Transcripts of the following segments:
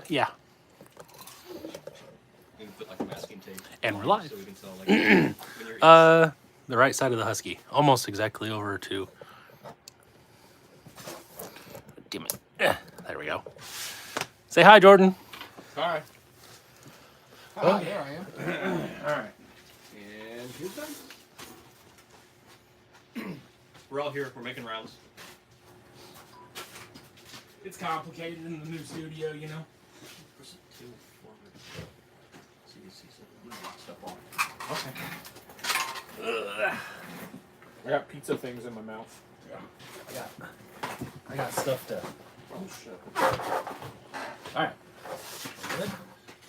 Yeah. You can put like a masking tape. And we're live. So we can tell like when you're The right side of the Husky, almost exactly over to. Damn it! There we go. Say hi, Jordan. Hi. Oh, There I am. All right. And here's done. we're all here. We're making rounds. It's complicated in the new studio, you know. Press it to forward. So you can see stuff on. Okay. I got pizza things in my mouth. Yeah. I got stuff to. Oh shit. All right. Good.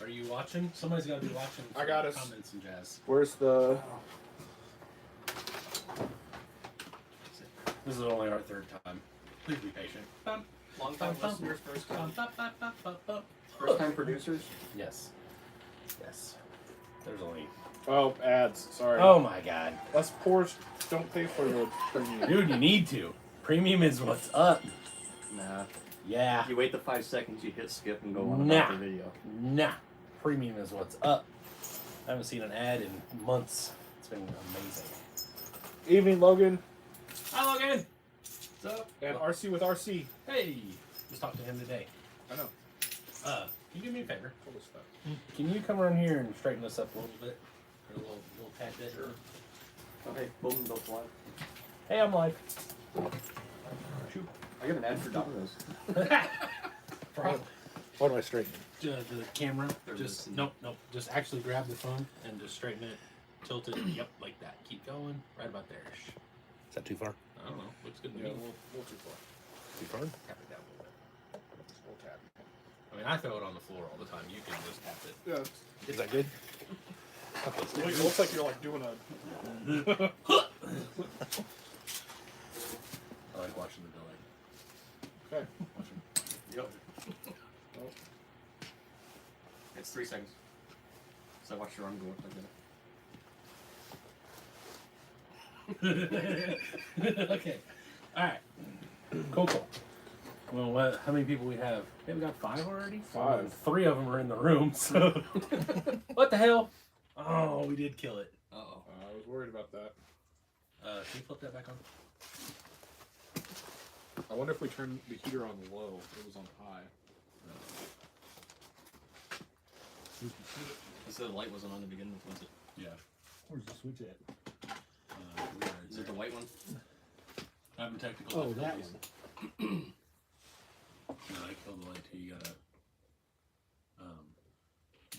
Are you watching? Somebody's got to be watching. I got us. Comments and jazz. Where's the? This is only our third time. Please be patient. Long time listeners, first time producers. Yes. Yes. There's only. Oh, ads. Sorry. Oh my God. Us poor don't pay for the premium. Dude, you need to. Premium is what's up. Nah. Yeah. You wait the 5 seconds, you hit skip and go on Nah. about the video. Nah. Premium is what's up. I haven't seen an ad in months. It's been amazing. Evening, Logan. Hi, Logan. What's up? And RC with RC. Hey. Just talked to him today. I know. Can you do me a favor? Told us that. Can you come around here and straighten us up a little bit? Or a little tad bit? Sure. Okay, boom, both live. Hey, I'm live. Shoot. I got an ad for Domino's. What do I straighten? The camera. They're Just missing. nope. Just actually grab the phone and just straighten it, tilt it. Yep, like that. Keep going. Right about there. Is that too far? I don't know. Looks good to Yeah, me. a little too far. Too far? Tap it down a little bit. We'll tap. I mean, I throw it on the floor all the time. You can just tap it. Yeah. Is that good? It looks like you're like doing a. I like watching the delay. Okay. Yep. Oh. It's 3 seconds. So I watch your arm go up like that. Okay. All right. Cool. Well, how many people we have? We got 5 already? 5. 3 of them are in the room, so... What the hell? Oh, we did kill it. Uh-oh. I was worried about that. Can you flip that back on? I wonder if we turned the heater on low. It was on high. So the light wasn't on to begin with, was it? Yeah. Where's the switch at? Is it the white one? I'm technical. Oh, that one. No, I killed the light too. You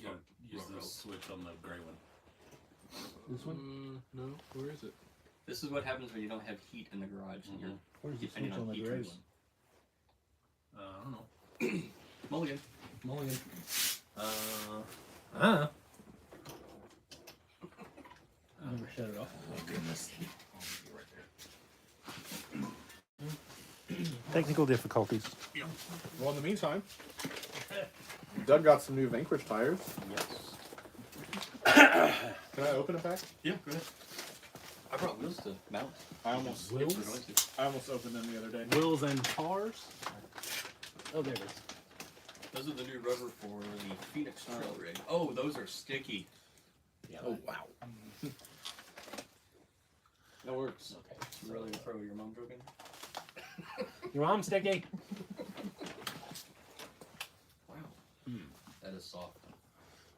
gotta use the switch on the gray one. This one? No. Where is it? This is what happens when you don't have heat in the garage. And you're Where's the depending switch on the heat grays? treatment. I don't know. Mulligan. Mulligan. Never shut it off. Oh goodness. Technical difficulties. Well, in the meantime, Doug got some new Vanquish tires. Yes. Can I open a pack? Yeah, go ahead. I brought wheels to mount. I almost Wheels? We're going to. opened them the other day. Wheels and cars. Oh, there it is. Those are the new rubber for the Phoenix Snarl rig. Oh, those are sticky. Yeah. Oh wow. That works. Okay. You really throw your mom joking? Your mom's sticky. Wow. That is soft.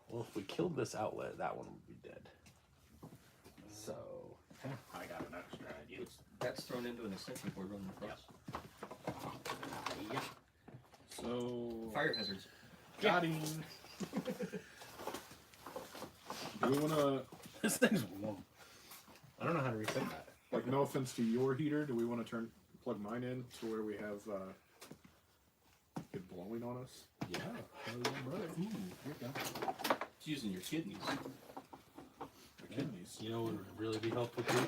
Well, if we killed this outlet, that one would be dead. So, I got an extra idea. That's thrown into an extension cord running across. Yep. So Fire hazards. got him. Do we want to, This thing's warm. I don't know how to reset that. like, no offense to your heater, do we want to plug mine in to where we have it blowing on us? Yeah. Hell yeah, brother. Ooh, here it goes. It's using your kidneys. The kidneys. You know what would really be helpful too?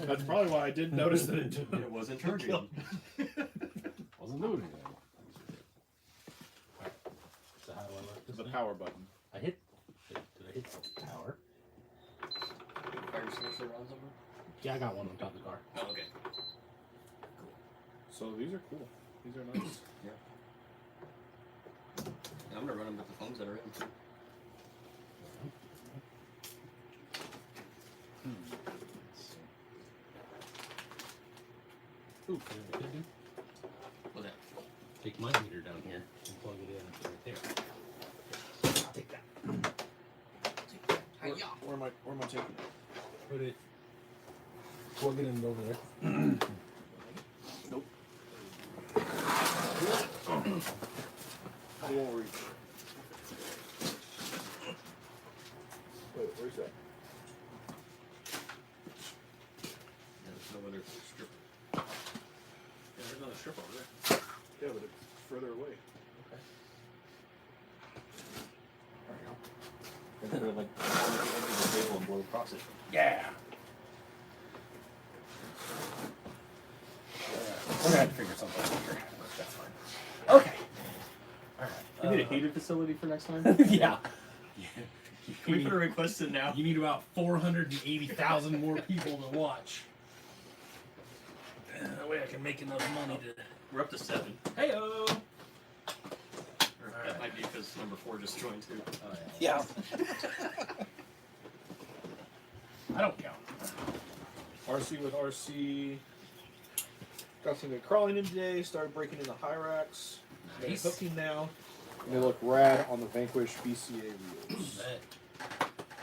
That's probably why I didn't notice that it It wasn't charging. Wasn't doing anything. Alright. So how do I work this the thing? power button. I hit. Did I hit power? Fire extinguisher rounds over? Yeah, I got one on top of the car. Oh, okay. So these are cool. These are nice. Yeah, I'm gonna run them with the phones that are in too. Ooh, you know what I could do? What's that? Take my heater down here and plug it in right there. I'll take that. Where am I taking it? Put it. Plug it in over there. Nope. I won't reach. Wait, where's that? Yeah, there's no other strip. Yeah, there's another strip over there. Yeah, but it's further away. Okay. There you go. Put it like on the edge of the table and blow across it. Yeah. We're gonna have to figure something out here. That's fine. Okay. Alright. You need a heated facility for next time? Yeah. Can we put a request in now? You need about 480,000 more people to watch. That way I can make enough money to. We're up to 7. Hey-oh! Or that might be because number 4 just joined too. Yeah. I don't count. RC with RC. Got some good crawling in today. Started breaking into high racks. Got Nice. it hooking now. And they look rad on the Vanquish BCA wheels.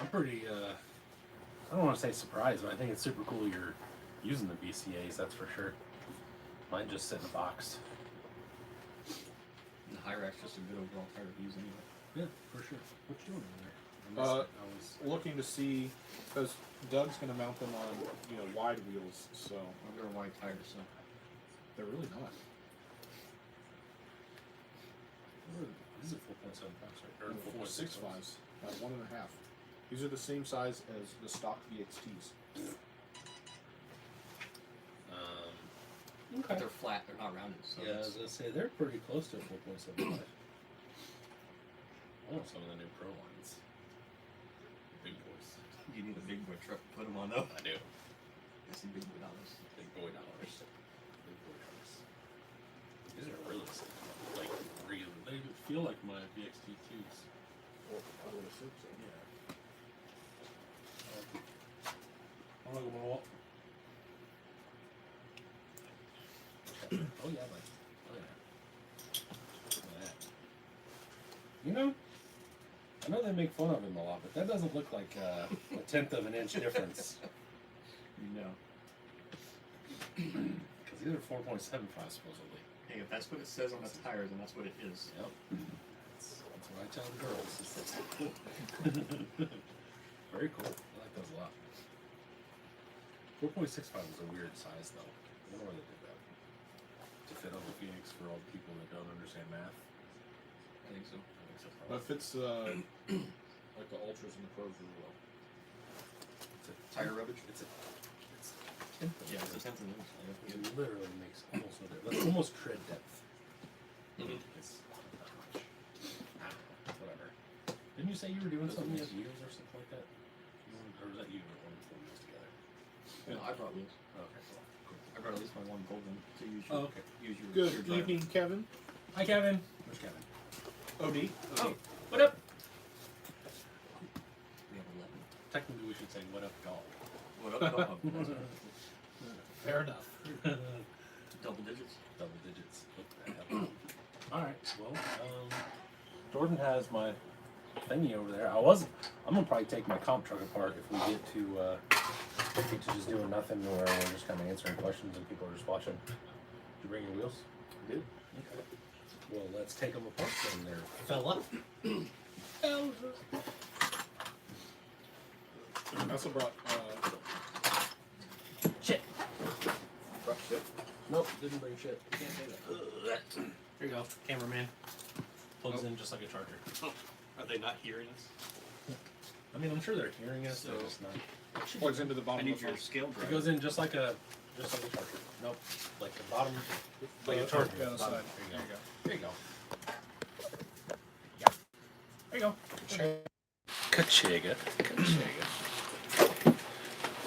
I'm pretty, I don't want to say surprised, but I think it's super cool you're using the BCAs, that's for sure. Mine just sit in a box. The high rack's just a good overall tire to use anyway. Yeah, for sure. What you doing over there? I looking to see, because Doug's going to mount them on, wide wheels, so They're wide tires, so. they're really not. These are 4.75, right? Or 4.65s, 1.5. These are the same size as the stock VXTs. But Okay. they're flat, they're not rounded. So Yeah, I was gonna say they're pretty close to 4.75. I want some of the new Pro ones. Big boys. you need a big boy truck to put them on though. I do. I see big boy dollars. Big boy dollars. Big boy dollars. These are really sick. Like, really. They feel like my VXT 2s. Well, I would assume so. Yeah. I'm gonna go walk. Oh yeah, buddy. Oh yeah. Look at that. You know, I know they make fun of him a lot, but that doesn't look like a 1/10 of an inch difference. You know. Because these are 4.75 supposedly. Hey, if that's what it says on the tires, then that's what it is. Yep. That's what I tell the girls. Very cool. I like those a lot. 4.65 is a weird size though. I wonder why they did that. To fit on the Phoenix for all the people that don't understand math. I think so. But it fits like the Ultras and the Pros really well. It's a Tire rubbish? It's a tenth of Yeah, an it's a inch. 10th of an inch. It literally makes almost no difference. That's almost tread depth. Mhm. It's not that much. I don't know. Whatever. Didn't you say you were doing something with wheels or something like that? Or was that you that wanted to pull wheels together? No, I brought wheels. Okay, cool. I brought at least my one golden to use. Oh, okay. Use your Good your driver. evening, Kevin. Hi, Kevin. Where's Kevin? OD. Oh, what up? We have 11. Technically, we should say, what up, dog? What up, dog? Fair enough. Double digits. Double digits. What the hell? Alright, well, Jordan has my thingy over there. I'm gonna probably take my comp truck apart if we get to just doing nothing where we're just kind of answering questions and people are just watching. Did you bring your wheels? I did. Okay. Well, let's take them apart then there, fella. I also brought Shit. shit. Nope, didn't bring shit. Can't say that. Here you go, cameraman. Plugs in just like a charger. Are they not hearing us? I mean, I'm sure they're hearing us. They're So- just not. Plugs into the I bottom need of the your phone. scale It driver. goes in just like a charger. Nope, like the bottom, like a Oh, charger. yeah, the Bottom. side. There you go. Yeah. There you go. Kachiga.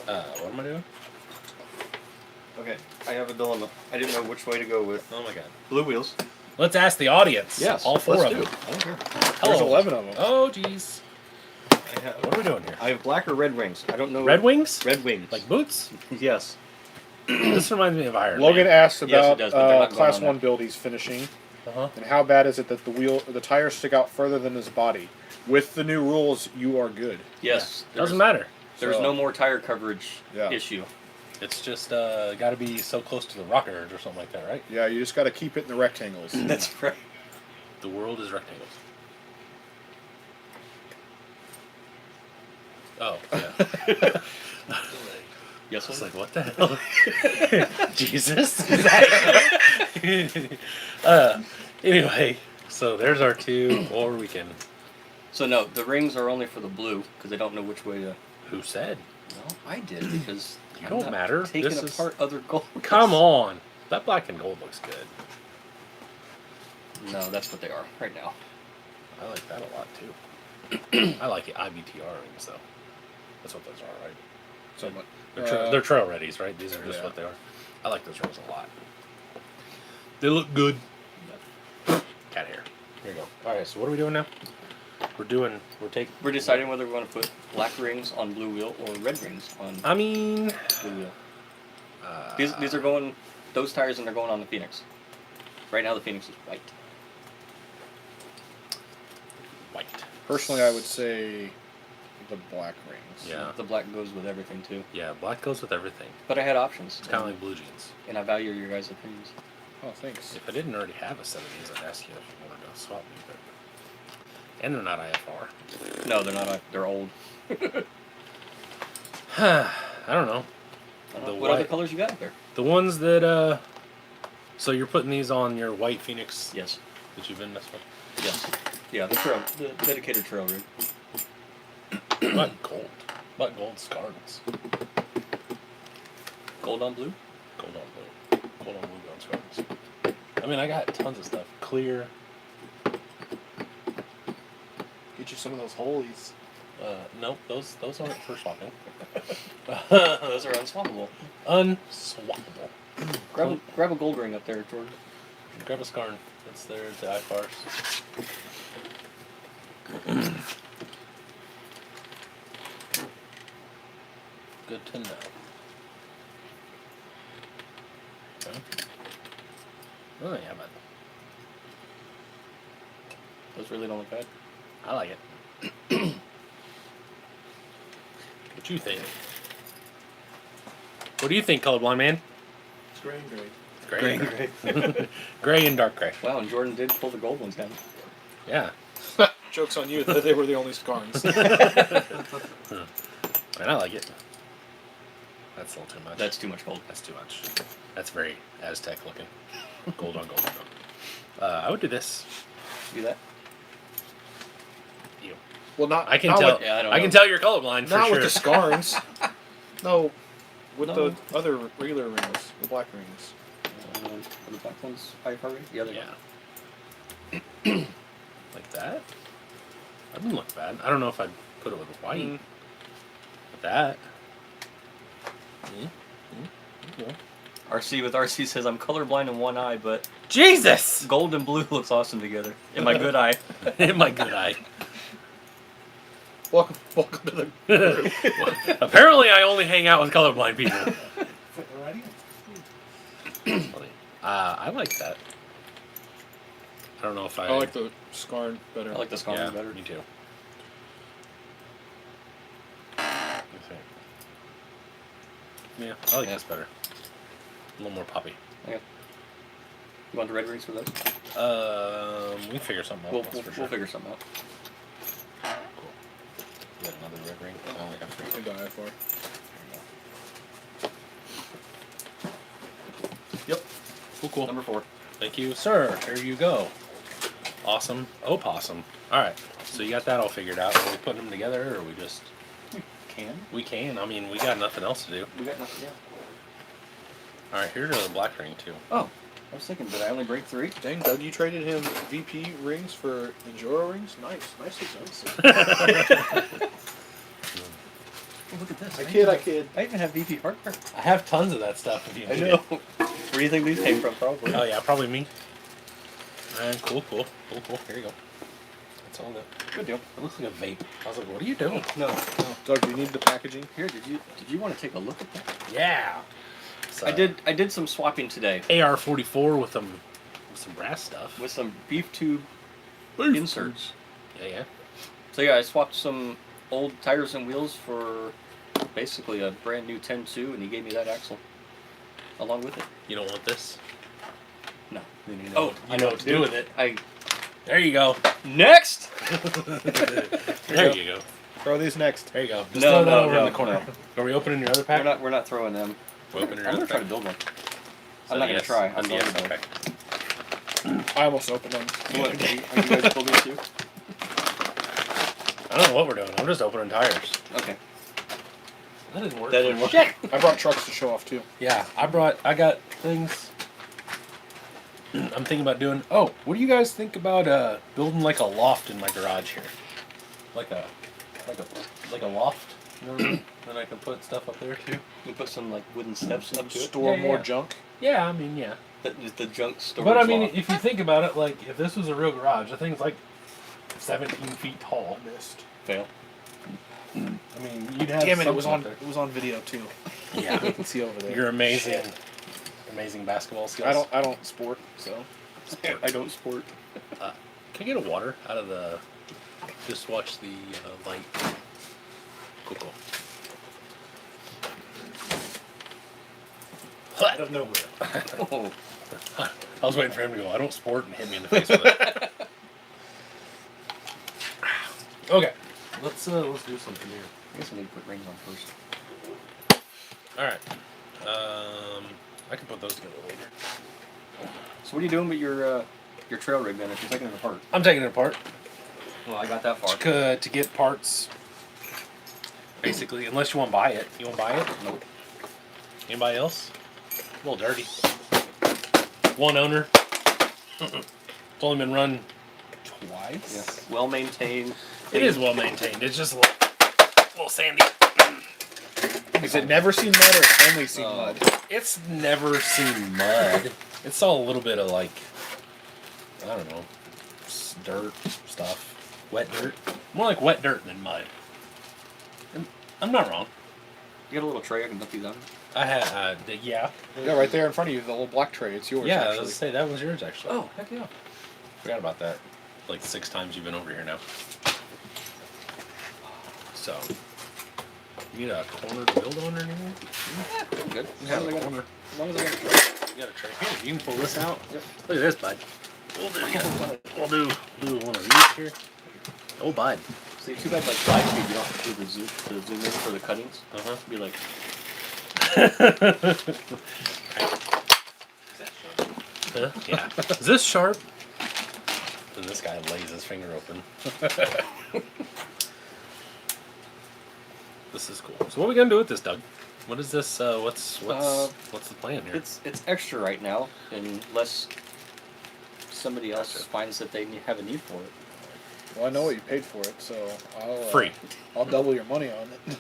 What am I doing? Okay, I have a dilemma. I didn't know which way to go with. Oh my god. Blue wheels. Let's ask the audience. Yes, All 4 let's of do. them. I don't care. There's Hello. 11 of them. Oh jeez. I have, What are we doing here? I have black or red wings. I don't know. Red wings? Red wings. Like boots? Yes. This reminds me of Iron Logan Man. asked Yes, it about does, but they're not going Class on 1 that. build he's finishing. Uh-huh. And how bad is it that the tires stick out further than his body? With the new rules, you are good. Yes. Doesn't matter. There's So- no more tire coverage Yeah. issue. It's just got to be so close to the rocker or something like that, right? Yeah, you just got to keep it in the rectangles. That's right. The world is rectangles. Oh, yeah. Yes, I was sir. like, what the hell? Jesus? Anyway, so there's our 2, or we can... So no, the rings are only for the blue because they don't know which way to. Who said? No, I did because You I'm don't not matter. Taking This is- apart other gold. Come on. That black and gold looks good. No, that's what they are right now. I like that a lot, too. I like it. IBTR rings, though. That's what those are, right? So much. They're trail readies, right? These are just yeah. what they are. I like those rings a lot. They look good. Cat hair. Here you go. All right. So what are we doing now? We're deciding whether we want to put black rings on blue wheel or red rings on I mean, blue wheel. These are going. Those tires and they're going on the Phoenix. Right now the Phoenix is white. white. Personally, I would say the black rings. Yeah. The black goes with everything too. Yeah, black goes with everything. But I had options. It's kind of like blue jeans. And I value your guys' opinions. Oh, thanks. If I didn't already have a set of these, I'd ask you if you wanted to swap me. But... And they're not IFR. No, they're not. They're old. I don't know. The What other white- colors you got out there? The ones that, so you're putting these on your white Phoenix Yes. that you've been messing with? Yes. Yeah, the dedicated trail rig. But gold. But gold scarlets. Gold on blue? Gold on blue. Gold on blue, gold scarlets. I mean, I got tons of stuff. Clear. Get you some of those holies. Nope, those aren't for swapping. Those are unswappable. Unswappable. Grab a gold ring up there, Jordan. Grab a scarn. It's there at the IFARs. Good to know. Okay. Oh yeah, but Those really don't look bad. I like it. What you think? What do you think, colorblind man? It's gray and gray. Gray. Gray and dark gray. Wow, and Jordan did pull the gold ones down. Yeah. Joke's on you that they were the only scarns. And I like it. That's a little too much. That's too much gold. That's too much. That's very Aztec looking. Gold on gold on gold. I would do this. Do that? You. Well, not. I can not tell. With, Yeah, I don't I know. can tell you're colorblind for not sure. with the scarns. No, with No. the other regular rings, the black rings. Are the black ones IFR ring? The other Yeah. one. Like that? That doesn't look bad. I don't know if I'd put it with white. Mm. With that. Yeah. RC with RC says, I'm colorblind in one eye, but Jesus! gold and blue looks awesome together. In my good eye. In my good eye. Welcome to the. Apparently, I only hang out with colorblind people. I like that. I don't know if I like the scarn better. I like the scarn yeah, better. me too. Let me see. Yeah, I like Yeah. this better. A little more poppy. Okay. You want the red rings for those? We can figure something out. We'll, that's we'll, for we'll sure. figure something out. Cool. You got another red ring? I only have 3. And die for. Yep. Cool. Number 4. Thank you, sir. Here you go. Awesome. Opossum. All right. So you got that all figured out. Are we putting them together, or we just? Can? We can. I mean, we got nothing else to do. We got nothing, yeah. All right. Here's the black ring too. Oh, I was thinking, did I only break 3? Dang, Doug, you traded him VP rings for Enduro rings? Nice. Nicely done, sir. look at this. I kid. I even have VP hardware. I have tons of that stuff. If you I need know. it. Where do you think these came from? Probably. Oh yeah, probably me. Cool. Here you go. That's all that. Good deal. It looks like a vape. I was like, what are you doing? No. Doug, do you need the packaging? Here, did you want to take a look at that? Yeah. It's, I did some swapping today AR-44 with some brass stuff. with some beef tube inserts. Yeah. So yeah, I swapped some old tires and wheels for basically a brand new 10-2, and he gave me that axle along with it. You don't want this? No. Then you Oh, you know what to do with it. There you go. Next. There you go. Throw these next. There you go. Just No, throw that no, over no, in the corner. no. Are we opening your other pack? We're not throwing them. We're opening your I'm other gonna try pack. to build one. So I'm not gonna yes. try. I'm Yes, going to okay. I almost opened them. What? Are you guys building too? I don't know what we're doing. I'm just opening tires. Okay. That didn't work. That didn't work. Shit. I brought trucks to show off too. Yeah, I got things. I'm thinking about doing. Oh, what do you guys think about building like a loft in my garage here? Like a loft. You know what I mean? Then I can put stuff up there too. You put some like wooden steps up to it. Store Yeah, more yeah. junk. Yeah, I mean, yeah. The junk storage. But I mean, loft. if you think about it, like if this was a real garage, the thing's like 17 feet tall. Missed. Fail. I mean, you'd have. Damn it! It was something on. up It was on video too. there. Yeah, You can see over there. you're amazing. Shit. Amazing basketball skills. I don't sport, so. I don't sport. Can I get a water out of the? Just watch the light. Cool. Out of nowhere. Oh. I was waiting for him to go. I don't sport and hit me in the face with it. Okay, let's do something here. I guess I need to put rings on first. All right. I can put those together later. So what are you doing with your trail rig then? If you're taking it apart. I'm taking it apart Well, I got that far. to get parts. Basically, unless you want to buy it. You want to buy it? Nope. Anybody else? A little dirty. One owner. It's only been run twice. Yes. Well maintained. It is well maintained. It's just a little sandy. Is it never seen mud or it's only seen Oh. mud? It's never seen mud. It saw a little bit of like, I don't know, dirt stuff, wet dirt. More like wet dirt than mud. I'm not wrong. You got a little tray I can dump these on? I had, yeah. Yeah, right there in front of you, the little black tray. It's yours. Yeah, I was actually. gonna say that was yours actually. Oh, heck yeah. Forgot about that. Like 6 times you've been over here now. So, you need a corner to build on or anything? Yeah, I'm good. You have a corner. As long as I got a tray. You got a tray. Here, you can pull this out. Yep. Look at this, bud. We'll do one of these here. Oh, bud. See, too bad like live feed, you don't have to do the zoom in for the cuttings. Uh-huh. Be like, Yeah. Is this sharp? And this guy lays his finger open. This is cool. So what are we gonna do with this, Doug? What is this? What's the plan here? it's extra right now, unless somebody else finds that they have a need for it. Well, I know what you paid for it, so I'll Free. I'll double your money on it.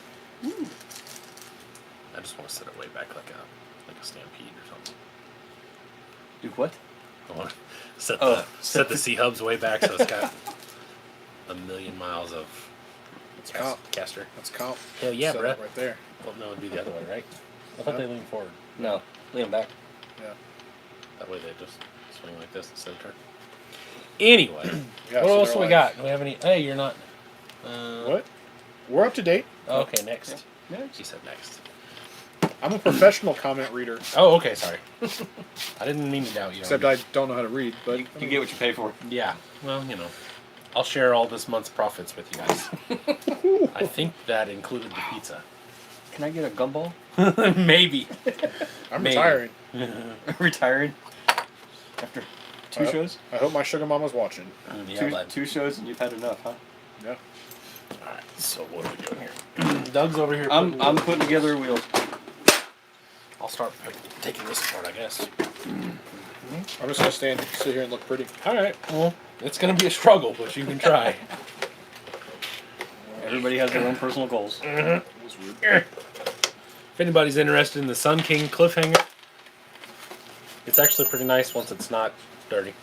I just want to set it way back like a stampede or something. Do what? I want to set Oh. the C hubs way back so it's got a million miles of It's comp. caster. That's comp. Hell yeah, Set bruh. it right there. Well, no, it'd be the other way, right? I thought they lean forward. No, lean 'em back. That way they just swing like this instead of turn. Anyway, Yeah, what so else they're do we like- got? Do we have any? Hey, you're not. What? We're up to date. Okay, next. Yeah. She said next. I'm a professional comment reader, Oh, okay, sorry. I didn't mean to doubt you. except I don't know how to read. But You get what you pay for. Yeah, well, you know. I'll share all this month's profits with you guys. I think that included the pizza. Can I get a gumball? Maybe. I'm Maybe. retiring. Retiring after 2 shows. I hope my sugar mama's watching. Yeah, bud. 2 shows and you've had enough, huh? Yeah. Alright, so what are we doing here? Doug's over here. I'm putting together wheels. I'll start taking this apart, I guess. I'm just gonna sit here and look pretty. Alright, well, it's gonna be a struggle, but you can try. Everybody has their own personal goals. That was rude. If anybody's interested in the Sun King cliffhanger, it's actually pretty nice once it's not dirty.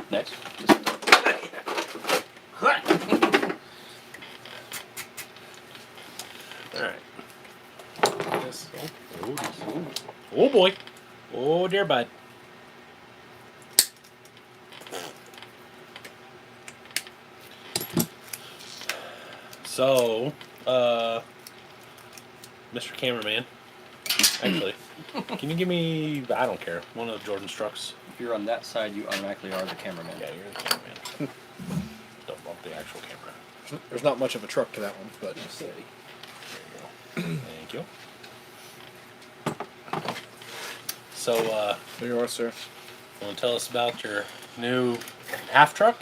Next. Alright. Oh boy. Oh dear bud. So, Mr. Cameraman, actually, can you give me, I don't care, one of Jordan's trucks? If you're on that side, you automatically are the cameraman. Yeah, you're the cameraman. Don't bump the actual camera. There's not much of a truck to that one, but There you go. Thank you. So, there you are, sir. want to tell us about your new half truck?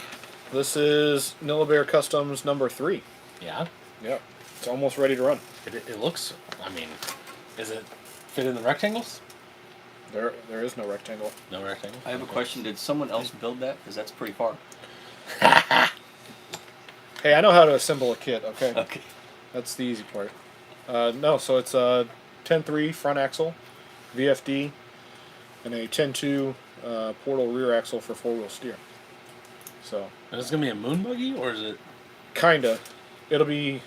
This is Nilla Bear Customs number 3. Yeah. Yep. It's almost ready to run. It looks, I mean, is it fit in the rectangles? There is no rectangle. No rectangle? I have a question. Did someone else build that? Because that's pretty far. Hey, I know how to assemble a kit, okay? Okay. That's the easy part. No, so it's a 10.3 front axle, VFD, and a 10.2 portal rear axle for 4-wheel steer. So, And it's going to be a moon buggy, or is it? kinda. It'll be...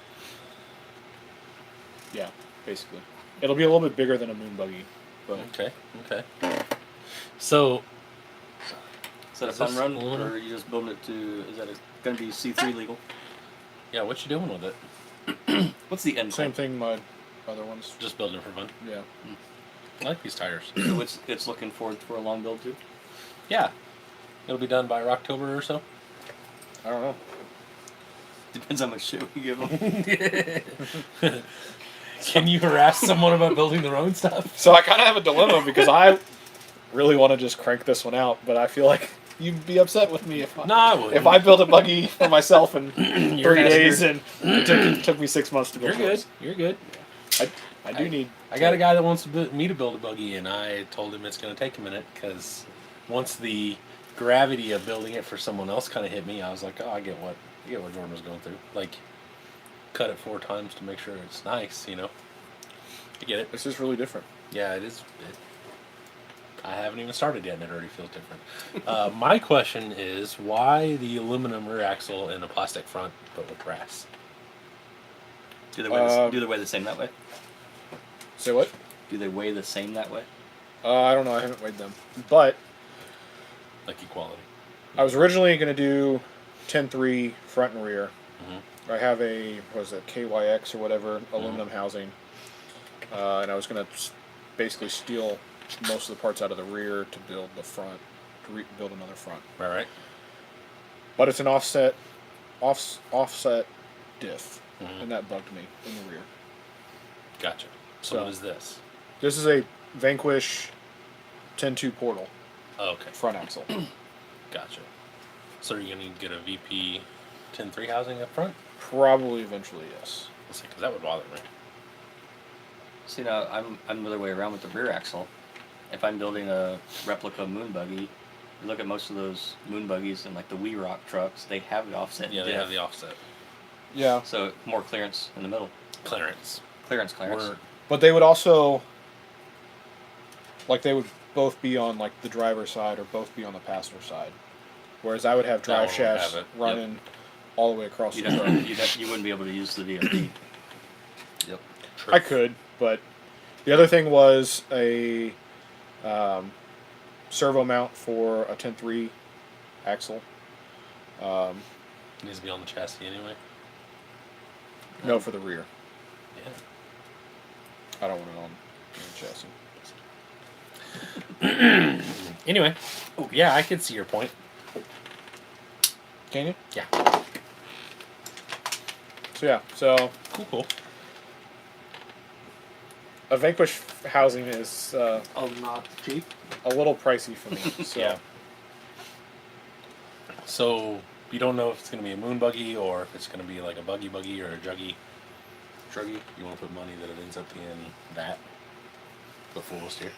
Yeah, basically. It'll be a little bit bigger than a moon buggy. But Okay, okay. So, Is that a Is fun this run, aluminum? or are you just building it to? Is that going to be C3 legal? yeah, what you doing with it? What's the end? same point? thing my other ones. Just building it for fun. Yeah. I like these tires. So it's looking forward for a long build too. Yeah. It'll be done by October or so. I don't know. Depends how much shit we give them. Can you harass someone about building their own stuff? So I kind of have a dilemma because I really want to just crank this one out, but I feel like you'd be upset with me if No, I wouldn't. if I built a buggy for myself in You're 3 good. days and it took me 6 months to build. You're good. this. You're good. I do need. I got a guy that wants me to build a buggy, and I told him it's going to take a minute because once the gravity of building it for someone else kind of hit me, I was like, oh, I get what Jordan was going through. Like, cut it 4 times to make sure it's nice, you know. I get it. This is really different. Yeah, it is. I haven't even started yet, and it already feels different. My question is, why the aluminum rear axle and a plastic front, but with brass? Do they weigh the same that way? Say what? Do they weigh the same that way? I don't know. I haven't weighed them, but Like equality. I was originally going to do 10.3 front and rear. Mhm. I have a KYX or whatever aluminum housing, and I was going to basically steal most of the parts out of the rear to build the front, to build another front. All right. But it's an offset diff, Mhm. and that bugged me in the rear. Gotcha. So So- what is this? This is a Vanquish 10.2 portal Oh, okay. front axle. Gotcha. So are you going to get a VP 10.3 housing up front? Probably eventually, yes. Let's see, because that would bother me. See, now I'm the other way around with the rear axle. If I'm building a replica moon buggy, you look at most of those moon buggies and like the Wee Rock trucks, they have the offset. Yeah, they diff. have the offset. Yeah, So more clearance in the middle. Clearance. Clearance. We're- but they would also, like, they would both be on like the driver's side or both be on the passenger side, whereas I would have That drive one would shafts have it. running all the way across You'd the have, truck. you wouldn't be able to use the VFD. Yep. True. I could, but the other thing was a servo mount for a 10.3 axle. It needs to be on the chassis anyway. No, for the rear. Yeah. I don't want it on the chassis. Anyway. Oh, yeah, I could see your point. Can you? Yeah. So Cool. a Vanquish housing is Not cheap. a little pricey for me. So Yeah. So you don't know if it's going to be a moon buggy or if it's going to be like a buggy or a juggy. Druggy. You want to put money that it ends up being that. But full steer.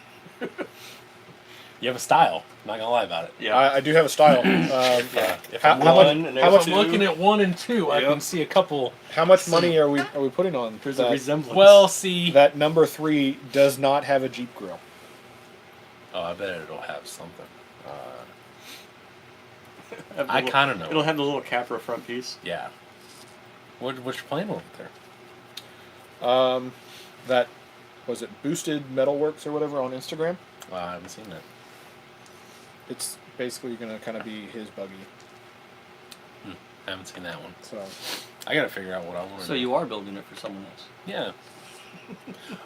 You have a style. Not gonna lie about it. Yeah. I do have a style. If How- I'm, how looking, much- and how there's much- I'm looking at 1 and 2, I Yep. can see a couple. How much money are we putting on There's a that? resemblance. Well, see. That number 3 does not have a Jeep grill. Oh, I bet it'll have something. Have the I little- kind of know. It'll have the little Capra front piece. Yeah. What's your plan over there? That was it Boosted Metalworks or whatever on Instagram. I haven't seen that. It's basically going to kind of be his buggy. I haven't seen that one. So I gotta figure out what I want to So do. you are building it for someone else. Yeah.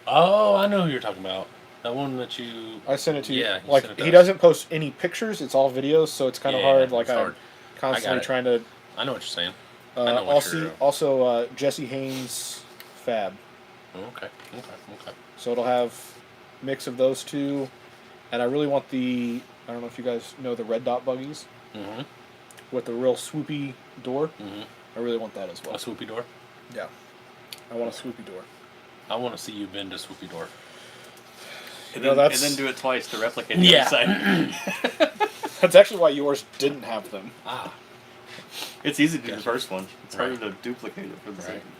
Oh, I know who you're talking about. That one that you. I sent it to you. Yeah, you Like sent it to he us. doesn't post any pictures. It's all videos, so it's kind of Yeah, hard. Like it's I'm hard. constantly it. trying to. I know what you're saying. I know what Also, you're- also Jesse Haynes Fab. Oh, okay. So it'll have mix of those two, and I really want the. I don't know if you guys know the red dot buggies Mm-hmm. with the real swoopy door. Mm-hmm. I really want that as A well. swoopy door. Yeah, I want a swoopy door. I want to see you bend a swoopy door. And, No, then, that's- and then do it twice to replicate the Yeah. other side. That's actually why yours didn't have them. Ah. It's easy to do the Gotcha. first one. It's Right. harder to duplicate it for the Right. second.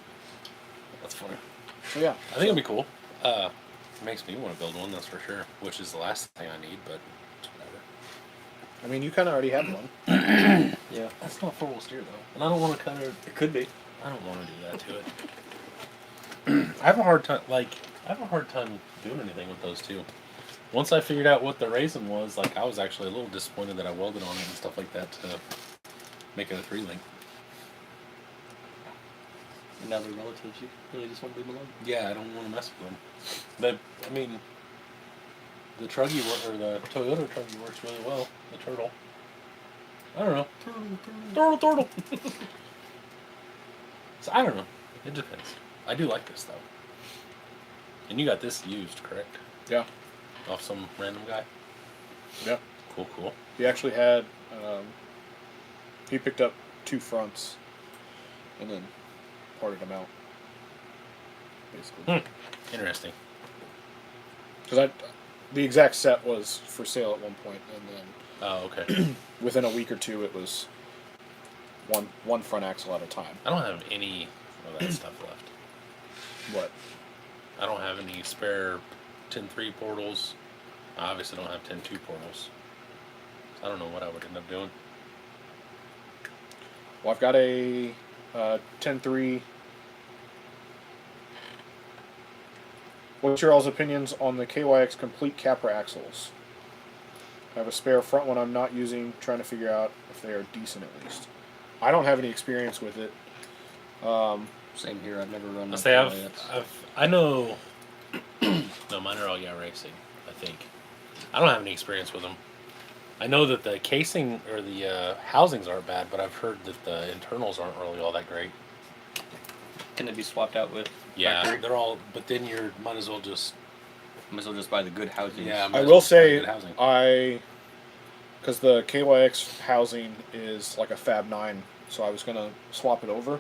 That's funny. So yeah, I think it'd be cool. It makes me want to build one, that's for sure. Which is the last thing I need, but it's whatever. I mean you kind of already have one. Yeah. That's not 4-wheel steer though, and I don't want to cut it. It could be. I don't want to do that to it. I have a hard time. Doing anything with those two. Once I figured out what the reason was, like I was actually a little disappointed that I welded on it and stuff like that to make it a 3-link. And now they're relatives. You really just want to leave them alone. Yeah, I don't want to mess with them. But I mean, the Truggy or the Toyota Truggy works really well. The Turtle. I don't know. Turtle. So I don't know. It depends. I do like this though. And you got this used, correct? Yeah, Off some random guy. yeah. Cool. He actually had. He picked up 2 fronts, and then parted them out. Basically, Interesting. because the exact set was for sale at one point, and then Oh, okay. within a week or two, it was one front axle at a time. I don't have any of that stuff left. What? I don't have any spare 10.3 portals. I obviously don't have 10.2 portals. So I don't know what I would end up doing. Well, I've got a 10.3. What's your all's opinions on the KYX complete Capra axles? I have a spare front one I'm not using, trying to figure out if they are decent at least. I don't have any experience with it. Same here. I've never run. I one say for Lance. I know. No, mine are all racing. I think. I don't have any experience with them. I know that the casing or the housings aren't bad, but I've heard that the internals aren't really all that great. Can they be swapped out with? Yeah, factory? they're all. But then you might as well just. Might as well just buy the good housing. Yeah, might I as will well just buy say good housing. because the KYX housing is like a Fab 9, so I was gonna swap it over,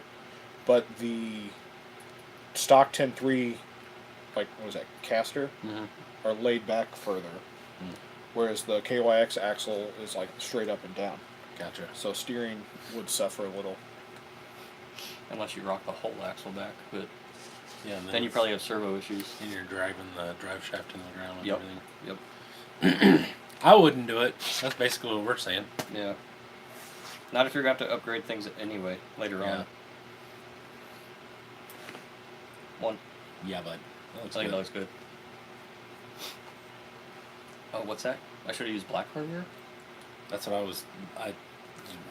but the stock 10.3, like what was that, caster, Mhm. are laid back further, whereas the KYX axle is like straight up and down. Gotcha. So steering would suffer a little. Unless you rock the whole axle back, but Yeah, and then you probably have servo issues. and you're driving the drive shaft into the ground and Yep. everything. Yep. I wouldn't do it. That's basically what we're saying. Yeah. Not if you're going to have to upgrade things anyway later Yeah. on. One. Yeah, but that looks I think good. that looks good. Oh, what's that? I should have used black hardware. That's what I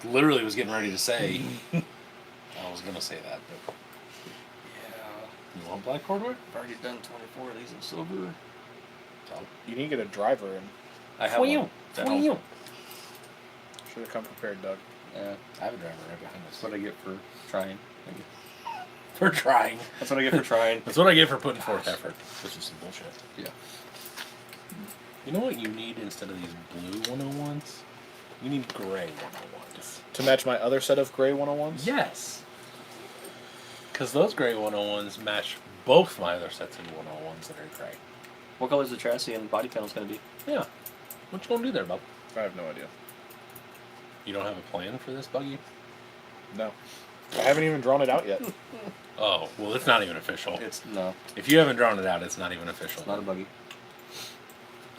literally was getting ready to say. I was gonna say that, but Yeah. you want black hardware? I've already done 24 of these in silver. So, You need to get a driver and I have one. At home. should have come prepared, Doug. Yeah. I have a driver right behind us. That's what I get for trying. For trying. That's what I get for trying. That's what I get for putting forth effort. This is some bullshit. Yeah. You know what you need instead of these blue 101s? You need gray 101s. To match my other set of gray 101s? Yes. Because those gray 101s match both my other sets of 101s that are gray. What color is the chassis and body panel going to be? Yeah. What you gonna do there, Bob? I have no idea. You don't have a plan for this buggy? No. I haven't even drawn it out yet. Oh, well, it's not even official. No, If you haven't drawn it out, it's not even official. it's not a buggy.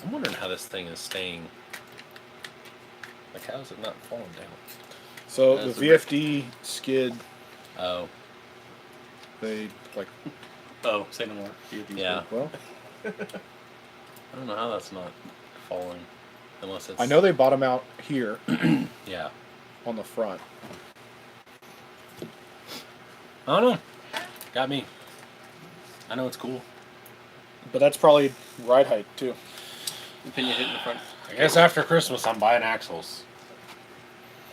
I'm wondering how this thing is staying. Like, how is it not falling down? So That's the a VFD skid, Oh, they like. Oh, say no more. yeah. Well, I don't know how that's not falling. Unless it's. I know they bottom out here Yeah. on the front. I don't know. Got me. I know it's cool. But that's probably ride height too. Pin you hit in the front. I guess after Christmas, I'm buying axles.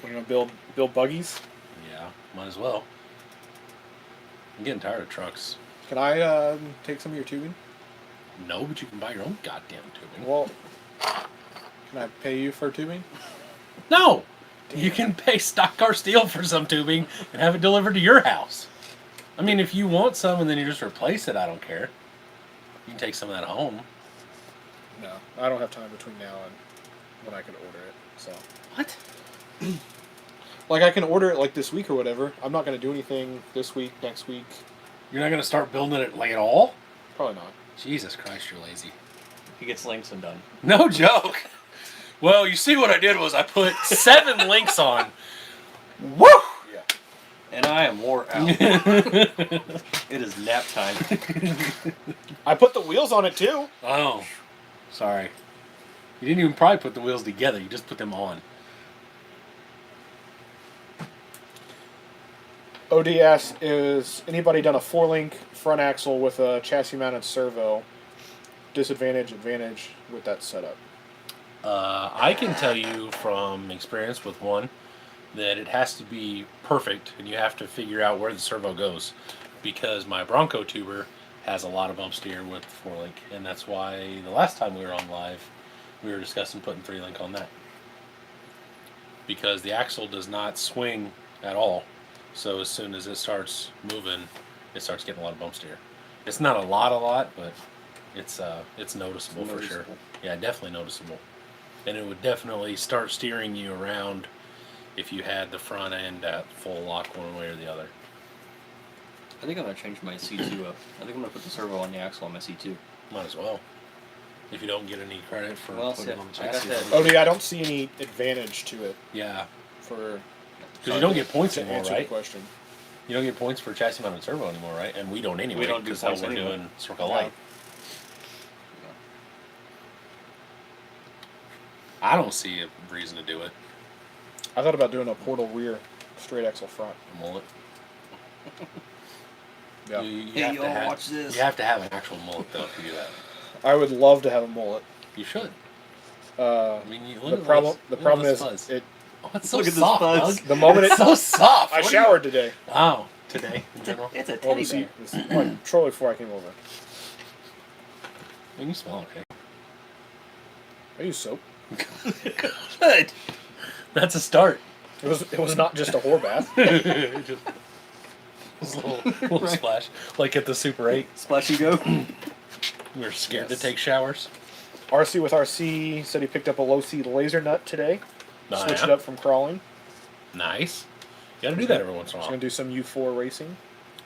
We're gonna build buggies. Yeah, might as well. I'm getting tired of trucks. Can I take some of your tubing? No, but you can buy your own goddamn tubing. Well, can I pay you for tubing? No! You can pay stock car steel for some tubing and have it delivered to your house. I mean, if you want some and then you just replace it, I don't care. You can take some of that home. No, I don't have time between now and when I can order it. So, What? like, I can order it like this week or whatever. I'm not gonna do anything this week, next week. You're not going to start building it like at all? Probably not. Jesus Christ, you're lazy. He gets links and done. No joke. Well, you see what I did was I put 7 links on. Woo! Yeah. And I am wore out. It is nap time. I put the wheels on it too. Oh, sorry. You didn't even probably put the wheels together. You just put them on. ODS is anybody done a 4-link front axle with a chassis mounted servo? Disadvantage, advantage with that setup. I can tell you from experience with one that it has to be perfect, and you have to figure out where the servo goes, because my Bronco tuber has a lot of bump steer with 4-link, and that's why the last time we were on live, we were discussing putting 3-link on that, because the axle does not swing at all. So as soon as it starts moving, it starts getting a lot of bump steer. It's not a lot, but it's noticeable for sure. Noticeable. Yeah, definitely noticeable. And it would definitely start steering you around if you had the front end at full lock one way or the other. I think I'm gonna change my C2 up. I think I'm gonna put the servo on the axle on my C2. Might as well. If you don't get any credit for Well, putting see, on the I got chassis. that. OD, I don't see any advantage to it Yeah, for. because you don't get points to anymore, answer right? the question. You don't get points for chassis mounted servo anymore, right? And we don't anyway. We don't do because how points we're anyway. doing Circle No. Light. I don't see a reason to do it. I thought about doing a portal rear, straight axle front. A mullet. Yeah. You Hey, have y'all, to have, watch this. You have to have an actual mullet though if you do that. I would love to have a mullet. You should. Uh, I mean, you the look at problem, this- the look at problem this is fuzz. it. Oh, it's so Look at this soft, fuzz. Doug. The moment It's it, so soft. I What are you- showered today. Oh, today in general. It's a Well, teddy this, bear. this like shortly before I came over. I mean, you smell okay. I use soap. Good. That's a start. It was not just a whore bath. Just a little splash, like at the Super 8. Splash and go. We were scared Yes. to take showers. RC with RC said he picked up a low C laser nut today. Oh, Switch yeah? it up from crawling. Nice. You gotta do that every once in a He's while. gonna do some U4 racing.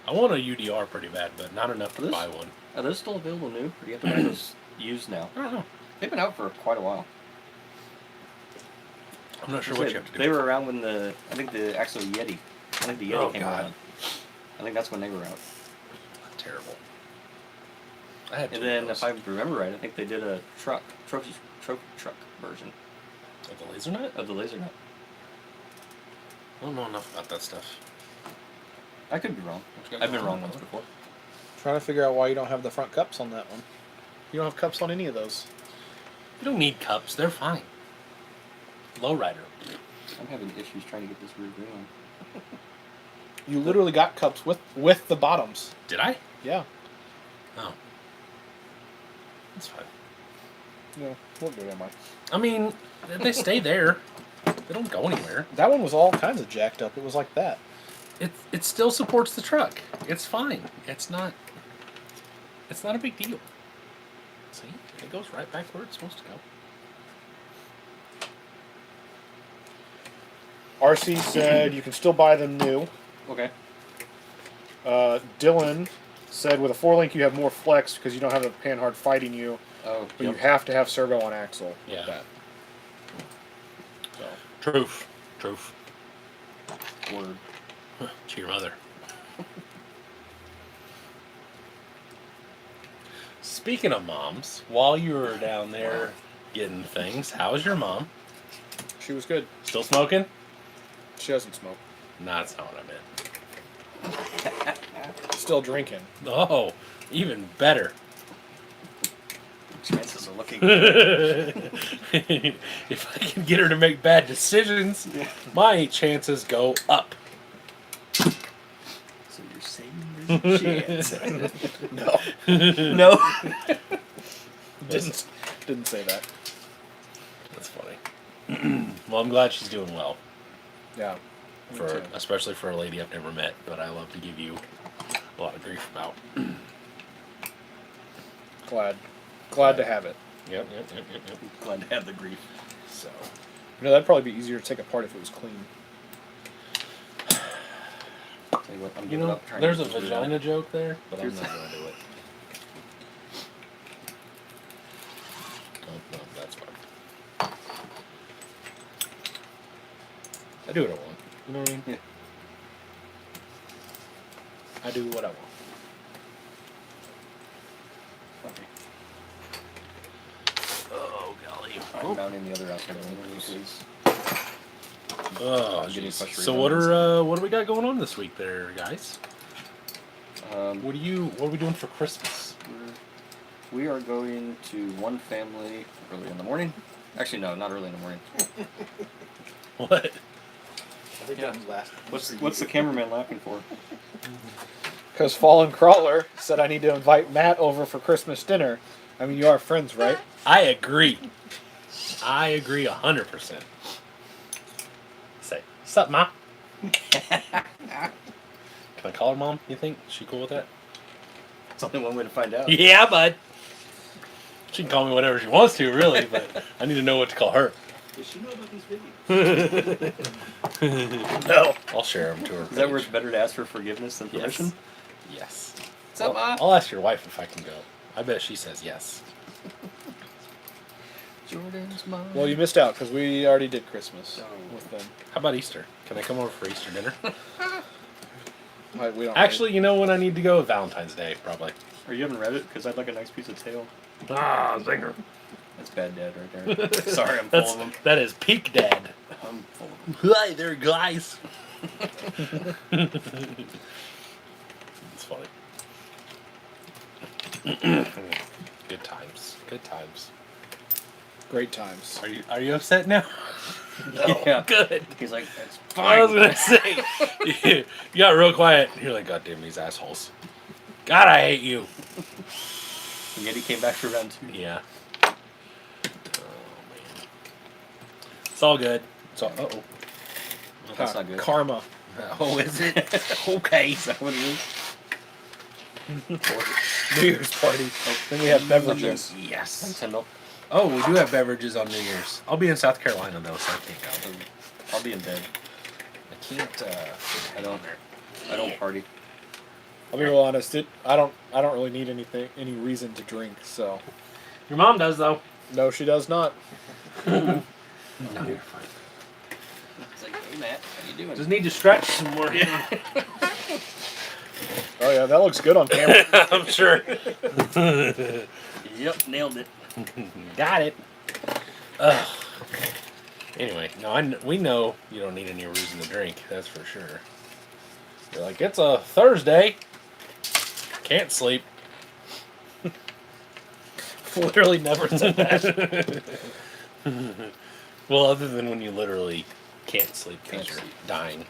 I want a UDR pretty bad, but not enough to This? buy one. Are those still available new? Or do you have to buy those used now? I don't know. They've been out for quite a while. I'm not sure what you have to do. They were around when I think the actual Yeti. I think the Yeti Oh, came God. around. I think that's when they were out. Terrible. I had two And then, of those. if I remember right, I think they did a trophy truck version Of the laser nut? of the laser nut. I don't know enough about that stuff. I could be wrong. What you got I've been going wrong on? once before. Trying to figure out why you don't have the front cups on that one. You don't have cups on any of those. You don't need cups. They're fine. Lowrider. I'm having issues trying to get this rear green on. You literally got cups with the bottoms. Did I? Yeah. Oh. That's fine. No, we'll do that, Mike. I mean, they stay there. They don't go anywhere. That one was all kinds of jacked up. It was like that. It still supports the truck. It's fine. It's not a big deal. See? It goes right back where it's supposed to go. RC said you can still buy them new. Okay. Dylan said with a 4-link you have more flex because you don't have a panhard fighting you, Oh, but you have to have servo on axle. Yeah. With that. So. Truth. Truth. Word. To your mother. Speaking of moms, while you were down there getting things, how's your mom? She was good. Still smoking? She doesn't smoke. Nah, that's not what I meant. Still drinking. Oh, even better. Chances are looking good. If I can get her to make bad decisions, my chances go up. So you're saying there's a chance? No. No. Didn't say that. That's funny. Well, I'm glad she's doing well. Yeah. Me For too. especially for a lady I've never met, but I love to give you a lot of grief about. Glad to have it. Yep. Glad to have the grief. So, That'd probably be easier to take apart if it was clean. Tell you what, I'm you giving know, up trying there's to a do that. vagina joke there, but I'm Here's not going to do it. No, that's fine. I do what I want. You know what I mean? Yeah. I do what I want. Okay. Oh, golly. I'm mounting the other outside window, please. Oh, I'm getting jeez. frustrated So on what do we got going on this week there, guys? What are we doing for Christmas? We are going to one family early in the morning. Actually, no, not early in the morning. What? I think that was last. What's the cameraman laughing for? Because Fallen Crawler said I need to invite Matt over for Christmas dinner. I mean, you are friends, right? I agree. I agree 100%. Say, sup, Ma? Can I call her Mom, you think? Is she cool with that? It's only one way to find out. Yeah, bud. She can call me whatever she wants to, really, but I need to know what to call her. Does she know about these videos? No. I'll share them to her. Is that where it's better to ask for forgiveness than permission? Yes. What's up, Ma? I'll ask your wife if I can go. I bet she says yes. Jordan's mom. Well, you missed out because we already did Christmas Oh. with them. How about Easter? Can I come over for Easter dinner? We don't Actually, you know when I need to go? Valentine's Day, probably. Are you haven't read it? Because I'd like a nice piece of tail. Ah, zinger. That's bad dad right there. Sorry, I'm full of them. That is peak dad. I'm full of them. Hi there, guys. It's funny. Good times. Good times. Great times. Are you upset now? No. Yeah. Good. He's like, that's I was fine. gonna say you got real quiet. You're like, God damn these assholes. God, I hate you. And yet he came back for round 2. Yeah. Oh man. It's all good. It's all. Uh oh. That's not good. Karma. Oh, is it? Okay. Is that what it is? New Year's party. Then we have beverages. Yes. Nintendo. Oh, we do have beverages on New Year's. I'll be in South Carolina though, so I can't go. I'll be in bed. I can't. I don't party. I'll be real honest. I don't really need any reason to drink. So Your mom does though. no, she does not. No, you're fine. It's like, hey Matt, how you doing? Just need to stretch some more. Oh yeah, that looks good on camera. I'm sure. Yep, nailed it. Got it. Ugh. Anyway, no, we know you don't need any reason to drink. That's for sure. You're like, it's a Thursday. Can't sleep. Literally never said that. Well, other than when you literally can't sleep because Can't you're sleep. dying.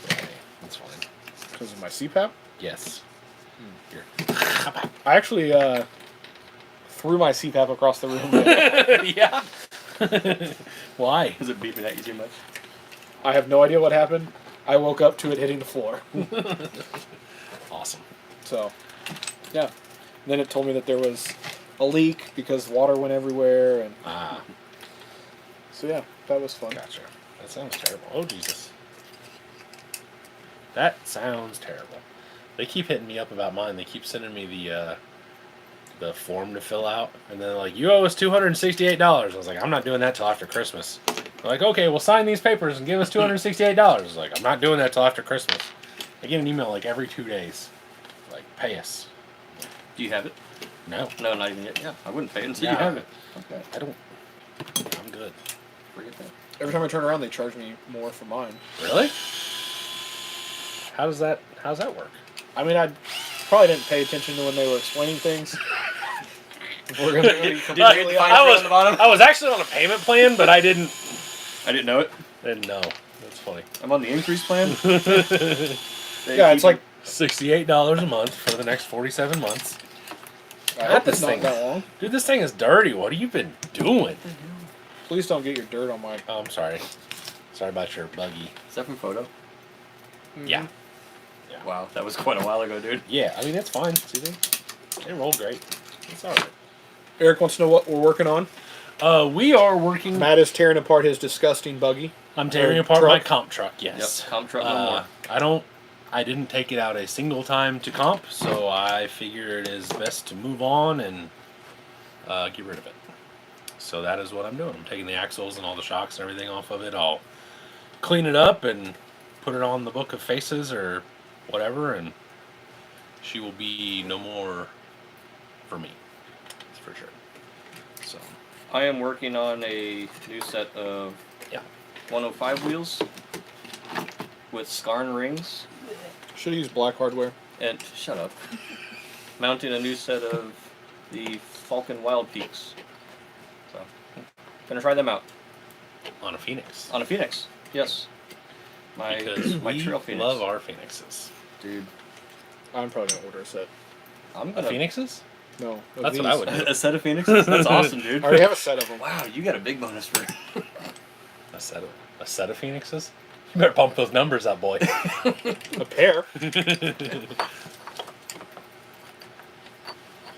Okay, that's fine. Because of my CPAP. Yes. Here. I actually threw my CPAP across the room. Yeah. Why? Is it beeping at you too much? I have no idea what happened. I woke up to it hitting the floor. Awesome. So, yeah. And then it told me that there was a leak because water went everywhere, and Ah, so yeah, that was fun. gotcha. That sounds terrible. Oh, Jesus. That sounds terrible. They keep hitting me up about mine. They keep sending me the form to fill out. And then they're like, you owe us $268. I was like, I'm not doing that till after Christmas. They're like, okay, we'll sign these papers and give us $268. I was like, I'm not doing that till after Christmas. I get an email like every 2 days. Like, pay us. Do you have it? No. No, not even yet. Yeah, I wouldn't pay it until you Yeah. have it. Okay. I don't. I'm good. Forget that. Every time I turn around, they charge me more for mine. Really? How's that work? I mean, I probably didn't pay attention to when they were explaining things. If we're gonna be completely honest. I was actually on a payment plan, but I didn't know it. know. That's funny. I'm on the increase plan. Yeah, it's like $68 a month for the next 47 months. I hope it's not thing. that long. Dude, this thing is dirty. What have you been doing? Please don't get your dirt on my. Oh, I'm sorry. Sorry about your buggy. Is that from photo? Yeah. Wow, that was quite a while ago, dude. Yeah, I mean, it's fine. See, they roll great. It's all right. Eric wants to know what we're working on. We are working. Matt is tearing apart his disgusting buggy. I'm tearing Or apart truck. my comp truck, yes. Yep, comp truck no more. I didn't take it out a single time to comp, so I figure it is best to move on and get rid of it. So that is what I'm doing. I'm taking the axles and all the shocks and everything off of it. I'll clean it up and put it on the book of faces or whatever, and she will be no more for me. That's for sure. So I am working on a new set of 105 wheels with Scarn rings. Should have used black hardware. And shut up. Mounting a new set of the Falcon Wild Peaks. So, gonna try them out on a Phoenix. on a Phoenix. Yes, Because my we trail Phoenix. love our Phoenixes. Dude, I'm probably gonna order a set. I'm The gonna Phoenixes? No, of That's what these. I would do. a set of Phoenixes. That's awesome, dude. I already have a set of them. Wow, you got a big bonus for A set of Phoenixes? You better pump those numbers up, boy. A pair.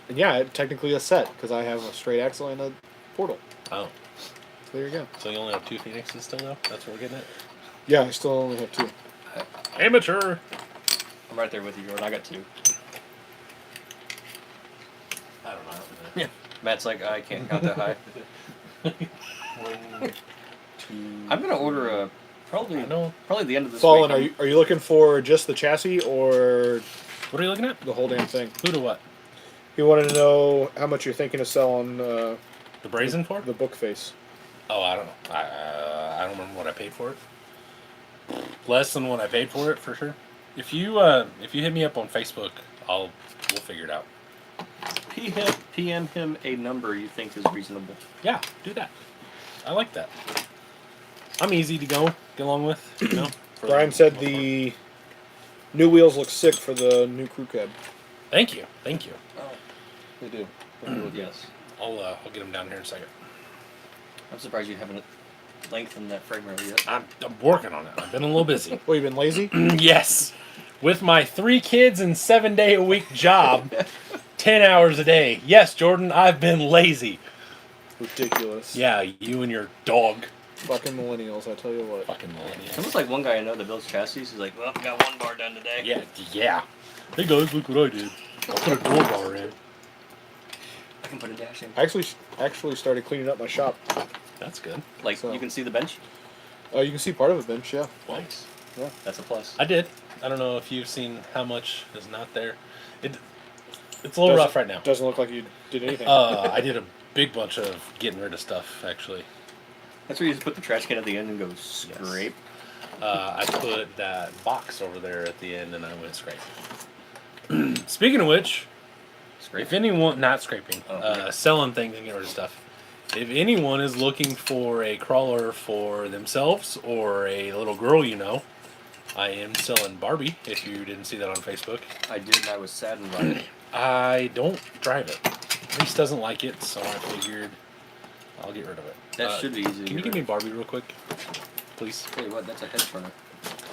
And yeah, technically a set because I have a straight axle and a portal. Oh, So there you go. so you only have 2 Phoenixes still, though? That's what we're getting at? Yeah, I still only have 2. Amateur! I'm right there with you, Jordan. I got 2. I don't know. Yeah. Matt's like, I can't count that high. 1, 2. I'm gonna order a probably No. the end of this Fallen, week. are you looking for just the chassis or What are you looking at? the whole damn thing? Who to what? He wanted to know how much you're thinking of selling The brazen for? the book face. Oh, I don't know. I don't remember what I paid for it. Less than what I paid for it, for sure. If you hit me up on Facebook, we'll figure it out. PM him a number you think is reasonable. Yeah, do that. I like that. I'm easy to get along with, you know. Brian said the new wheels look sick for the new crew cab. Thank you. They do. Yes. I'll get them down here in a second. I'm surprised you haven't lengthened that frame rail yet. I'm working on it. I've been a little busy. Well, you been lazy? Yes. With my 3 kids and 7-day-a-week job, 10 hours a day. Yes, Jordan, I've been lazy. Ridiculous. Yeah, you and your dog. Fucking millennials, I tell you what. Fucking It's millennials. almost like one guy I know that builds chassis. He's like, well, got 1 bar done today. Yeah. Hey guys, look what I did. I put a door bar in. I can put a dash in. I actually started cleaning up my shop. That's good. Like, So- you can see the bench? You can see part of a bench, yeah. Nice. Yeah. That's a plus. I did. I don't know if you've seen how much is not there. It's a little rough right now. Doesn't look like you did anything. I did a big bunch of getting rid of stuff, actually. That's where you just put the trash can at the end and go scrape. I put that box over there at the end and I went scraping. Speaking of which, Scrape? if anyone, not scraping, Oh, okay. selling things and getting rid of stuff. If anyone is looking for a crawler for themselves or a little girl you know, I am selling Barbie, if you didn't see that on Facebook. I did, and I was saddened by it. I don't drive it. Reese doesn't like it, so I figured I'll get rid of it. That should be easy to Can get you give rid me of. Barbie real quick, please? Tell you what, that's a head turner.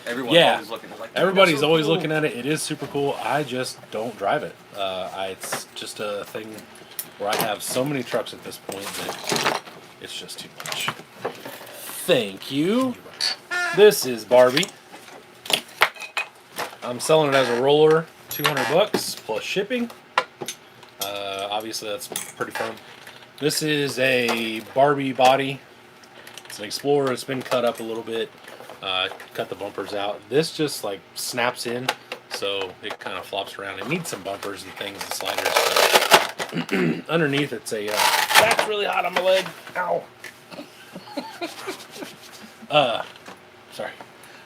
Everyone's Yeah. always looking. They're like, Everybody's "That's so always cool." looking at it. It is super cool. I just don't drive it. It's just a thing where I have so many trucks at this point that it's just too much. Thank you. This is Barbie. I'm selling it as a roller, $200 plus shipping. Obviously, that's pretty firm. This is a Barbie body. It's an Explorer. It's been cut up a little bit. Cut the bumpers out. This just like snaps in, so it kind of flops around. It needs some bumpers and things and sliders. But underneath, it's a. That's really hot on my leg. Ow. Sorry.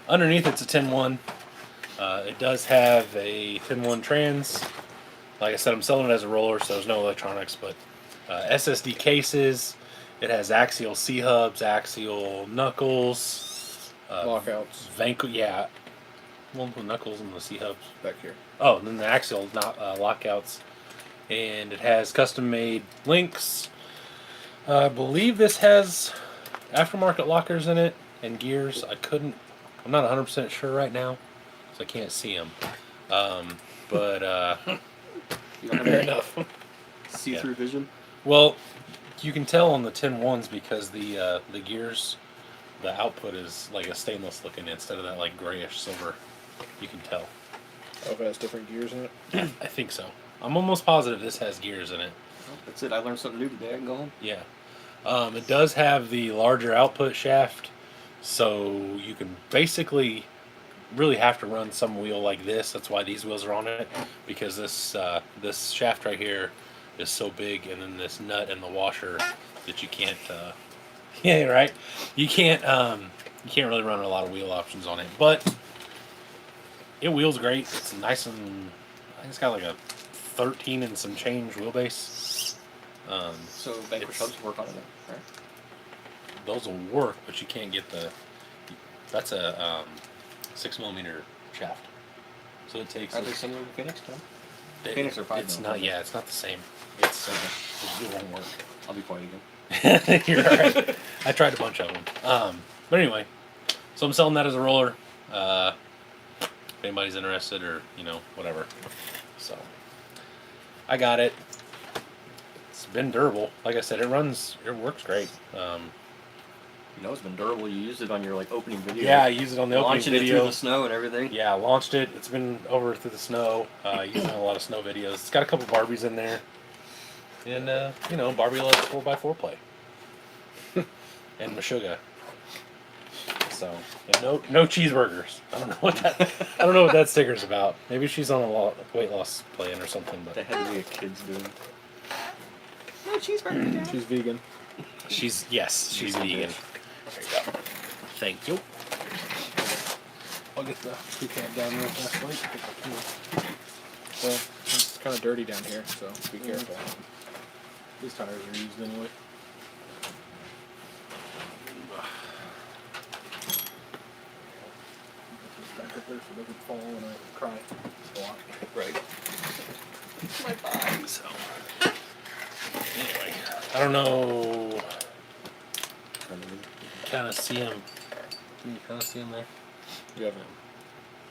Underneath, it's a 10-1. It does have a 10-1 trans. Like I said, I'm selling it as a roller, so there's no electronics, but SSD cases. It has axial C-hubs, axial knuckles. Lockouts. Yeah. One with knuckles and the C-hubs. Back here. Oh, and then the axial lockouts. And it has custom-made links. I believe this has aftermarket lockers in it and gears. I'm not 100% sure right now, so I can't see them. But You don't have fair any enough. see-through vision. Well, you can tell on the 10-1s because the gears, the output is like a stainless looking instead of that like grayish silver. You can tell. Oh, if it has different gears in it. I think so. I'm almost positive this has gears in it. Well, that's it. I learned something new today. I can go home. Yeah. It does have the larger output shaft, so you can basically really have to run some wheel like this. That's why these wheels are on it, because this shaft right here is so big, and then this nut and the washer that you can't. Yeah, right. You can't really run a lot of wheel options on it, but it wheels great. It's nice and I think it's got like a 13 and some change wheelbase. So Vanquish hubs work on it, right? Those will work, but you can't get the. That's a 6mm shaft, so it takes. Are they similar to Phoenix? No? It- Phoenix are 5 It's mil, not. right? Yeah, it's not the same. It's it won't work. I'll be quiet again. You're right. I tried a bunch of them. But anyway, so I'm selling that as a roller. If anybody's interested, or whatever. So I got it. It's been durable. Like I said, it works great. You know, it's been durable. You used it on your opening video. Yeah, I use it on the opening Launching it video. through the snow and everything. Yeah, I launched it. It's been over through the snow. Using a lot of snow videos. It's got a couple Barbies in there. And, Barbie loves 4x4 play. And Meshuggah. So, and no cheeseburgers. I don't know what that sticker's about. Maybe she's on a weight loss plan or something, That but had to be a kid's doing. No cheeseburger, Dad. She's vegan. she's vegan. There you go. Thank you. I'll get the pecan down real fast. Well, it's kind of dirty down here, so be careful. These tires are used anyway. Back up there so they can fall and I cry. Right. My body. So, anyway, I don't know. Kind of see them. Can you kind of see them there? You haven't.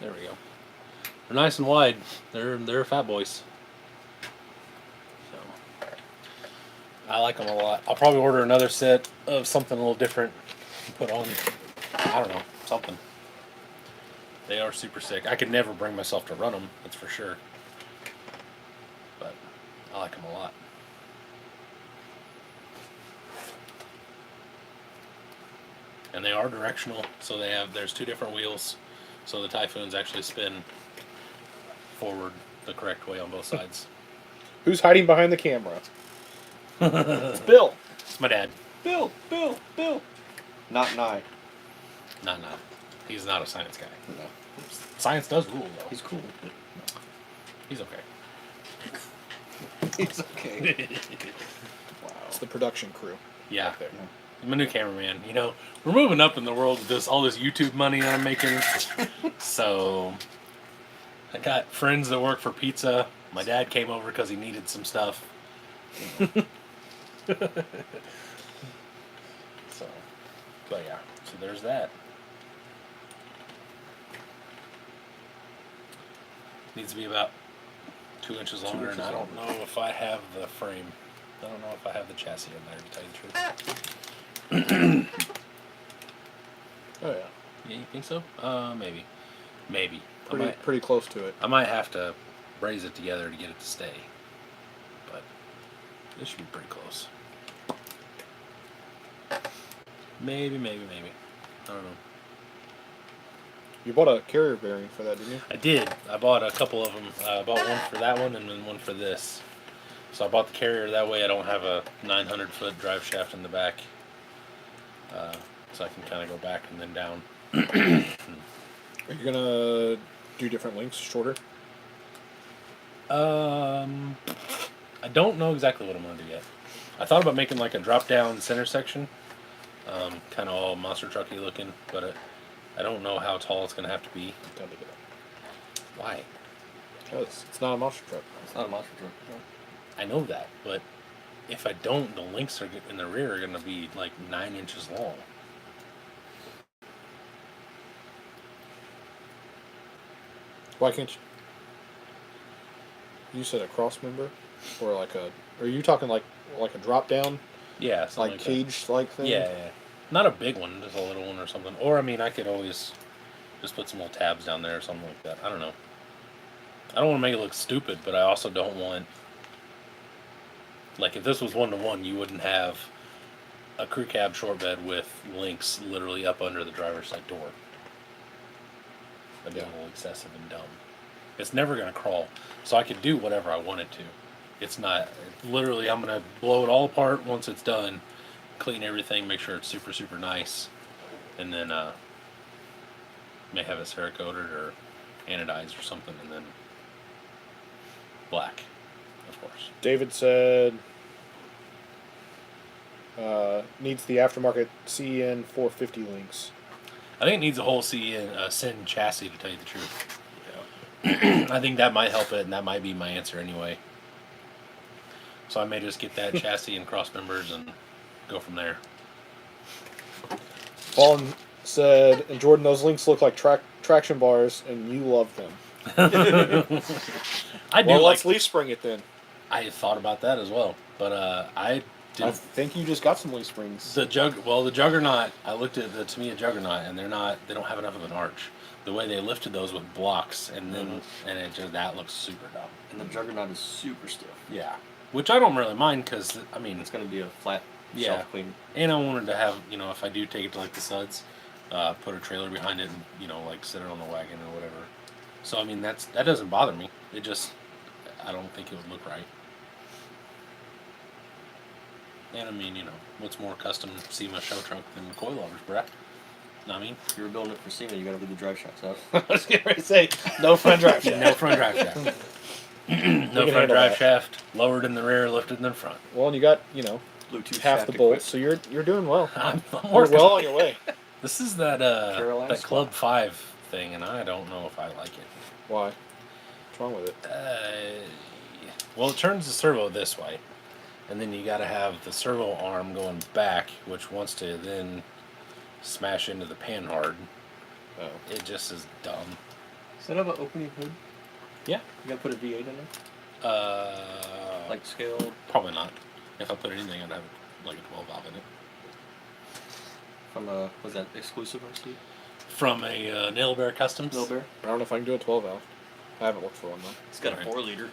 There we go. They're nice and wide. They're fat boys. So I like them a lot. I'll probably order another set of something a little different and put on. I don't know, something. They are super sick. I could never bring myself to run them. That's for sure. But I like them a lot. And they are directional, so there's two different wheels, so the Typhoons actually spin forward the correct way on both sides. Who's hiding behind the camera? It's Bill. It's my dad. Bill. Not Nye. No. He's not a science guy. No. Science does rule, though. He's cool. He's okay. He's okay. It's the production crew. Yeah. There. I'm a new cameraman. We're moving up in the world with all this YouTube money that I'm making. So I got friends that work for pizza. My dad came over because he needed some stuff. So, but yeah. So there's that. Needs to be about 2 inches longer, and I don't know if I have the frame. I don't know if I have the chassis in there, to tell you the truth. Oh yeah. Yeah, you think so? Maybe. Maybe. Pretty close to it. I might have to braze it together to get it to stay. But it should be pretty close. Maybe. I don't know. You bought a carrier bearing for that, didn't you? I did. I bought a couple of them. I bought one for that one and then one for this. So I bought the carrier that way I don't have a 900-foot drive shaft in the back. So I can kind of go back and then down. Are you gonna do different lengths, shorter? I don't know exactly what I'm gonna do yet. I thought about making like a drop down center section, kind of all monster trucky looking, but I don't know how tall it's gonna have to be. Time to get it. Why? Because it's not a monster truck. It's not a monster truck. I know that, but if I don't, the links in the rear are gonna be like 9 inches long. Why can't you? You said a cross member, or like a? Are you talking like a drop down, Yeah, something like that. cage like thing? Yeah. Not a big one, just a little one or something. Or I mean, I could always just put some little tabs down there or something like that. I don't know. I don't want to make it look stupid, but I also don't want. Like if this was 1-to-1, you wouldn't have a crew cab short bed with links literally up under the driver's side door. That'd be a little excessive and dumb. It's never gonna crawl, so I could do whatever I wanted to. It's not literally. I'm gonna blow it all apart once it's done, clean everything, make sure it's super super nice, and then may have it cerakoted or anodized or something, and then black, of course. David said needs the aftermarket CEN 450 links. I think it needs a whole SIN chassis, to tell you the truth. Yeah. I think that might help it, and that might be my answer anyway. So I may just get that chassis and cross members and go from there. Fallen said, and Jordan, those links look like traction bars, and you love them. I do Well, like. let's leaf spring it then. I thought about that as well, but I I didn't. think you just got some leaf springs. The Juggernaut. I looked at the Tamiya Juggernaut, and they don't have enough of an arch. The way they lifted those with blocks, and then and it just that looks super dumb. And the Juggernaut is super stiff. Yeah, which I don't really mind because I mean It's going to be a flat Yeah. shelf queen. and I wanted to have if I do take it to like the suds, put a trailer behind it and like sit it on the wagon or whatever. So I mean that doesn't bother me. It just I don't think it would look right. And I mean, what's more custom SEMA show truck than the coilovers, bruh? Know what I mean? If you were building it for SEMA, you got to leave the drive shafts out. I was getting ready to say, no front drive shaft. No front drive shaft. No can front handle drive that. shaft. Lowered in the rear, lifted in the front. Well, and you got, Bluetooth half shaft the bolts, equipped. so you're doing well. I'm You're working. well on your way. This is that Carolina that squad. Club 5 thing, and I don't know if I like it. Why? What's wrong with it? Well, it turns the servo this way, and then you got to have the servo arm going back, which wants to then smash into the panhard. Oh. It just is dumb. Does that have an opening hood? Yeah. You got to put a V8 in there? Like scale Probably not. If I put anything, I'd have like a 12 valve in it. from a, was that exclusive RC? From a Nail Bear Customs. Mill Bear? I don't know if I can do a 12 valve. I haven't looked for one though. It's got Right. a 4-liter.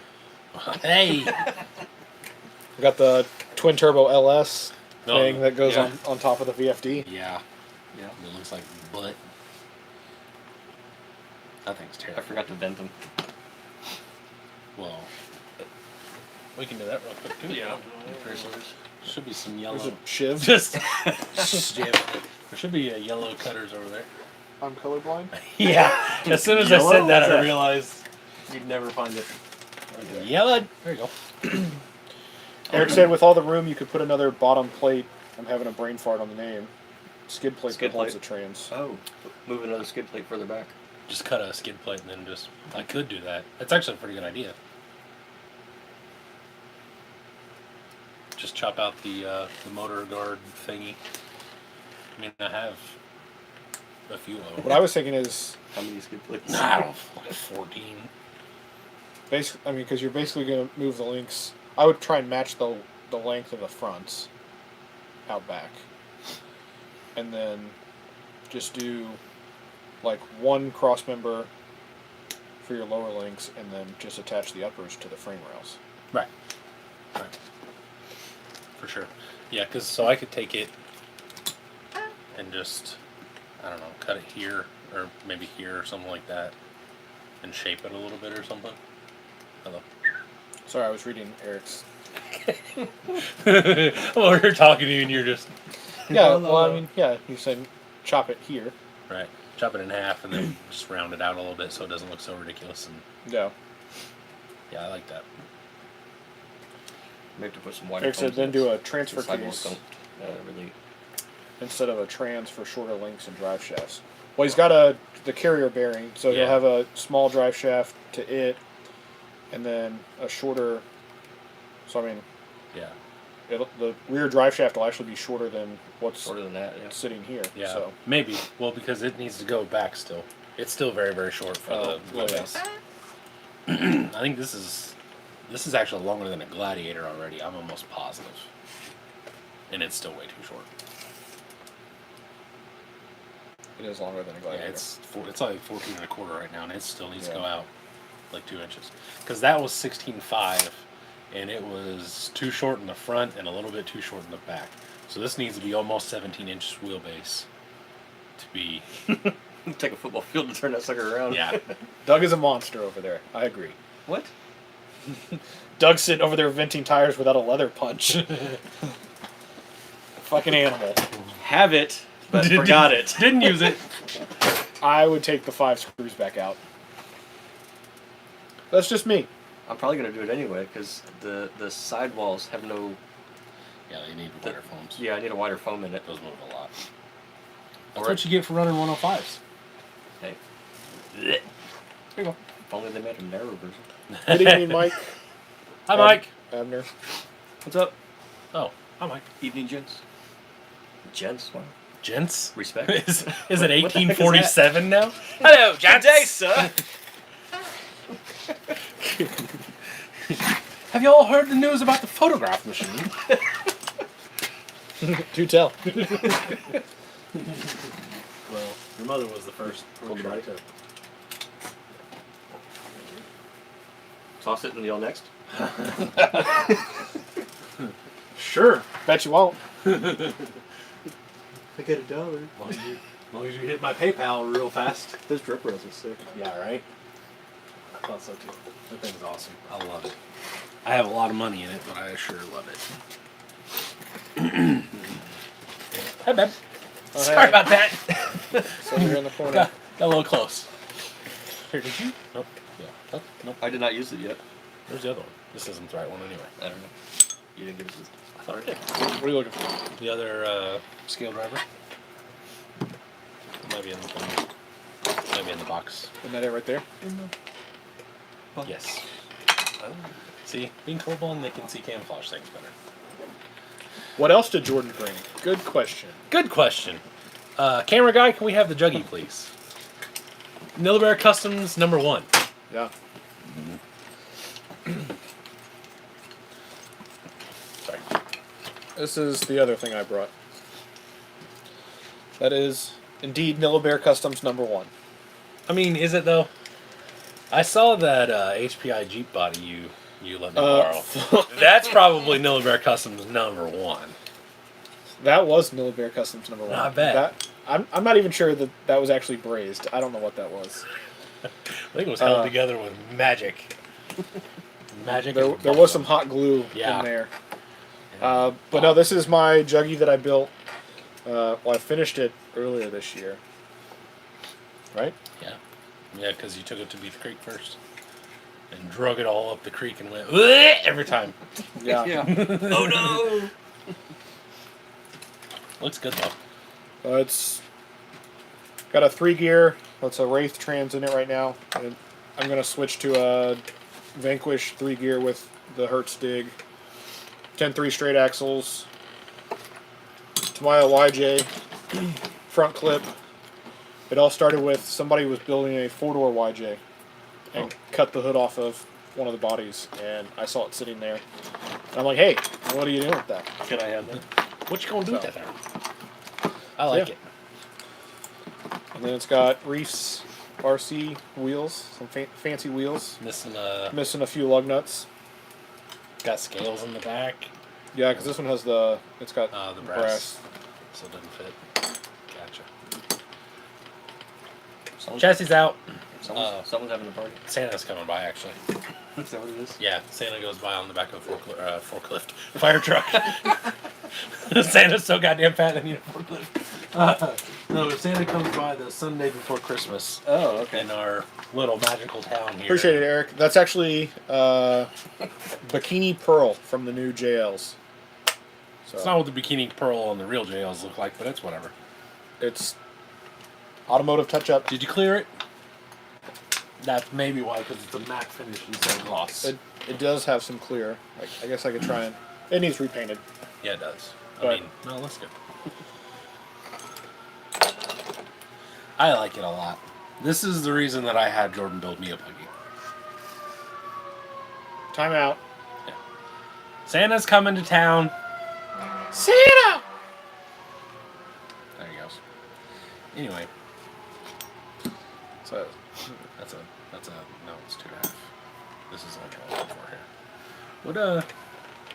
Hey. I got the twin turbo LS No, thing that goes yeah. on top of the VFD. Yeah. Yeah. It looks like butt. That thing's I terrible. forgot to vent them. Well, we can do that real quick too. Compressors. Should be some There's yellow. a shiv. Just jam it. There should be yellow cutters over there. I'm colorblind. Yeah. As soon as I Yellow? said that, What's I that? realized You'd never find it. yellow. There you go. Eric said with all the room you could put another bottom plate. I'm having a brain fart on the name. Skid plate Skid that holds plate. the trans. Oh. Move another skid plate further back. Just cut a skid plate and then just. I could do that. It's actually a pretty good idea. Just chop out the motor guard thingy. I mean, I have a few of them. What I was thinking is, How many skid plates? I don't like 14. basically, because you're basically going to move the links. I would try and match the length of the fronts out back, and then just do like one cross member for your lower links, and then just attach the uppers to the frame rails. Right. For sure. Yeah, because so I could take it and just, I don't know, cut it here or maybe here or something like that, and shape it a little bit or something. Hello. Sorry, I was reading Eric's. Well, we're talking to you and you're just Yeah, well, I mean, yeah, you said chop it here. right. Chop it in half and then just round it out a little bit so it doesn't look so ridiculous. And Yeah. yeah, I like that. Maybe to put some wider. Eric said then do a transfer sidewalls case don't really. instead of a trans for shorter links and drive shafts. Well, he's got the carrier bearing, so he'll Yeah. have a small drive shaft to it, and then a shorter. So I mean, Yeah. the rear drive shaft will actually be shorter than what's Shorter than that, yeah. sitting here. Yeah. So Maybe. Well, because it needs to go back still. It's still very, very short for the well, yeah. wheelbase. I think this is actually longer than a Gladiator already. I'm almost positive. And it's still way too short. It is longer than a Yeah, Gladiator. it's like 14 and a quarter right now, and it still needs to Yeah. go out like 2 inches. Because that was 16.5, and it was too short in the front and a little bit too short in the back. So this needs to be almost 17-inch wheelbase to be. Take a football field to turn that sucker around. Yeah. Doug is a monster over there. I agree. What? Doug's sitting over there venting tires without a leather punch. Fucking animal. Have it, but forgot it. Didn't use it. I would take the 5 screws back out. That's just me. I'm probably gonna do it anyway because the sidewalls have no. Yeah, they need wider foams. Yeah, I need a wider foam in it. Those move a lot. That's Alright. what you get for running 105s. Hey. There you go. If only they made a narrow version. Good evening, Mike. Hi, Mike. Abner. What's up? Oh, hi, Mike. Evening, gents. Gents, wow. Gents? Respect. Is it What the heck is 1847 now? Hello, Good day, sir. Have you all heard the news about the photograph machine? Do tell. Well, your mother was the first. Goodbye. Toss it and yell next. Sure. Bet you won't. I get $1. As long as you hit my PayPal real fast. This drip rails is sick. Yeah, right? I thought so too. That thing's awesome. I love it. I have a lot of money in it, but I sure love it. Hi, babe. Oh, Sorry hey. about that. So you're in the corner. Got a little close. Here, did you? Nope. Yeah. Oh, nope. I did not use it yet. There's the other one. This isn't the right one anyway. I don't know. You didn't give us this. I thought I did. What are you looking for? The other scale driver. It might be in the thing. Might be in the box. Isn't that it right there? Yes. See, being colorblind, they can see camouflage things better. What else did Jordan bring? Good question. Good question. Camera guy, can we have the juggy, please? Nilbear Customs #1. Yeah. Sorry. This is the other thing I brought. That is indeed Bear Customs #1. I mean, is it though? I saw that HPI Jeep body you let me borrow. That's probably Nilbear Customs #1. That was Bear Customs #1. I bet. That, I'm not even sure that was actually brazed. I don't know what that was. I think it was held together with magic. Magic. There and was some hot glue Yeah. in there. But no, this is my juggy that I built. Well, I finished it earlier this year. Right? Yeah. Yeah, because you took it to Beach Creek first. And drug it all up the creek and went "Bleh!" every time. Yeah. Yeah. Oh no! Looks good though. It's got a 3-gear. That's a Wraith trans in it right now. And I'm going to switch to a Vanquish 3-gear with the Hertz Dig. 10-3 straight axles. Tamiya YJ. Front clip. It all started with somebody was building a 4-door YJ and cut the hood off of one of the bodies. And I saw it sitting there. And I'm like, hey, what are you doing with that? Can I have that? What you gonna do with So. that there? I like Yeah. it. And then it's got Reef's RC wheels, some fancy wheels. Missing a few lug nuts. Got scales in the back. Yeah, because this one has it's got The brass. So it doesn't fit. Gotcha. Chelsea's out. Someone's having a party. Santa's coming by, actually. Is that what it is? Yeah, Santa goes by on the back of a forklift. Fire truck. Santa's so goddamn fat they need a forklift. No, Santa comes by the Sunday before Christmas. Oh, okay. In our little magical town here. Appreciate it, Eric. That's actually Bikini Pearl from the new JLs. So It's not what the Bikini Pearl on the real JLs look like, but it's whatever. it's automotive touch-up. Did you clear it? That's maybe why, because it's a matte finish instead of gloss. It does have some clear. I guess I could try and... It needs repainted. Yeah, it does. But- No, it looks good. I like it a lot. This is the reason that I had Jordan build me a buggy. Time out. Santa's coming to town. Santa! There he goes. Anyway, So, that's a no, it's 2.5. This is only what I'm looking for here. What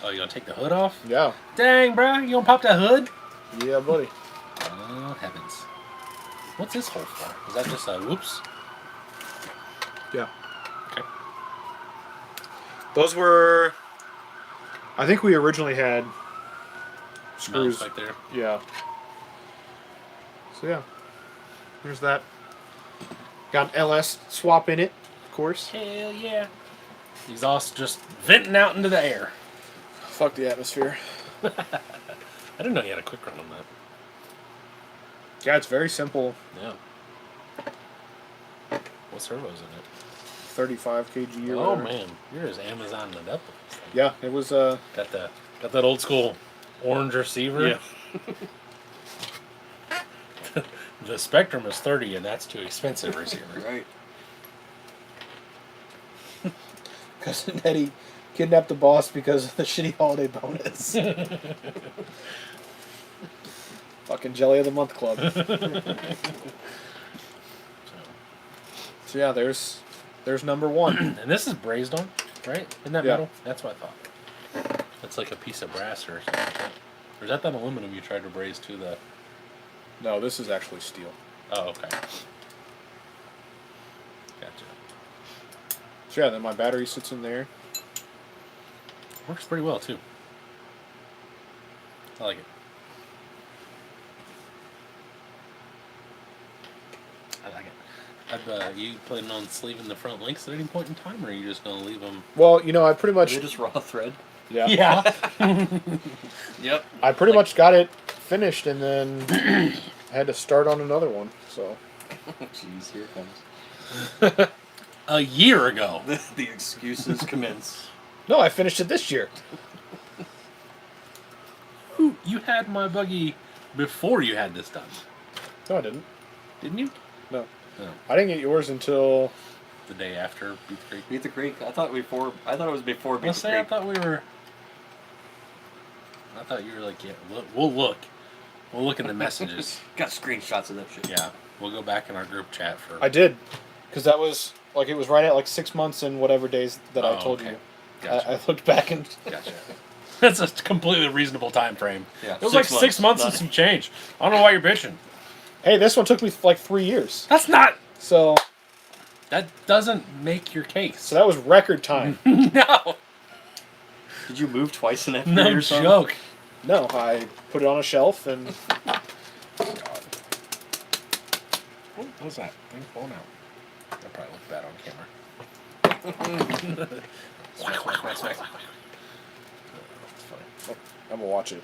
oh, you gonna take the hood off? yeah. Dang, bro, you gonna pop that hood? Yeah, buddy. Oh heavens! What's this hole for? Is that just a whoops? Yeah. Okay. Those were... I think we originally had Screws screws. back there. Yeah. So, yeah. There's that. Got an LS swap in it, of course. Hell yeah! Exhaust just venting out into the air. Fuck the atmosphere. I didn't know you had a quick run on that. Yeah, it's very simple. Yeah. What servos in it? 35 kg or Oh whatever. man, you're as Amazoning it up. with this thing. Yeah, it was Got that old school orange receiver. Yeah. The Spectrum is 30, and that's too expensive receiver. Right. Cousin Eddie kidnapped the boss because of the shitty holiday bonus. Fucking Jelly of the Month Club. So yeah, there's number one. And this is brazed on, right? Isn't that Yeah. metal? That's what I thought. It's like a piece of brass or something like that. Or is that aluminum you tried to braze to the... No, this is actually steel. Oh, okay. Gotcha. So yeah, then my battery sits in there. Works pretty well, too. I like it. I like it. You planning on sleeving the front links at any point in time, or are you just going to leave them... Well, I pretty much... Is it just raw thread? Yeah. Yeah. Yep. I pretty much got it finished and then had to start on another one, so... Jeez, here it comes. A year ago. The excuses commence. No, I finished it this year. You had my buggy before you had this done, No, I didn't. didn't you? No. No. I didn't get yours until... The day after Beat the Creek. Beat the Creek. I thought it was before Beat Let's the say I Creek. thought you were like, yeah, we'll look. We'll look in the messages. Got screenshots of that shit. Yeah, we'll go back in our group chat for... I did. Because that was... Like, it was right at 6 months and whatever days that I told okay. you. Gotcha. I looked back and... Gotcha. That's a completely reasonable time frame. Yeah, It was like 6 months and some change. I don't know why you're bitching. Hey, this one took me 3 years. That's not... So That doesn't make your case. that was record time. No. Did you move twice in that No period or something? joke. No, I put it on a shelf and... What was that? Thing falling out. That probably looked bad on camera. Whack, whack, whack, whack, whack. That's funny. I'm gonna watch it.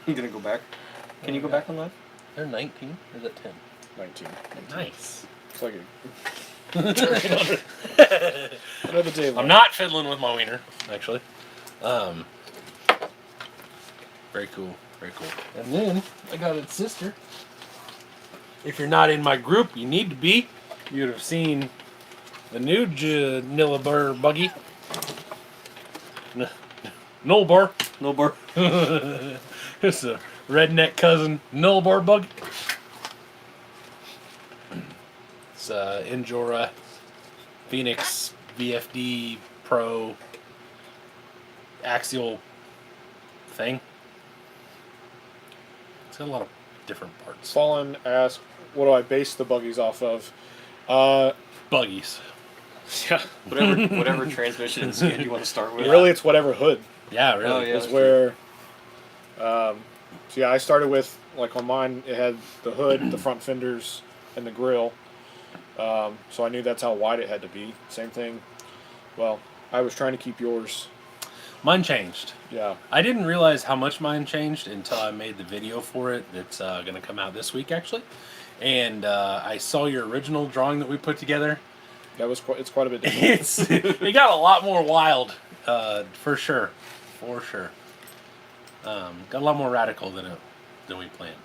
You gonna go back? Can you go back on live? They're 19 or is that 10? 19. Nice. It's like another day. I'm not fiddling with my wiener, actually. Very cool. Very cool. And then I got its sister. If you're not in my group, you need to be. You'd have seen the new Nillabur buggy. Nullbar. No bar. It's a redneck cousin Nullbar buggy. Endura Phoenix VFD Pro axial thing. It's got a lot of different parts. Fallen asked, what do I base the buggies off of? Buggies. Yeah. Whatever transmission and skid you want to start with. Really, it's whatever hood Yeah, really. Oh, yeah. is that's where. So yeah, I started with, like on mine, it had the hood, the front fenders, and the grill. So I knew that's how wide it had to be. Same thing. Well, I was trying to keep yours. Mine changed. Yeah. I didn't realize how much mine changed until I made the video for it. That's going to come out this week, actually. And I saw your original drawing that we put together. That was it's quite a bit different. It got a lot more wild, for sure. For sure. Got a lot more radical than we planned.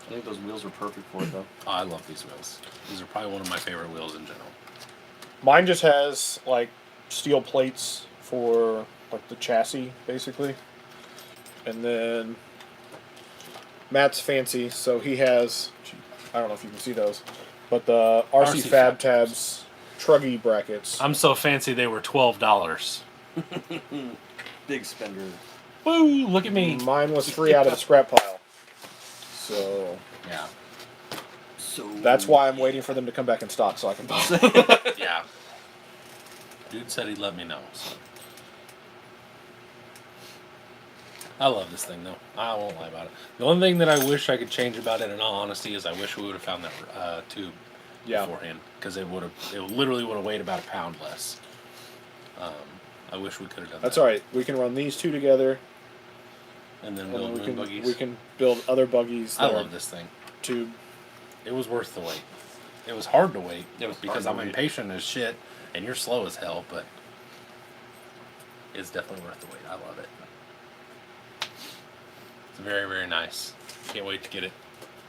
I think those wheels were perfect for it, though. Oh, I love these wheels. These are probably one of my favorite wheels in general. Mine just has like steel plates for like the chassis, basically. And then Matt's fancy, so he has, I don't know if you can see those, but the RC Fab Tabs truggy brackets. I'm so fancy they were $12. Big spender. Woo! Look at me. Mine was free out of the scrap pile. So Yeah. So that's why I'm waiting for them to come back in stock so I can buy them. Yeah. Dude said he'd let me know. So. I love this thing though. I won't lie about it. The only thing that I wish I could change about it, in all honesty, is I wish we would have found that tube beforehand, because it literally would have weighed about a pound less. I wish we could have done That's that. all right. We can run these two together, And then and build then moon buggies. we can build other buggies. I that love are this thing. tube. It was worth the wait. It was hard to wait. It was because hard I'm to wait. impatient as shit, and you're slow as hell. But it's definitely worth the wait. I love it. It's very, very nice. Can't wait to get it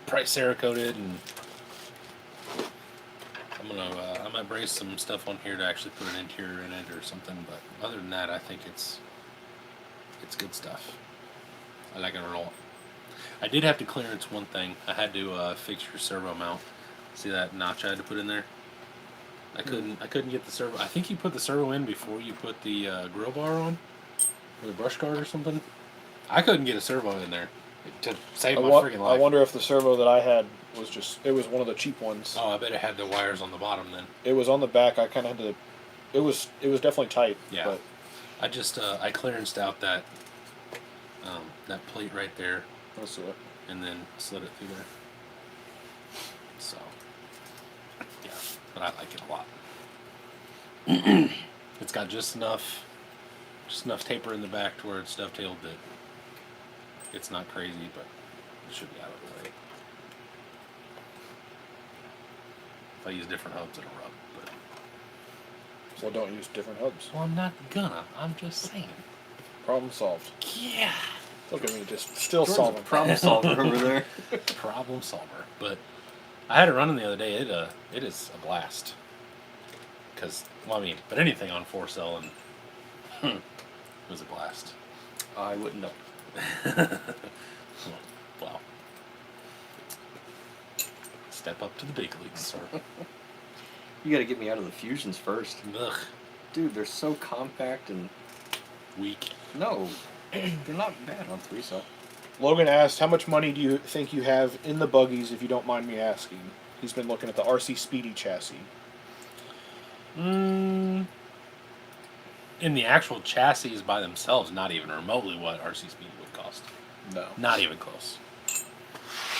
price Cerakoted, and I might brace some stuff on here to actually put an interior in it or something. But other than that, I think it's good stuff. I like it a lot. I did have to clearance one thing. I had to fix your servo mount. See that notch I had to put in there? I couldn't get the servo. I think you put the servo in before you put the grill bar on, or the brush guard or something. I couldn't get a servo in there to save my freaking life. I wonder if the servo that I had was it was one of the cheap ones. Oh, I bet it had the wires on the bottom then. It was on the back. I kind of had to. It was definitely tight. Yeah. But I just I clearanced out that plate right there, let's see it. and then slid it through there. So yeah, but I like it a lot. It's got just enough taper in the back to where it's dovetailed that it's not crazy, but it should be out of the way. If I use different hubs, it'll rub. But Well, don't use different hubs. well, I'm not gonna. I'm just saying. Problem solved. Yeah. Look at me, just still Jordan's a solving. problem solver over there. Problem solver. But I had it running the other day. It is a blast. Because, well, I mean, but anything on 4-cell and it was a blast. I wouldn't know. Wow. Step up to the big leagues, sir. You got to get me out of the fusions first, Ugh. dude. They're so compact and Weak. no, they're not bad on 3-cell. Logan asked, how much money do you think you have in the buggies, if you don't mind me asking? He's been looking at the RC Speedy chassis. In the actual chassis by themselves, not even remotely what RC Speedy would cost. No. Not even close.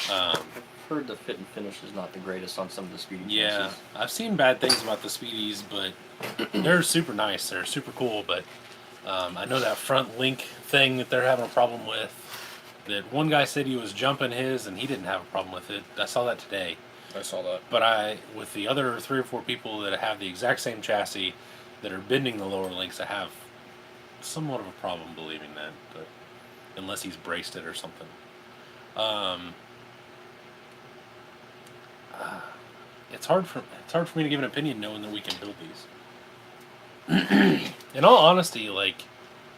I've heard the fit and finish is not the greatest on some of the speedy Yeah, chassis. I've seen bad things about the Speedies, but they're super nice. They're super cool, but I know that front link thing that they're having a problem with. That one guy said he was jumping his and he didn't have a problem with it. I saw that today. I saw that. But with the other 3 or 4 people that have the exact same chassis that are bending the lower links, I have somewhat of a problem believing that, but unless he's braced it or something. It's hard for me to give an opinion knowing that we can build these. In all honesty, like,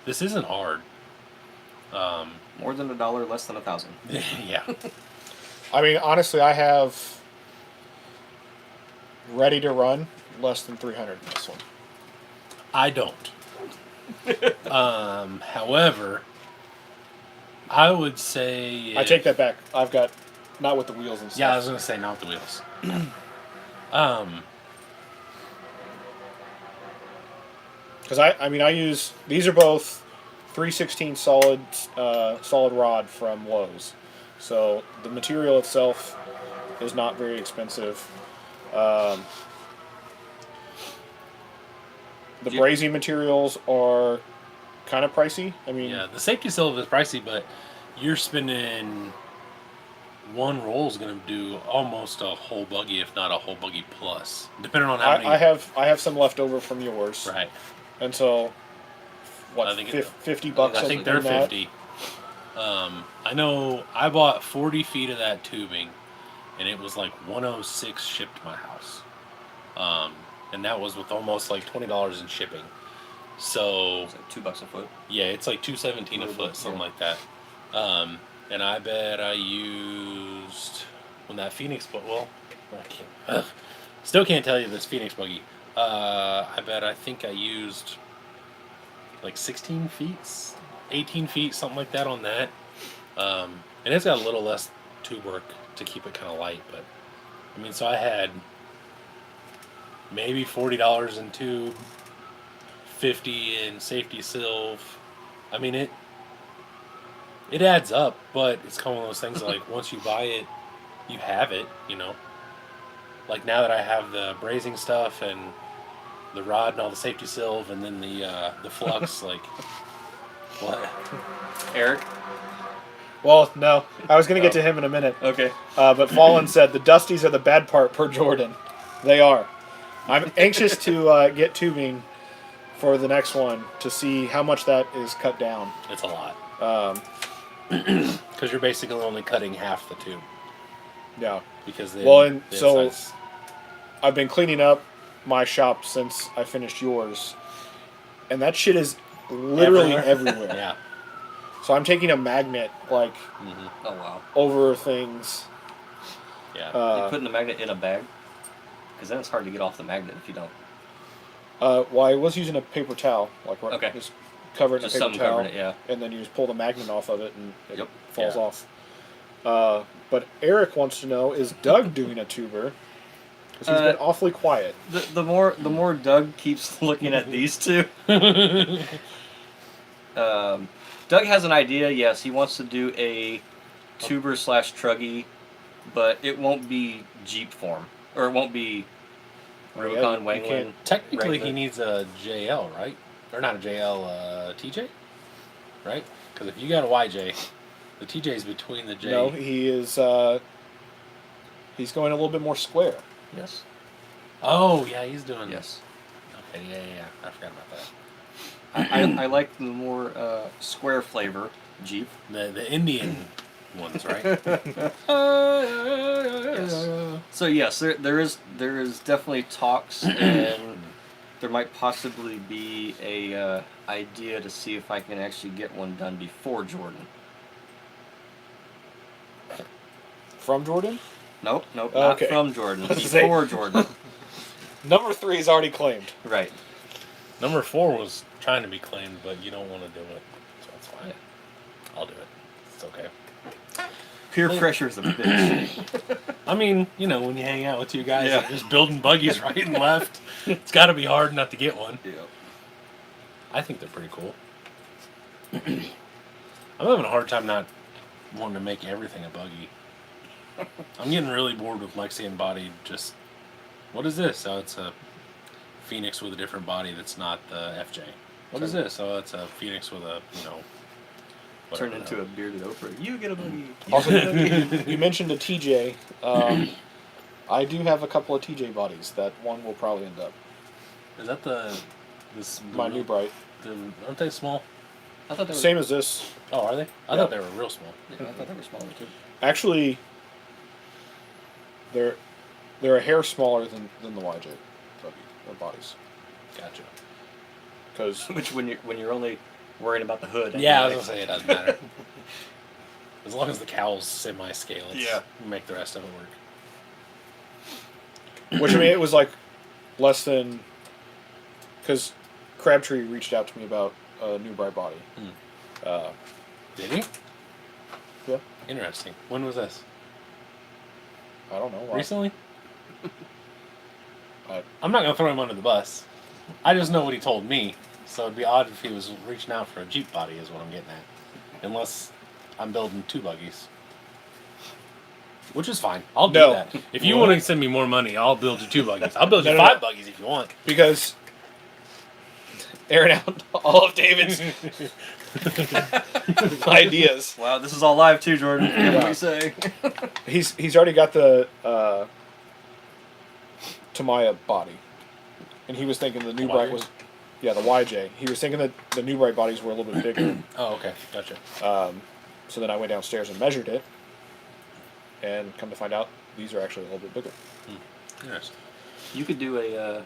this isn't hard. More than $1, less than 1,000. Yeah. I mean, honestly, I have ready to run, less than 300 in this one. I don't. However, I would say I take that back. I've got not with the wheels and stuff. Yeah, I was gonna say not the wheels. um, Because I use these are both 3/16 solid solid rod from Lowe's, so the material itself is not very expensive. The Yeah. brazing materials are kind of pricey. I mean, yeah, the safety silver is pricey, but you're spending one roll is gonna do almost a whole buggy, if not a whole buggy plus, depending on how many. I have some left over from yours, Right. and so what I think 50 bucks. I think they're on that? 50. I know I bought 40 feet of that tubing, and it was like 106 shipped to my house. And that was with almost like $20 in shipping. So It's like $2 a foot. yeah, it's like $217 a foot, something like that. And I bet I used when that Phoenix, but well, I can't, still can't tell you this Phoenix buggy. I think I used like 16 feet, 18 feet, something like that on that. And it's got a little less tube work to keep it kind of light, but I mean, so I had maybe $40 in tube, 50 in safety silv. I mean, it adds up, but it's kind of one of those things like once you buy it, you have it, you know. Like now that I have the brazing stuff and the rod and all the safety silv and then the flux, like what? Eric? Well, no, I was going to get to him in a minute. Okay. But Fallen said the Dusties are the bad part per Jordan. They are. I'm anxious to get tubing for the next one to see how much that is cut down. It's a lot. Because you're basically only cutting half the tube. Yeah. Because And so I've been cleaning up my shop since I finished yours, and that shit is literally everywhere. Yeah. So I'm taking a magnet like Oh, wow. over things. Yeah. You putting the magnet in a bag? Because then it's hard to get off the magnet if you don't. Well, I was using a paper towel, like Okay. just cover it in a Just paper something towel, covering it, yeah. and then you just pull the magnet off of it, and it Yep. falls Yeah. off. But Eric wants to know: is Doug doing a tuber? Because he's been awfully quiet. The more Doug keeps looking at these two, Doug has an idea. Yes, he wants to do a tuber / truggy, but it won't be Jeep form, or it won't be Rubicon you can't- Wangling. Technically, regular. he needs a JL, right? Or not a JL, TJ? Right? Because if you got a YJ, the TJ is between the J. No, he is. He's going a little bit more square. Yes. Oh, yeah, he's doing. Yes. Okay, yeah. I forgot about that. I like the more square flavor Jeep. The Indian ones, right? Yes. So yes, there is definitely talks, and there might possibly be a idea to see if I can actually get one done before Jordan. From Jordan? Nope, Oh, not okay. from Jordan. I was gonna say- Before Jordan. Number 3 is already claimed. Right. Number 4 was trying to be claimed, but you don't want to do it, so that's fine. I'll do it. It's okay. Peer pressure is a bitch. I mean, you know, when you hang out with two guys Yeah. that are just building buggies right and left, it's got to be hard not to get one. Yeah. I think they're pretty cool. I'm having a hard time not wanting to make everything a buggy. I'm getting really bored with Lexi and body. Just what is this? Oh, it's a Phoenix with a different body that's not the FJ. What is this? Oh, it's a Phoenix with a Turn into a bearded Oprah. You get a buggy. Also, you mentioned a TJ. I do have a couple of TJ bodies. That one will probably end up. Is that this My new Bright. Aren't they small? I thought they were. Same as this. Oh, are they? I thought they were real small. Yeah, I thought they were smaller too. Actually, they're a hair smaller than the YJ buggy, or bodies. Gotcha. Because Which when you're only worrying about the hood. Yeah, I was anyway. gonna say it doesn't matter. As long as the cowl's semi-scale, Yeah. make the rest of it Which, I mean, it was like less than... Because Crabtree reached out to me about a new bright body. Did he? Yeah. Interesting. When was this? I don't know. Why. Recently? I- I'm not gonna throw him under the bus. I just know what he told me, so it'd be odd if he was reaching out for a Jeep body, is what I'm getting at. Unless I'm building 2 buggies. Which is fine. I'll do No. that. If you want to send me more money, I'll build you 2 buggies. I'll build you No, 5 buggies if you want. Because airing out all of David's ideas. Wow, this is all live too, Jordan. Yeah. What do you say? He's already got the Tamaya body, and he was thinking the new bright was, yeah, the YJ. He was thinking that the new bright bodies were a little bit bigger. Oh, okay. Gotcha. So then I went downstairs and measured it, and come to find out these are actually a little bit bigger. Yes. You could do a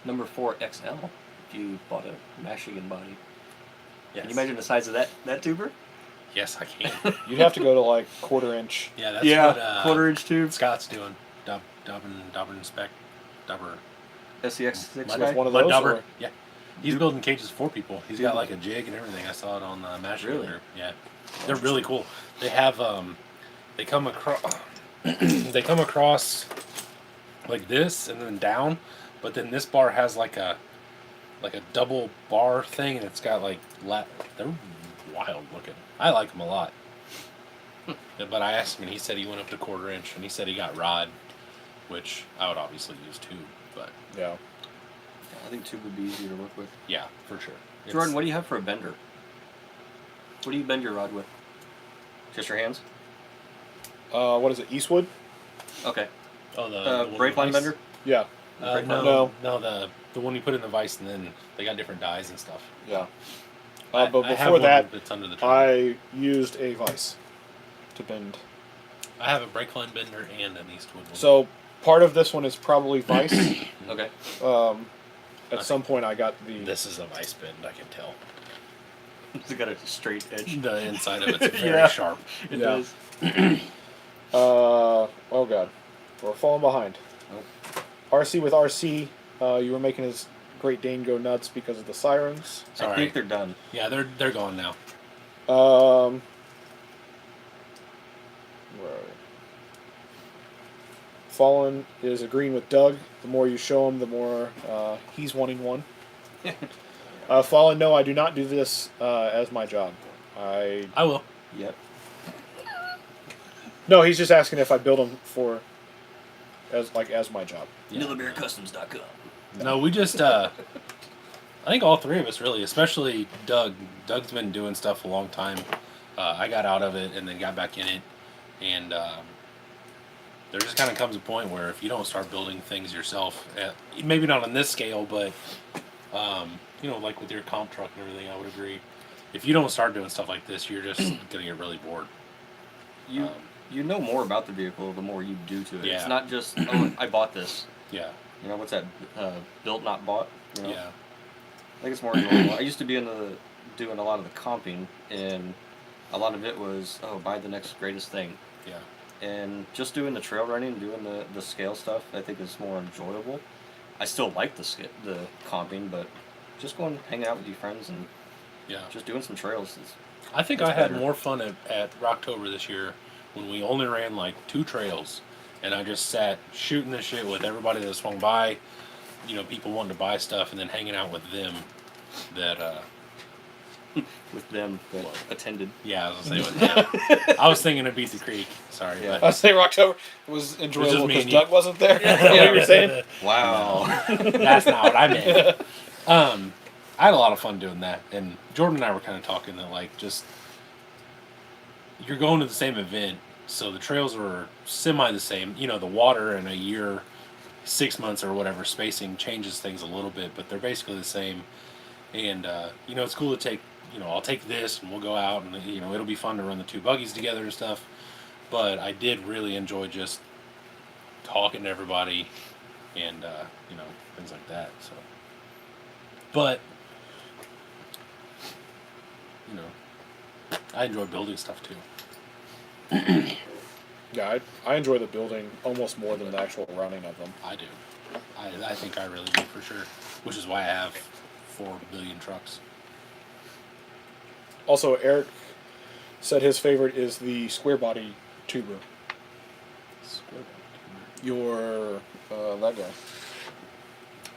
number 4 XL if you bought a Michigan body. Yes. Can you imagine the size of that tuber? Yes, I can. You'd have to go to like 1/4 inch. Yeah, that's what 1/4 tube. Scott's doing. Dubbing spec. Dubber. SCX 6 With guy. one of Mud those. Dubber. Or- Yeah. He's Dude. building cages for people. He's got Dude. like a jig and everything. I saw it on the Mash Really? Builder. Yeah. They're really cool. They have they come across they come across like this and then down, but then this bar has like a double bar thing, and it's got like they're wild looking. I like them a lot. But I asked him, and he said he went up to 1/4 inch, and he said he got rod, which I would obviously use too. But Yeah. I think tube would be easier to work with. yeah, for sure. Jordan, what do you have for a bender? What do you bend your rod with? Just your hands? What is it? Eastwood? Okay. Oh, the one brake line with ice? bender? Yeah. Brake line? No, the one you put in the vise, and then they got different dyes and stuff. Yeah. I But have before one that, that's under the trigger. I used a vise to bend. I have a brake line bender and an Eastwood one. So part of this one is probably vise. Okay. At some point, I got the. This is a vice bend, I can tell. It's got a straight edge. The inside of it's very Yeah. sharp. It Yeah. does. Oh god, we're falling behind. RC with RC, you were making his Great Dane go nuts because of the sirens. I Sorry. think they're done. Yeah, they're gone now. Where are we? Fallen is agreeing with Doug. The more you show him, the more he's wanting one. Fallen, no, I do not do this as my job. I will. Yep. No, he's just asking if I build them for as my job. Yeah. MillerBearCustoms.com. No, we just I think all 3 of us really, especially Doug. Doug's been doing stuff a long time. I got out of it and then got back in it, and there just kind of comes a point where if you don't start building things yourself, maybe not on this scale, but like with your comp truck and everything, I would agree. If you don't start doing stuff like this, you're just gonna get really bored. You know more about the vehicle the more you do to it. Yeah. It's not just, oh, I bought this. Yeah, You know, what's that? Built, not bought? You know? yeah, I think it's more enjoyable. I used to be doing a lot of the comping, and a lot of it was, oh, buy the next greatest thing. yeah. And just doing the trail running, doing the scale stuff, I think is more enjoyable. I still like the comping, but just going hanging out with your friends and Yeah. just doing some trails is I think That's I had better. more fun at Rocktober this year when we only ran like 2 trails, and I just sat shooting the shit with everybody that swung by, people wanting to buy stuff, and then hanging out with them. That with them that Well, attended. yeah, I was gonna say with them. I was thinking of Beat the Creek. Sorry, Yeah. I say Rocktober was just enjoyable me because and you. Doug wasn't there. Is that what you were saying? Wow. that's not what I meant. I had a lot of fun doing that, and Jordan and I were kind of talking that you're going to the same event, so the trails are semi the same. The water in a year, 6 months or whatever spacing changes things a little bit, but they're basically the same. And it's cool to take. I'll take this and we'll go out, and it'll be fun to run the 2 buggies together and stuff. But I did really enjoy just talking to everybody, and things like that. So, but I enjoy building stuff too. Yeah, I enjoy the building almost more than the actual running of them. I do. I think I really do for sure. Which is why I have 4 billion trucks. Also, Eric said his favorite is the square body tuber. Your that guy.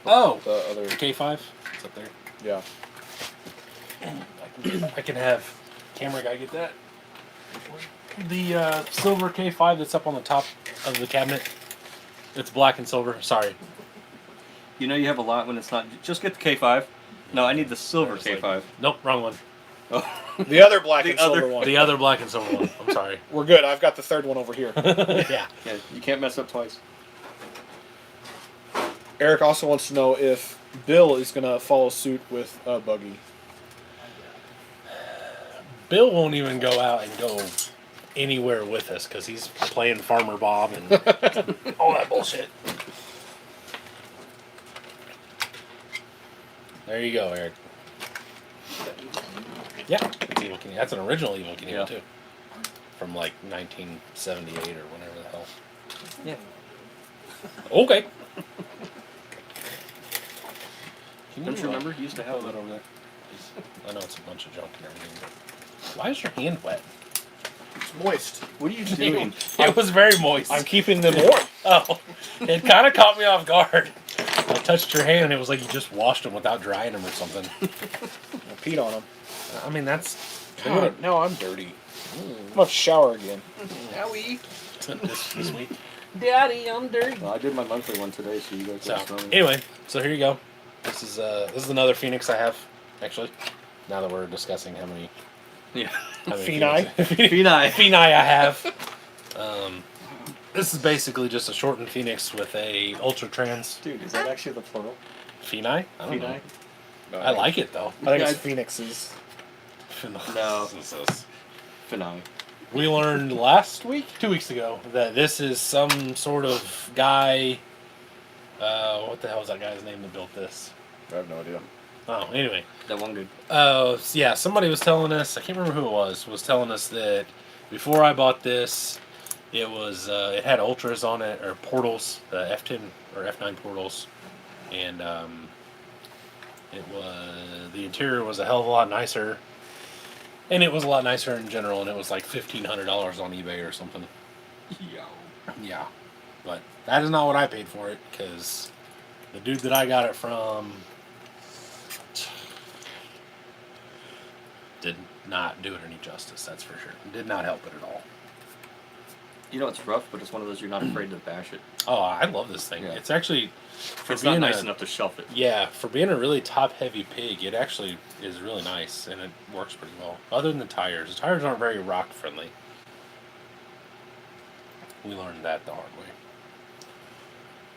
Oh, The other. K5. It's up there. Yeah. I can have camera guy get that. The silver K5 that's up on the top of the cabinet. It's black and silver. Sorry. You know you have a lot when it's not. Just get the K5. No, I need the silver K5. Nope, wrong one. Oh. The other black The and silver other- one. The other black and silver one. I'm sorry. We're good. I've got the third one over here. Yeah. Yeah, you can't mess up twice. Eric also wants to know if Bill is going to follow suit with a buggy. Bill won't even go out and go anywhere with us because he's playing Farmer Bob and all that bullshit. There you go, Eric. Yeah, it's Evil Knievel. That's an original Evil Knievel, Yeah. too. From like 1978 or whenever the hell. Yeah. Okay. Don't you remember? He used to have that that. over there? I know it's a bunch of junk and everything, but why is your hand wet? It's moist. What are you doing? It was very moist. I'm keeping them warm. Oh, it kind of caught me off guard. I touched your hand and it was like you just washed them without drying them or something. I peed on them. I mean, that's God, now I'm dirty. I'm going to shower again. this week. Daddy, I'm dirty. Well, I did my monthly one today, so you guys So can smell me. anyway, so here you go. This is another Phoenix I have actually. Now that we're discussing how many Yeah. Phenai? Phenai. Phenai I have. This is basically just a shortened Phoenix with a ultra trans Dude, is that actually the plural? Phenai. I don't Phenai? know. I like it though. I think Yeah, it's Phoenixes. No. Phenai. We learned last week, 2 weeks ago, that this is some sort of guy. What the hell was that guy's name that built this? I have no idea. Oh, anyway. That one good. Yeah, somebody was telling us, I can't remember who it was telling us that before I bought this, it was, it had ultras on it, or portals, the F10 or F9 portals, and, it was, the interior was a hell of a lot nicer, and it was a lot nicer in general, and it was like $1,500 on eBay or something. Yeah. Yeah, but that is not what I paid for it, because the dude that I got it from did not do it any justice, that's for sure. Did not help it at all. You know it's rough, but it's one of those you're not afraid to bash it. Oh, I love this thing. Yeah. It's actually, for It's not being nice a, enough to shelf it. yeah, for being a really top-heavy pig, it actually is really nice, and it works pretty well. Other than the tires aren't very rock-friendly. We learned that the hard way.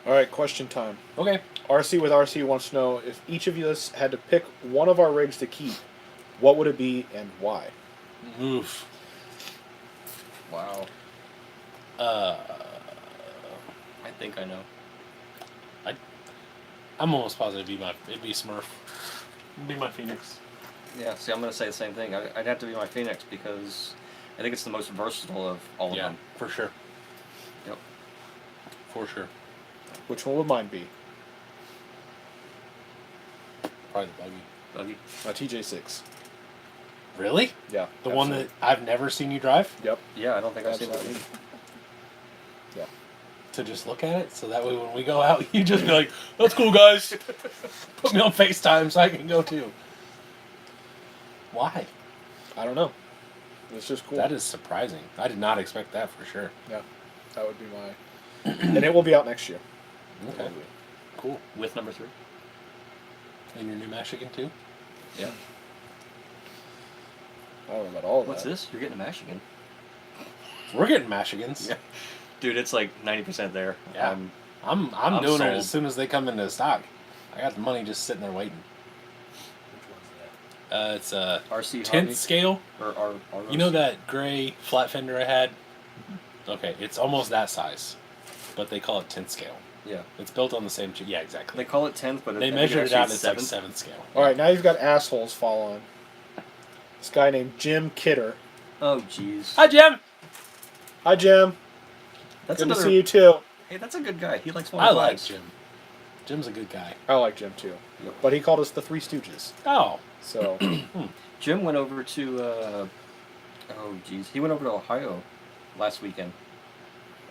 All right, question time. Okay. RC with RC wants to know if each of us had to pick one of our rigs to keep, what would it be and why? Oof. Wow. Uh, I think I know. I'm almost positive it'd be Smurf. It'd be my Phoenix. Yeah, see, I'm going to say the same thing. I'd have to be my Phoenix because I think it's the most versatile of all of Yeah, them. for sure. Yep. For sure. Which one would mine be? Probably the buggy. Buggy. TJ6. Really? Yeah. The one that I've never seen you drive? Yep. Yeah, I don't think I've seen that Absolutely. either. Yeah. To just look at it? So that way when we go out, you just be like, that's cool, guys. Put me on FaceTime so I can go too. Why? I don't know. It's just cool. That is surprising. I did not expect that for sure. Yeah. That would be my. And it will be out next year. Okay. Cool. With number 3? And your new Michigan too? Yeah. I don't know about all of What's that. this? You're getting a Michigan. We're getting Michigans. Yeah. Dude, it's like 90% there. Yeah. I'm I'm doing it sold. as soon as they come into stock. I got the money just sitting there waiting. It's a RC tint Hobby? scale. Or R. You know that gray flat fender I had? Okay, it's almost that size, but they call it tint scale. Yeah. It's built on the same. Yeah, They exactly. call it 10th, but They I think measured it out. actually It's like 7th. 7th scale. All right, now you've got assholes following. This guy named Jim Kidder. Oh, jeez. Hi, Jim. Hi, Jim. That's Good to another. see you too. Hey, that's a good guy. He likes I Four like Flags. Jim. Jim's a good guy. I like Jim too. Yep. But he called us the Three Stooges. Oh. So Jim went over to. Oh, geez, he went over to Ohio last weekend.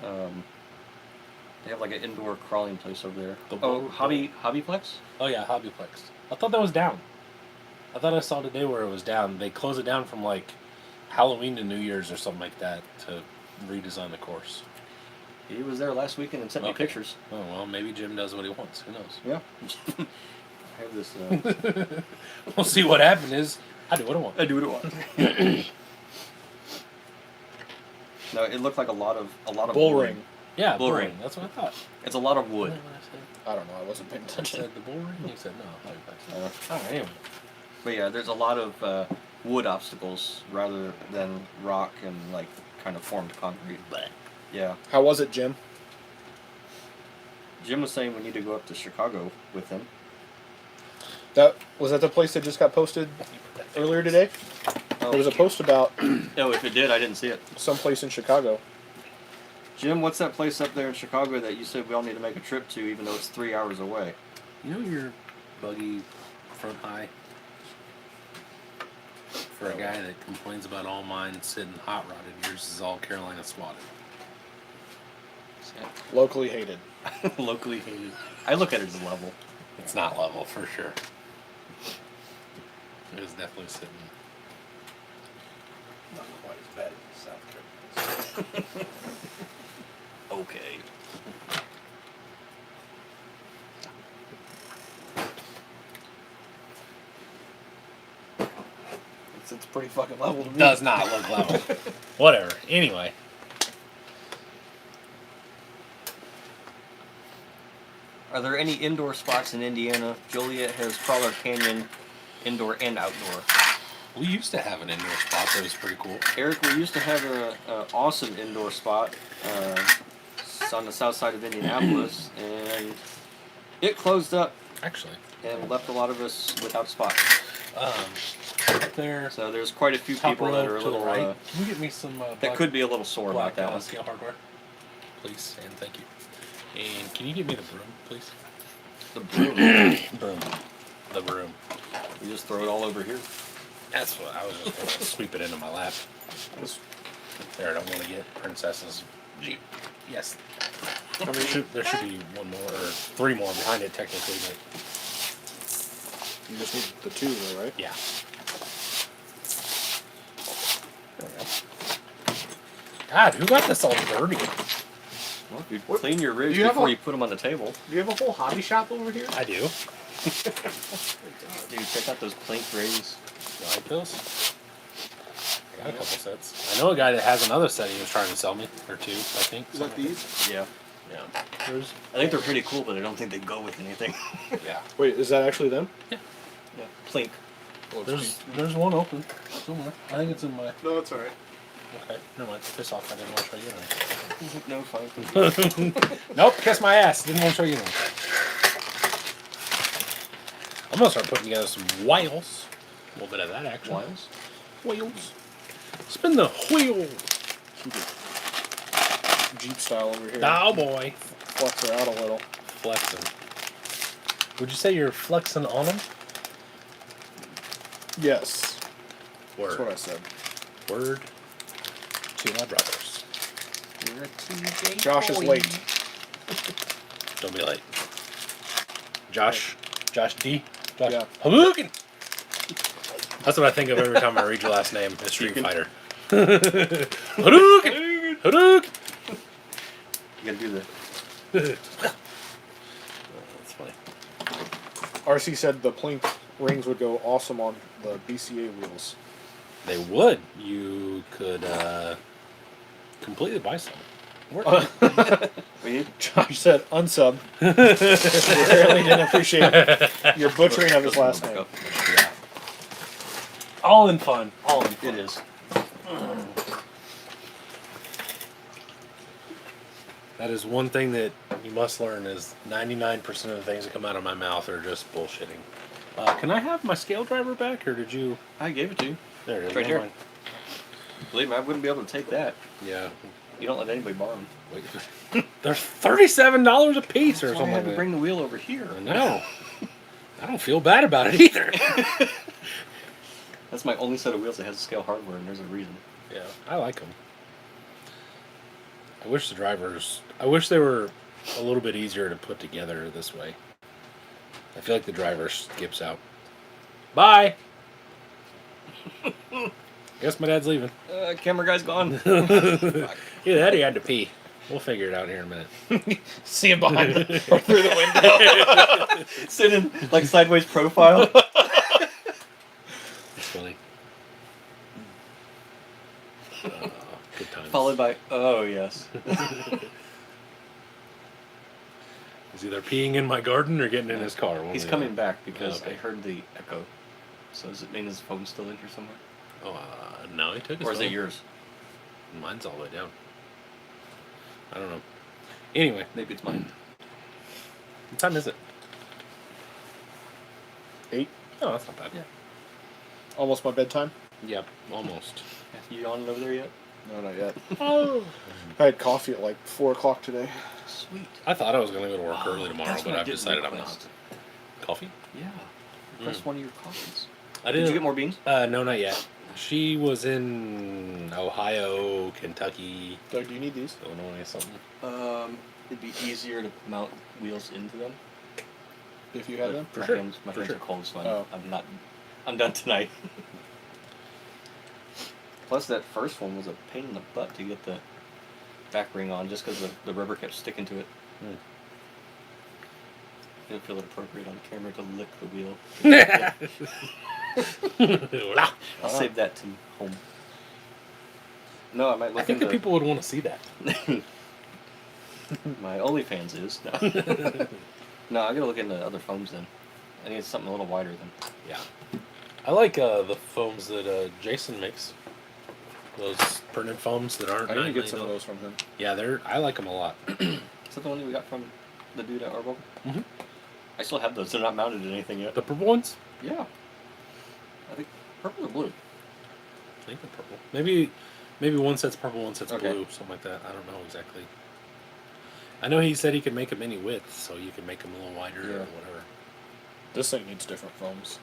They have like an indoor crawling place over there. The Oh, bull- Hobbyplex? Oh yeah, Hobbyplex. I thought that was down. I thought I saw today where it was down. They closed it down from like Halloween to New Year's or something like that to redesign the course. He was there last weekend and sent me Okay. pictures. Oh well, maybe Jim does what he wants. Who knows? Yeah. I have this. We'll see what happened is I do what I want. I do what I want. No, it looked like a lot of bull wood. ring. Yeah, Bull bull ring. ring. That's what I thought. It's a lot of wood. What did I say? I don't know. I wasn't paying I attention. said the bull ring. You said no. Hobbyplex. All right. Anyway. But yeah, there's a lot of wood obstacles rather than rock and like kind of formed concrete. But Yeah. How was it, Jim? Jim was saying we need to go up to Chicago with him. That was that the place that just got posted earlier today? There was a post about No, if it did, I didn't see it. someplace in Chicago. Jim, what's that place up there in Chicago that you said we all need to make a trip to, even though it's 3 hours away? you know your buggy front high for a guy that complains about all mine sitting hot rodded. Yours is all Carolina swatted. Locally hated. Locally hated. I look at it as level. It's not level for sure. It is definitely sitting. Not quite as bad as South Carolina. Okay. It's pretty fucking level to me. Does not look level. Whatever. Anyway. Are there any indoor spots in Indiana? Joliet has Crawler Canyon, indoor and outdoor. We used to have an indoor spot that was pretty cool. Eric, we used to have a awesome indoor spot on the south side of Indianapolis, and it closed up Actually. and left a lot of us without a spot. Up there. So there's quite a few Top people row that are a to the little right. Can you get me some that could be a little sore about that one. Steel hardware? Please, and thank you. And can you get me the broom, please? The broom. Broom. The broom. We just throw it all over here. That's what I was just going to sweep it into my lap. There, I don't want to get Princess's Jeep. Yes. There should be one more, or three more behind it technically, but You just need the two, though, right? yeah. There we go. God, who got this all dirty? Well, you clean your ribs Do you have before a- you put them on the table. Do you have a whole hobby shop over here? I do. Dude, check out those plank rings. You like those? I got a couple sets. I know a guy that has another set he was trying to sell me, or two, I think. Is that these? Yeah. Yeah. There's, I think they're pretty cool, but I don't think they go with anything. Yeah. wait, is that actually them? Yeah. Plink. There's one open somewhere. I think it's in my. No, it's alright. Okay, never mind. Piss off. I didn't want to show you anything. No, fine. Nope, kiss my ass. Didn't want to show you anything. I'm gonna start putting together some whales. A little bit of that action. Wiles? Wheels. Spin the wheel. Jeep style over here. Oh boy. Flex her out a little. Flexing. Would you say you're flexing on them? Yes. Word. That's what I said. Word to my brothers. You're a TJ Josh is boy. late. Don't be late. Josh D. Josh. Yeah. Hadouken! That's what I think of every time I read your last name. It's Street Fighter. Hadouken! Hadouken! You gotta do the. That's funny. RC said the Plink rings would go awesome on the BCA wheels. They would. You could completely buy some. We Josh said unsub. He apparently didn't appreciate your butchering of his last name. Yeah. All in fun. All in fun. It is. That is one thing that you must learn is 99% of the things that come out of my mouth are just bullshitting. Can I have my scale driver back, or did you... I gave it to you. There it is. Right never here. mind. Believe me, I wouldn't be able to take that. Yeah. You don't let anybody borrow them. Wait. They're $37 a piece or So I something had like to that. bring the wheel over here. I know. I don't feel bad about it either. That's my only set of wheels that has scale hardware, and there's a reason. Yeah, I like them. I wish they were a little bit easier to put together this way. I feel like the driver skips out. Bye! Guess my dad's leaving. Camera guy's gone. Either that or he had to pee. We'll figure it out here in a minute. See him behind or through the window. Sitting like sideways profile. That's funny. Good times. Followed by, oh yes. He's either peeing in my garden or getting in his car. He's One or the coming other. back because Okay. I heard the echo. So does it mean his phone's still in here somewhere? Oh, no, he took his Or is it phone. yours? Mine's all the way down. I don't know. Anyway, Maybe it's mine. what time is it? 8. Oh, that's not bad. Yeah. Almost my bedtime. Yep, almost. You on over there yet? No, not yet. I had coffee at like 4 o'clock today. Sweet. I thought I was going to go to work early tomorrow, That's but what I I've did decided I'm request. not. Coffee? Yeah. Request one of your coffees. I Did you get more beans? No, not yet. She was in Ohio, Kentucky, Doug, do you need these? Illinois, something. It'd be easier to mount wheels into them. If you have But them? For my sure. hands, my For hands sure. are cold, so Oh. I'm done tonight. Plus, that first one was a pain in the butt to get the back ring on, just because the rubber kept sticking to it. Hmm. Didn't feel it appropriate on camera to lick the wheel. I'll save that to home. No, I might look I think into that people would want to see that. my OnlyFans is. No. No, I gotta look into other foams then. I need something a little wider then. Yeah. I like the foams that Jason makes. Those printed foams that aren't. I need to get $9.99. some of those from him. Yeah, I like them a lot. Is that the one that we got from the dude at Arbol? Mhm. I still have those. They're not mounted in anything yet. The purple ones? Yeah. I think purple or blue. I think they're purple. Maybe one set's purple, one set's Okay. blue, something like that. I don't know exactly. I know he said he could make them any width, so you can make them a little wider Yeah. or whatever. This thing needs different foams.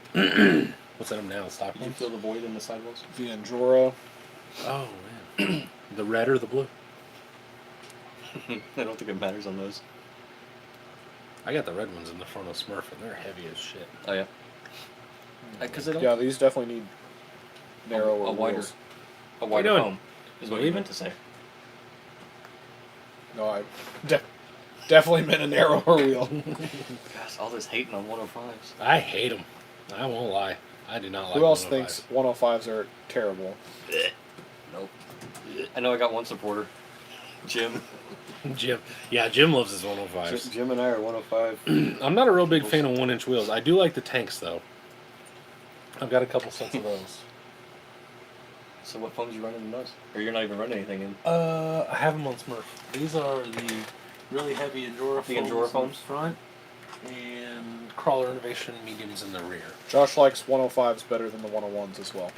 What's in them now? Stock Did you ones? feel the void in the sidewalls? The Enduro. Oh man, the red or the blue? I don't think it matters on those. I got the red ones in the front of Smurf, and they're heavy as shit. Oh yeah. Because they don't. Yeah, these definitely need narrower a wider, wheels. a wider doing? foam is what you Leaving? meant to say. No, I definitely meant a narrower wheel. Gosh, all this hating on 105s. I hate them. I won't lie. I do not like. Who else 105s. thinks 105s are terrible? Nope. I know I got one supporter, Jim. Jim? Yeah, Jim loves his 105s. Jim and I are 105. I'm not a real big fan of 1-inch wheels. I do like the tanks though. I've got a couple sets of those. So what foams you running in those? Or you're not even running anything in? I have them on Smurf. These are the really heavy Endura The foams Endura in foams? front, and Crawler Innovation mediums in the rear. Josh likes 105s better than the 101s as well.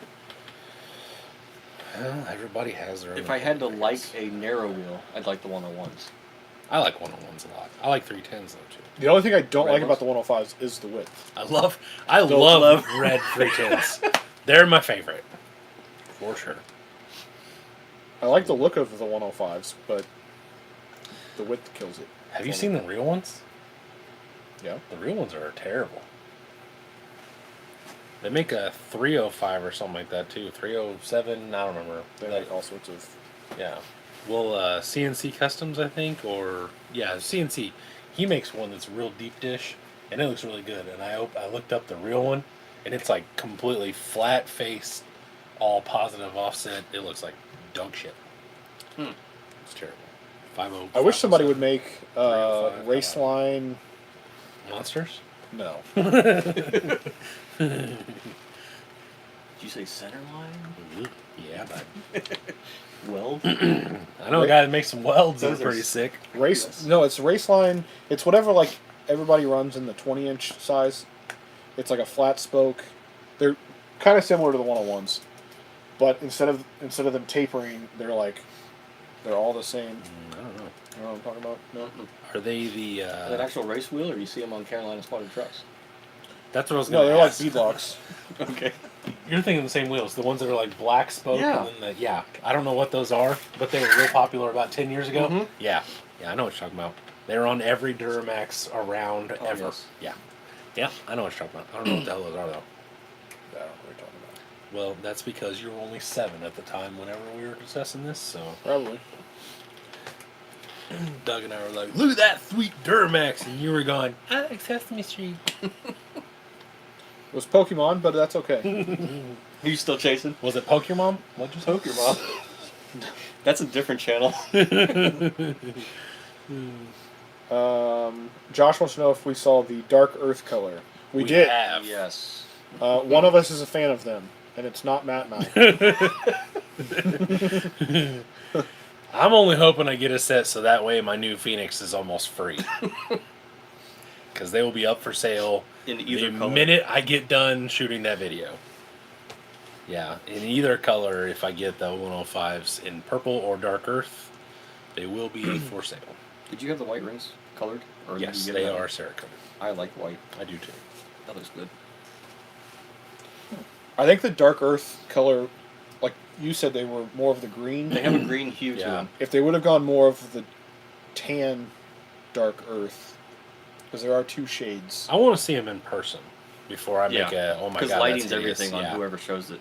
Well, everybody has their own. If I had to opinion, I like guess. a narrow wheel, I'd like the 101s. I like 101s a lot. I like 310s though too. The only thing I don't Red like about ones? the 105s is the width. I love Don't love love. red 310s. They're my favorite, for sure. I like the look of the 105s, but the width kills it. Have you seen the real ones? Yeah. The real ones are terrible. They make a 305 or something like that too. 307, I don't remember. They make all sorts of. Yeah. Well, CNC Customs, I think, or yeah, CNC. He makes one that's real deep dish, and it looks really good. And I looked up the real one, and it's like completely flat faced, all positive offset. It looks like dog shit. It's terrible. 50. I wish somebody would make 305, race line. Monsters. No. Did you say center line? Yeah, but Weld? I know a guy that makes some welds that are Those are pretty sick. Race. Yes. No, it's race line. It's whatever like everybody runs in the 20-inch size. It's like a flat spoke. They're kind of similar to the 101s. but instead of them tapering, they're all the same. I don't know. You know what I'm talking about? No. Are they the? Is that actual race wheel, or you see them on Carolina spotted trucks? That's what I was No, going to they're ask. like beadlocks. Okay. You're thinking the same wheels, the ones that are like black spoke. Yeah. And then yeah. I don't know what those are, but they were real popular about 10 years ago. Mhm. Yeah. Yeah, I know what you're talking about. They were on every Duramax around Oh, ever. yes. Yeah. Yeah, I know what you're talking about. I don't know what the hell those are though. I don't know what you're talking about. Well, that's because you were only 7 at the time whenever we were discussing this, so Probably. Doug and I were like, look at that sweet Duramax, and you were going, I like Sesame Street. It was Pokemon, but that's okay. Are you still chasing? Was it Pokemon? What'd you say? Pokemon. That's a different channel. Josh wants to know if we saw the Dark Earth color. We did. have. Yes. One of us is a fan of them, and it's not Matt and I. I'm only hoping I get a set so that way my new Phoenix is almost free. Because they will be up for sale In either the color. minute I get done shooting that video. Yeah, in either color, if I get the 105s in purple or dark earth, they will be for sale. Did you have the white rings colored? Or did Yes, you get they them? are Cerakote. I like white. I do too. That looks good. I think the Dark Earth color, like you said, they were more of the green. They have a green hue to Yeah. them. If they would have gone more of the tan Dark Earth, because there are 2 shades. I want to see them in person before I make Yeah. a, oh my god, Because that's lighting's hideous. everything on Yeah. whoever shows it.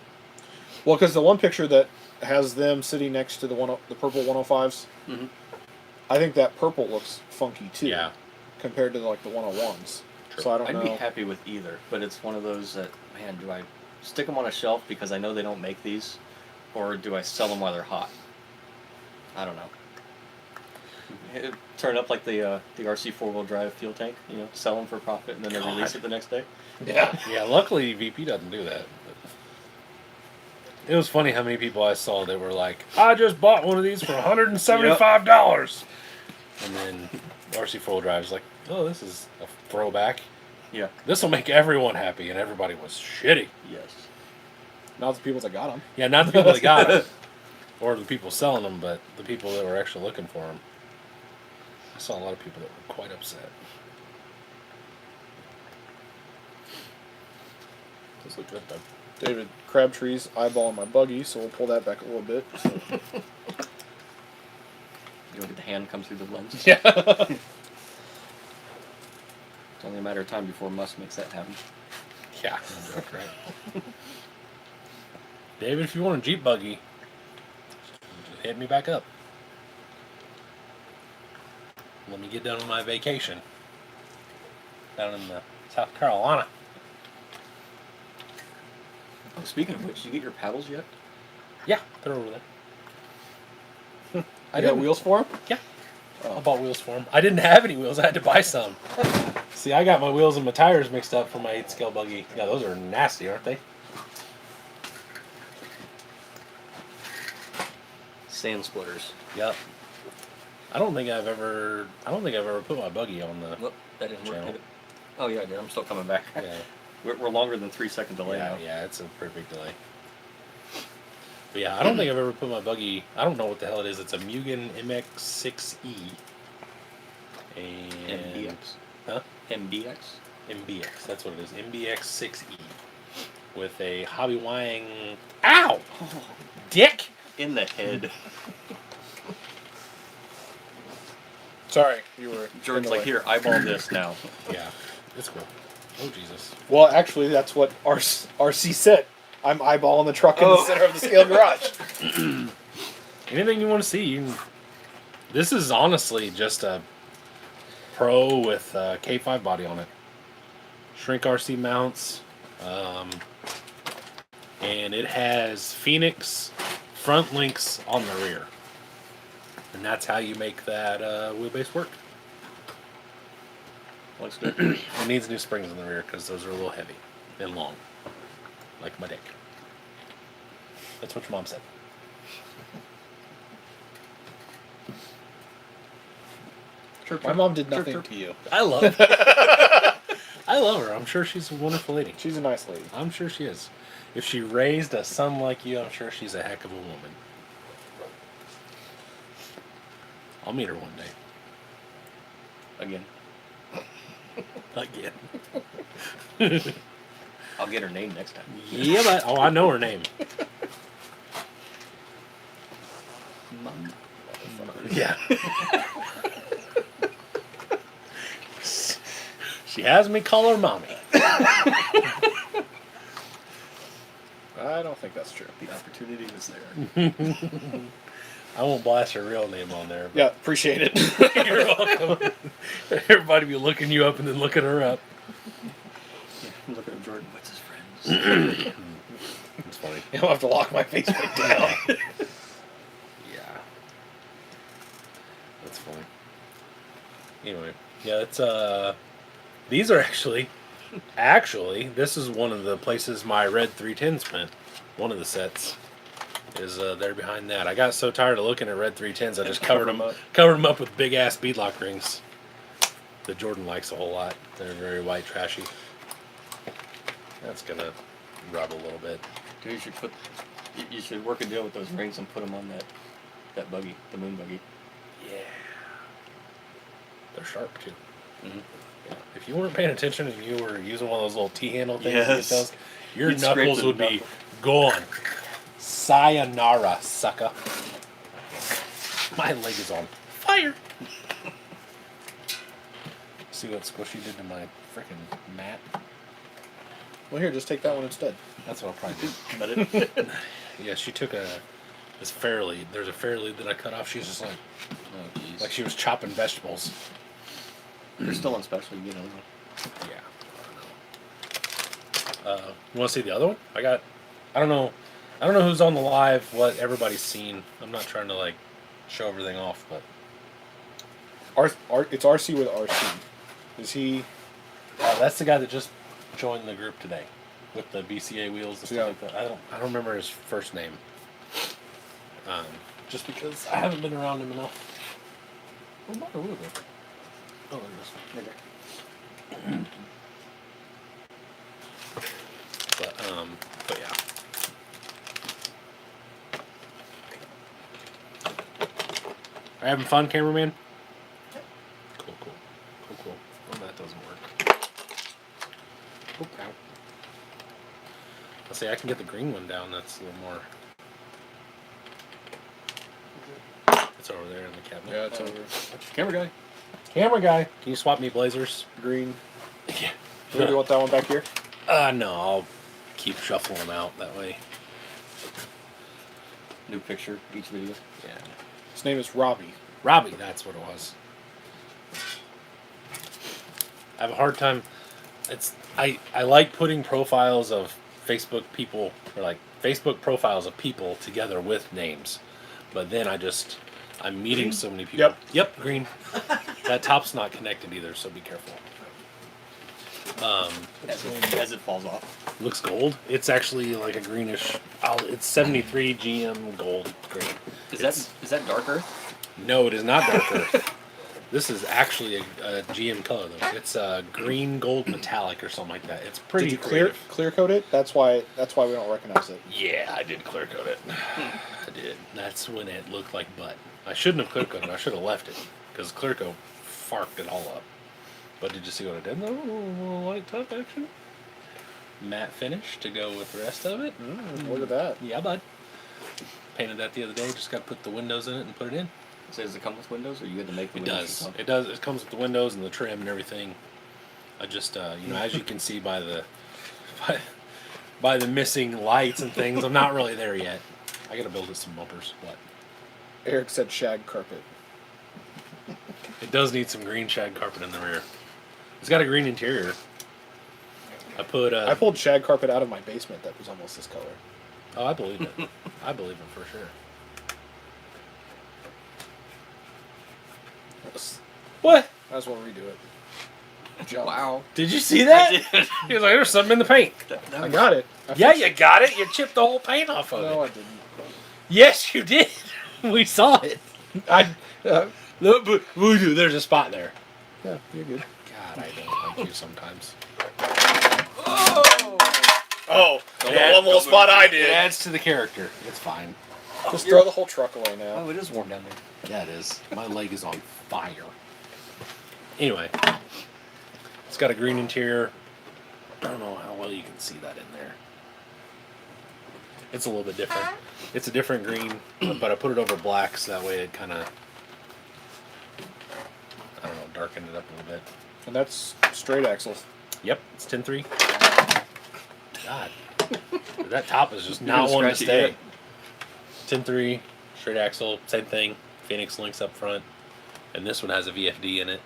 Well, because the one picture that has them sitting next to the purple 105s, Mhm. I think that purple looks funky too. Yeah. Compared to like the 101s. True. So I don't I'd know. be happy with either, but it's one of those that, man, do I stick them on a shelf because I know they don't make these, or do I sell them while they're hot? I don't know. Turn up like the RC 4-wheel drive fuel tank, sell them for profit, and then they release it the next day. Yeah. Yeah, luckily VP doesn't do that. But it was funny how many people I saw that were like, I just bought one of these for $175. And then RC4 Drive's like, oh, this is a throwback. Yeah. This will make everyone happy. And everybody was shitty. Yes. Not the people that got them. Yeah, not the people that got them. Or the people selling them, but the people that were actually looking for them. I saw a lot of people that were quite upset. Those look good though. David Crabtree's eyeballing my buggy, so we'll pull that back a little bit. You don't get the hand come through the lens. Yeah. It's only a matter of time before Musk makes that happen. Yeah, that's right. David, if you want a Jeep buggy, just hit me back up. Let me get done with my vacation down in South Carolina. Oh, speaking of which, did you get your paddles yet? Yeah, they're over there. I got wheels for him? Yeah. I bought wheels for them. I didn't have any wheels. I had to buy some. See, I got my wheels and my tires mixed up for my 8-scale buggy. Yeah, those are nasty, aren't they? Sand splitters. Yep. I don't think I've ever put my buggy on the. Whoop, that didn't work, Channel. did it? Oh, yeah, I did. I'm still coming back. Yeah. We're longer than 3-second delay Yeah, now. yeah, it's a pretty big delay. But yeah, I don't think I've ever put my buggy. I don't know what the hell it is. It's a Mugen MX6E. And MBX. Huh? MBX? MBX. That's what it is. MBX6E with a Hobby Wang. Ow! Dick. In the head. Sorry, you were. George's in the like, way. here, eyeball this now. Yeah, it's cool. Oh Jesus. Well, actually, that's what RC said. I'm eyeballing the truck in the center of the scale garage. Anything you want to see. This is honestly just a Pro with K5 body on it. Shrink RC mounts. And it has Phoenix front links on the rear. And that's how you make that wheelbase work. Looks good. It needs new springs in the rear because those are a little heavy and long. Like my dick. That's what your mom said. My mom did Chirp, nothing chirp. to you. I love love her. I'm sure she's a wonderful lady. She's a nice lady. I'm sure she is. If she raised a son like you, I'm sure she's a heck of a woman. I'll meet her one day. Again. Again. I'll get her name next time. Yeah, but I know her name. Mom. Yeah. She has me call her mommy. I don't think that's true. The opportunity was there. I won't blast her real name on there. Yeah, appreciate it. But you're welcome. Everybody be looking you up and then looking her up. I'm looking at Jordan. What's his friends? It's funny. I'll have to lock my Facebook down. Yeah. That's funny. Anyway, yeah, it's these are actually this is one of the places my red 310 spent. One of the sets is there behind that. I got so tired of looking at red 310s, I just covered them up with big ass beadlock rings that Jordan likes a whole lot. They're very white trashy. That's gonna rub a little bit. Dude, you should work a deal with those rings and put them on that buggy, the moon buggy. Yeah. They're sharp too. Mm-hmm. Yeah. If you weren't paying attention and you were using one of those little T-handle things, Yes. that does, your You'd scrape knuckles the would be knuckle. gone. Sayonara, sucker. My leg is on fire. See what Squishy did to my freaking mat? Well, here, just take that one instead. That's what I'll probably do. But it, Yeah, she took this fair lead. There's a fair lead that I cut off. She's just like jeez. she was chopping vegetables. They're still on special, you know. Yeah. I don't know. You want to see the other one? I don't know who's on the live, what everybody's seen. I'm not trying to like show everything off, but It's RC with RC. Is he? that's the guy that just joined the group today with the BCA wheels and stuff Yeah. like that. I don't remember his first name. Just because I haven't been around him enough. Oh, not a little bit. Oh, there it is. But yeah. Are you having fun, cameraman? Cool. Oh, that doesn't work. Okay. Let's see, I can get the green one down. That's a little more. It's over there in the cabinet. Yeah, it's over. Camera guy. Camera guy, can you swap me blazers? Green. Yeah. Do you want that one back here? No, I'll keep shuffling them out that way. New picture each video. Yeah. His name is Robbie. Robbie, that's what it was. I have a hard time. I like putting profiles of Facebook people, or like Facebook profiles of people together with names, but then I'm meeting so many people. Yep, green. That top's not connected either, so be careful. As it falls off. Looks gold. It's actually like a greenish. It's 73 GM gold green. Is that dark earth? No, it is not dark earth. This is actually a GM color though. It's green gold metallic or something like that. It's pretty Did you creative. clear coat it? That's why we don't recognize it. Yeah, I did clear coat it. I did. That's when it looked like butt. I shouldn't have clear coated it. I should have left it because clear coat farked it all up. But did you see what I did? No, a little light top action. Matte finish to go with the rest of it. Look at that. Yeah, bud. Painted that the other day. Just got to put the windows in it and put it in. So does it come with windows, or you had to make the It windows does. yourself? It does. It comes with the windows and the trim and everything. I just, as you can see by the missing lights and things, I'm not really there yet. I got to build it some bumpers. What? Eric said shag carpet. It does need some green shag carpet in the rear. It's got a green interior. I pulled shag carpet out of my basement that was almost this color. Oh, I believe it. I believe it for sure. What? I just want to redo it. Jump. Wow. Did you see that? I did. He was like, "There's something in the paint." I got it. Yeah, you got it. You chipped the whole paint off of No, it. I didn't. Yes, you did. We saw it. Look, but there's a spot there. Yeah, you're good. God, I don't like you sometimes. Oh, Yeah, one little spot I It did. adds to the character. It's fine. Just throw the whole truck away now. Oh, it is warm down there. Yeah, it is. My leg is on fire. Anyway, it's got a green interior. I don't know how well you can see that in there. It's a little bit different. It's a different green, but I put it over black so that way it kind of, I don't know, darkened it up a little bit. And that's straight axles. Yep, it's 10.3. God, that top is just You're not gonna wanting to scratch stay. 10.3, straight axle, same thing. Phoenix links up front, and this one has a VFD in it.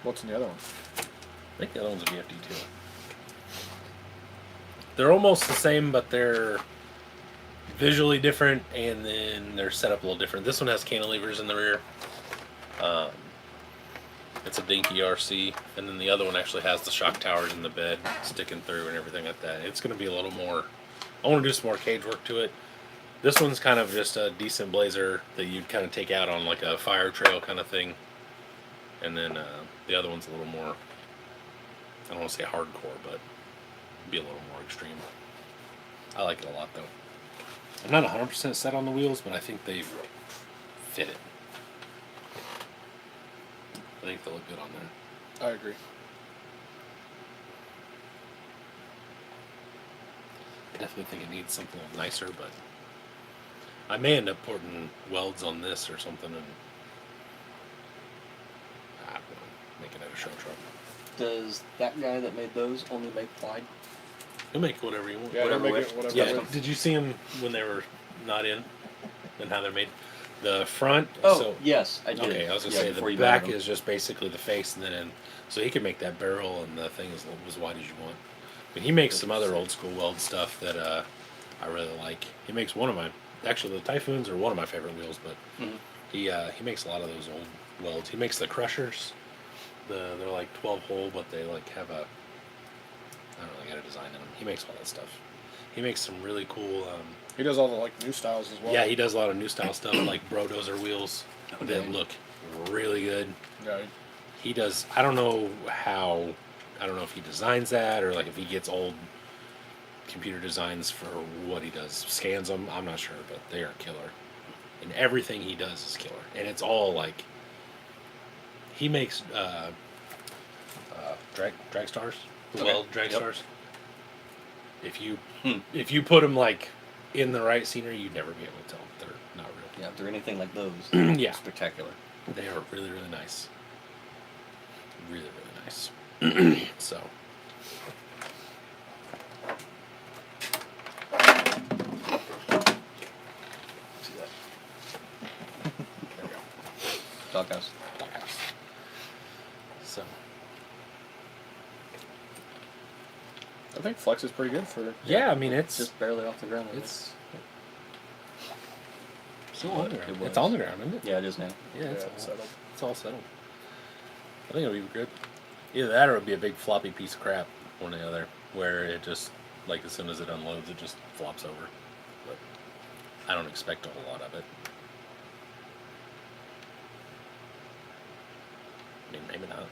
What's in the other one? I think the other one's a VFD too. They're almost the same, but they're visually different, and then they're set up a little different. This one has cantilevers in the rear. It's a dinky RC, and then the other one actually has the shock towers in the bed sticking through and everything like that. It's going to be a little more. I want to do some more cage work to it. This one's kind of just a decent blazer that you'd kind of take out on like a fire trail kind of thing, and then the other one's a little more. I don't want to say hardcore, but be a little more extreme. I like it a lot though. I'm not 100% set on the wheels, but I think they fit it. I think they look good on there. I agree. I definitely think it needs something a little nicer, but I may end up putting welds on this or something and I don't know, making it a show truck. Does that guy that made those only make Clyde? You'll make whatever you want. Yeah, Whatever make width. it whatever. Yeah. width. Did you see them when they were not in and how they're made? The front. Oh, so, yes, I did. okay, I was gonna Yeah, say before the you back mounted 'em. is just basically the face, and then so he can make that barrel and the thing as wide as you want. But he makes some other old school weld stuff that I really like. He makes one of my actually the Typhoons are one of my favorite wheels, but Mhm. he makes a lot of those old welds. He makes the crushers. They're like 12 hole, but they like have a I don't know, they got a design in them. He makes all that stuff. He makes some really cool. He does all the like new styles as well. Yeah, he does a lot of new style stuff like Brodozer wheels Okay. that look really good. Yeah. He does. I don't know how. I don't know if he designs that or like if he gets old computer designs for what he does, scans them. I'm not sure, but they are killer. And everything he does is killer. And it's all like he makes drag stars, the Okay. weld drag Yep. stars. Hmm. If you put them like in the right scenery, you'd never be able to tell they're not real. Yeah, if they're anything like those, Yeah. spectacular. They are really, really nice. Really, really nice. So. See that? There we go. Doghouse. Doghouse. So. I think Flex is pretty good for. Yeah, I mean, it's Just barely off the ground. I think. it's still on the ground. It was. It's on the ground, isn't it? Yeah, it is now. Yeah, it's, Yeah, all, settled. it's all settled. I think it'll be good. Either that or it'll be a big floppy piece of crap, one or the other, where it just, like, as soon as it unloads, it just flops over. But I don't expect a whole lot of it. I mean, maybe not.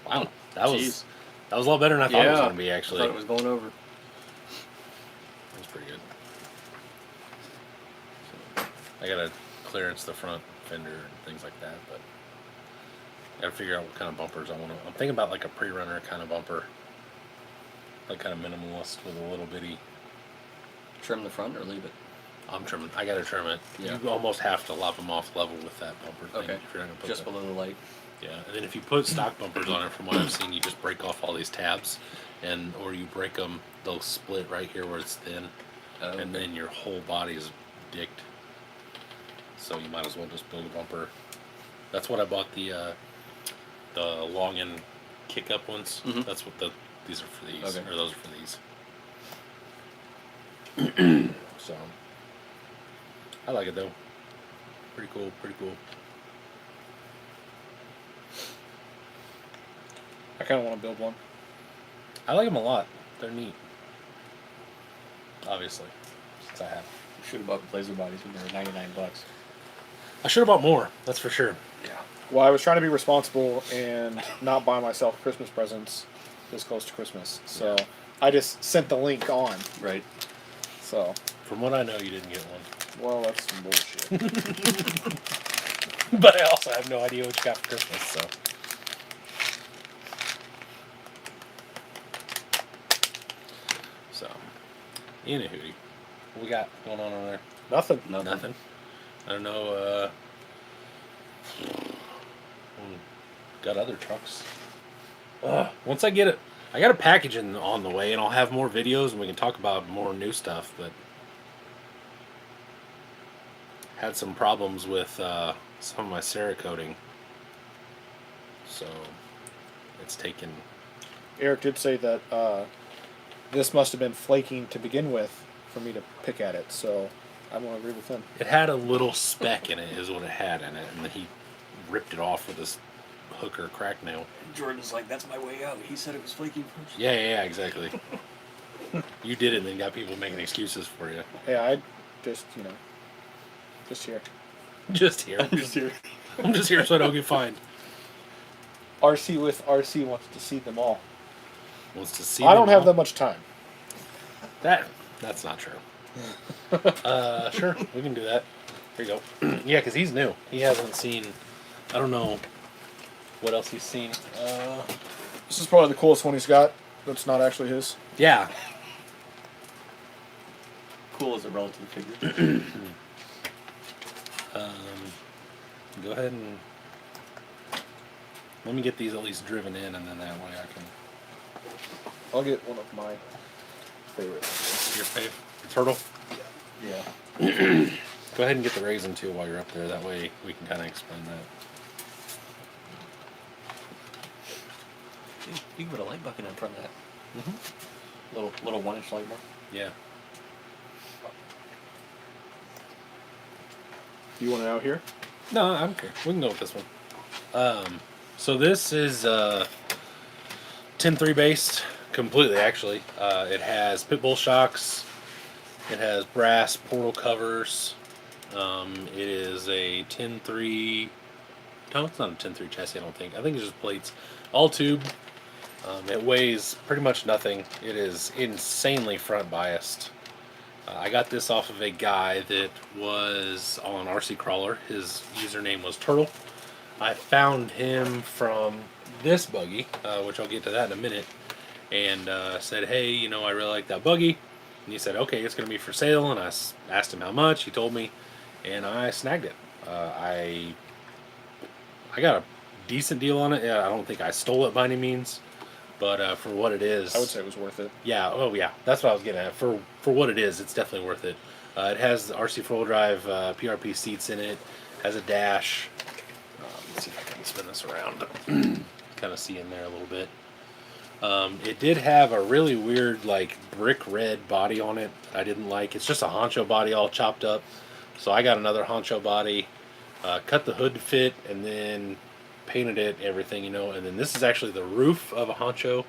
Wow, that was a lot better than I thought it was going to be, actually. I thought it was going over. That was pretty good. So, I gotta clearance the front fender and things like that, but I gotta figure out what kind of bumpers I want to. I'm thinking about like a pre-runner kind of bumper, like kind of minimalist with a little bitty. Trim the front or leave it? I'm trimming. I gotta trim it. Yeah. You almost have to lop them off level with that bumper thing. Okay. If you're not gonna put Just the- below the light. Yeah, and then if you put stock bumpers on it, from what I've seen, you just break off all these tabs, and or you break them, they'll split right here where it's thin, and then your whole body is dicked. So you might as well just build a bumper. That's what I bought the long end kick up ones. Mhm. That's what these are for these, Okay. or those are for these. So I like it though. Pretty cool. Pretty cool. I kind of want to build one. I like them a lot. They're neat. Obviously, since I have. Should have bought Blazer bodies when they were $99. I should have bought more. That's for sure. Well, I was trying to be responsible and not buy myself Christmas presents this close to Christmas. So I just sent the link on. Right. So, From what I know, you didn't get one. well, that's some bullshit. But I also have no idea what you got for Christmas, so. So, in a hootie. What we got going on over there? Nothing. Nothing. I don't know, got other trucks. Once I get it, I got a package on the way, and I'll have more videos, and we can talk about more new stuff, but had some problems with some of my Cerakoting, so it's taken. Eric did say that this must have been flaking to begin with for me to pick at it, so I'm going to agree with him. It had a little speck in it, is what it had in it, and then he ripped it off with his hooker crack nail. Jordan's like, that's my way out. He said it was flaking first. Yeah, exactly. You did it, and then got people making excuses for you. Hey, I just, just here. Just here. I'm just here. I'm just here so I don't get fined. RC with RC wants to see them all. Wants to see. I don't them have all? that much time. That's not true. Sure, we can do that. Here you go. Yeah, because he's new. He hasn't seen. I don't know what else he's seen. This is probably the coolest one he's got. That's not actually his. Yeah. Cool is a relative figure. Go ahead and let me get these at least driven in, and then that way I can. I'll get one of my favorites. Your fave turtle. Yeah. Go ahead and get the raisin too while you're up there. That way we can kind of explain that. You can put a light bucket in front of that. Mm-hmm. Little 1-inch light bar. Yeah. You want it out here? No, I don't care. We can go with this one. So this is 10-3 based completely. Actually, it has pit bull shocks. It has brass portal covers. It is a 10-3. No, it's not a 10-3 chassis. I don't think. I think it's just plates, all tube. It weighs pretty much nothing. It is insanely front biased. I got this off of a guy that was on RC Crawler. His username was Turtle. I found him from this buggy, which I'll get to that in a minute, and said, hey, I really like that buggy. And he said, okay, it's going to be for sale. And I asked him how much. He told me, and I snagged it. I got a decent deal on it. Yeah, I don't think I stole it by any means. But for what it is, I would say it was worth it. Yeah. Oh, yeah. That's what I was getting at. For what it is, it's definitely worth it. It has RC 4-wheel drive PRP seats in it. Has a dash. Let's see if I can spin this around. Kind of see in there a little bit. It did have a really weird, brick red body on it that I didn't like. It's just a honcho body all chopped up. So I got another honcho body, cut the hood to fit, and then painted it, everything, and then this is actually the roof of a honcho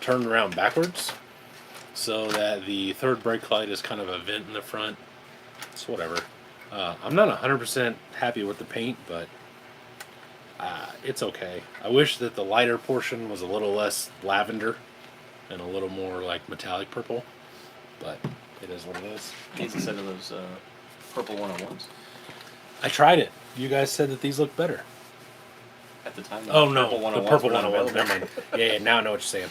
turned around backwards so that the third brake light is kind of a vent in the front. It's whatever. I'm not 100% happy with the paint, but it's okay. I wish that the lighter portion was a little less lavender and a little more like metallic purple, but it is what it is. Needs a set of those purple 101s. I tried it. You guys said that these look better. At the time. Oh no, the purple were not 101s. available. Never mind. Yeah, now I know what you're saying.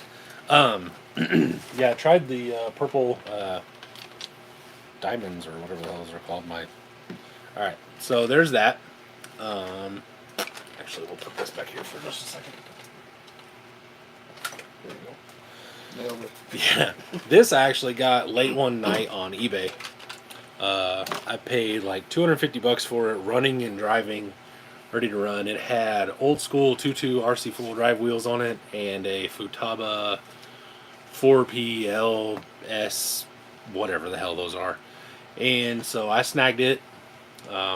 Yeah, I tried the purple diamonds or whatever the hell those are called. All right, so there's that. Actually, we'll put this back here for just a second. There you go. Nailed it. Yeah, this I actually got late one night on eBay. I paid like $250 for it, running and driving, ready to run. It had old school 2.2 RC full drive wheels on it and a Futaba 4PLS, whatever the hell those are. And so I snagged it,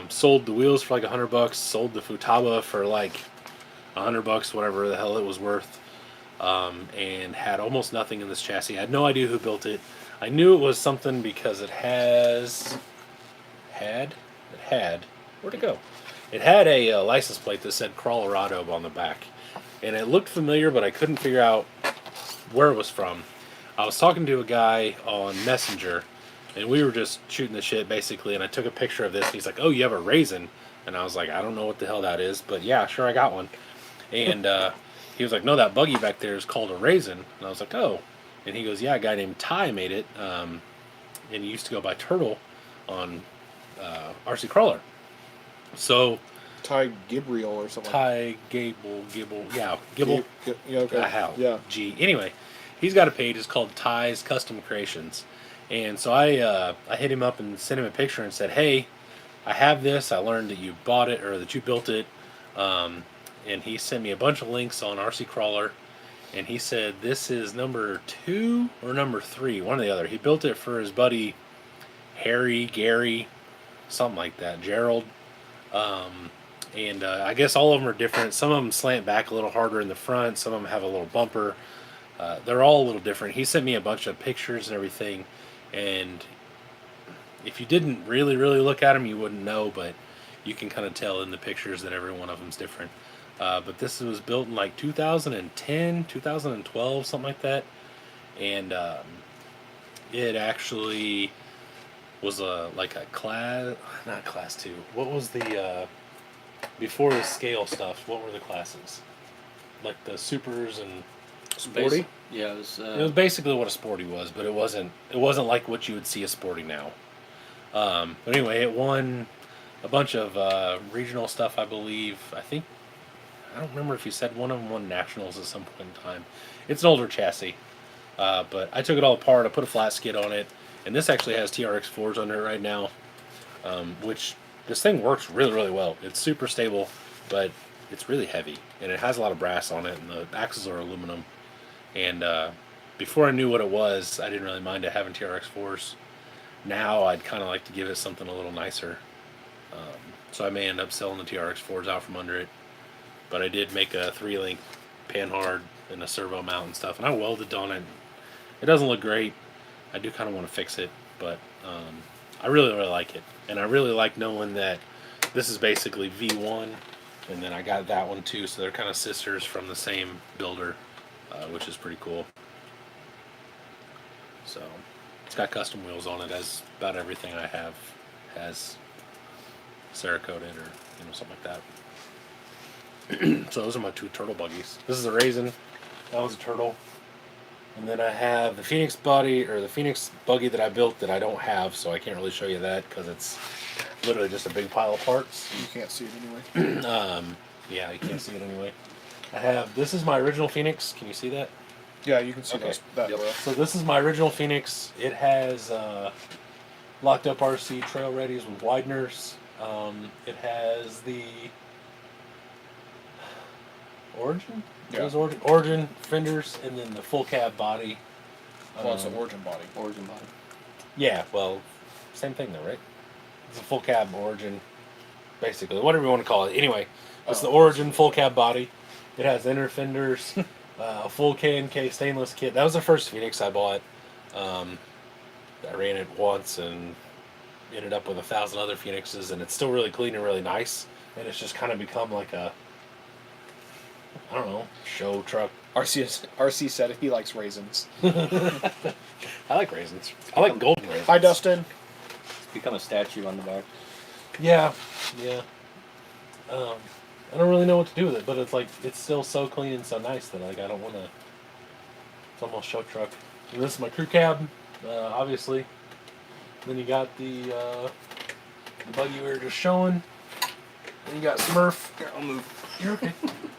sold the wheels for like $100, sold the Futaba for like $100, whatever the hell it was worth, and had almost nothing in this chassis. I had no idea who built it. I knew it was something because it had, where'd it go? It had a license plate that said Colorado on the back, and it looked familiar, but I couldn't figure out where it was from. I was talking to a guy on Messenger, and we were just shooting the shit basically. And I took a picture of this. And he's like, "Oh, you have a raisin?" And I was like, "I don't know what the hell that is, but yeah, sure, I got one." And he was like, "No, that buggy back there is called a raisin." And I was like, "Oh." And he goes, "Yeah, a guy named Ty made it, and he used to go by Turtle on RC Crawler." So Ty Gibriel or something. Ty Gibble, yeah, Gibble. Yeah, okay. How? Yeah. G. Anyway, he's got a page. It's called Ty's Custom Creations, and so I hit him up and sent him a picture and said, "Hey, I have this. I learned that you bought it or that you built it." And he sent me a bunch of links on RC Crawler, and he said this is number 2 or number 3, one or the other. He built it for his buddy Gary, something like that, Gerald. And I guess all of them are different. Some of them slant back a little harder in the front. Some of them have a little bumper. They're all a little different. He sent me a bunch of pictures and everything. And if you didn't really look at them, you wouldn't know. But you can kind of tell in the pictures that every one of them's different. But this was built in like 2010, 2012, something like that. And it actually was like a class, not class 2. What was the before the scale stuff? What were the classes? Like the supers and sporty. Yeah, It was basically what a sporty was, but it wasn't like what you would see a sporty now. But anyway, it won a bunch of regional stuff, I believe. I don't remember if you said one of them won nationals at some point in time. It's an older chassis, but I took it all apart. I put a flat skid on it, and this actually has TRX4s under it right now, which this thing works really well. It's super stable, but it's really heavy, and it has a lot of brass on it, and the axles are aluminum. And before I knew what it was, I didn't really mind it having TRX4s. Now I'd kind of like to give it something a little nicer. So I may end up selling the TRX4s out from under it. But I did make a 3-link panhard and a servo mount and stuff, and I welded on it. It doesn't look great. I do kind of want to fix it, but I really like it. And I really like knowing that this is basically V1, and then I got that one too, so they're kind of sisters from the same builder, which is pretty cool. So it's got custom wheels on it, as about everything I have has Cerakoted or something like that. So those are my 2 turtle buggies. This is a raisin. That was a turtle. And then I have the Phoenix buggy that I built that I don't have, so I can't really show you that because it's literally just a big pile of parts. You can't see it anyway. Yeah, you can't see it anyway. This is my original Phoenix. Can you see that? Yeah, you can see Okay. that. Yep. Well. So this is my original Phoenix. It has locked up RC trail readies with wideners. It has the Origin? Yeah. It was Origin fenders, and then the full cab body. Well, it's an Origin body. Origin body. Yeah, well, same thing though, right? It's a full cab Origin, basically, whatever you want to call it. Anyway, it's the Origin full cab body. It has inner fenders, a full K&K stainless kit. That was the first Phoenix I bought. I ran it once and ended up with 1,000 other Phoenixes, and it's still really clean and really nice. And it's just kind of become like a, I don't know, show truck. RC said he likes raisins. I like raisins. I like golden raisins. Hi, Dustin. It's become a statue on the back. Yeah. I don't really know what to do with it, but it's like it's still so clean and so nice that like I don't want to. It's almost show truck. And this is my crew cab, obviously. Then you got the buggy we were just showing. Then you got Smurf. Here, I'll move. You're okay.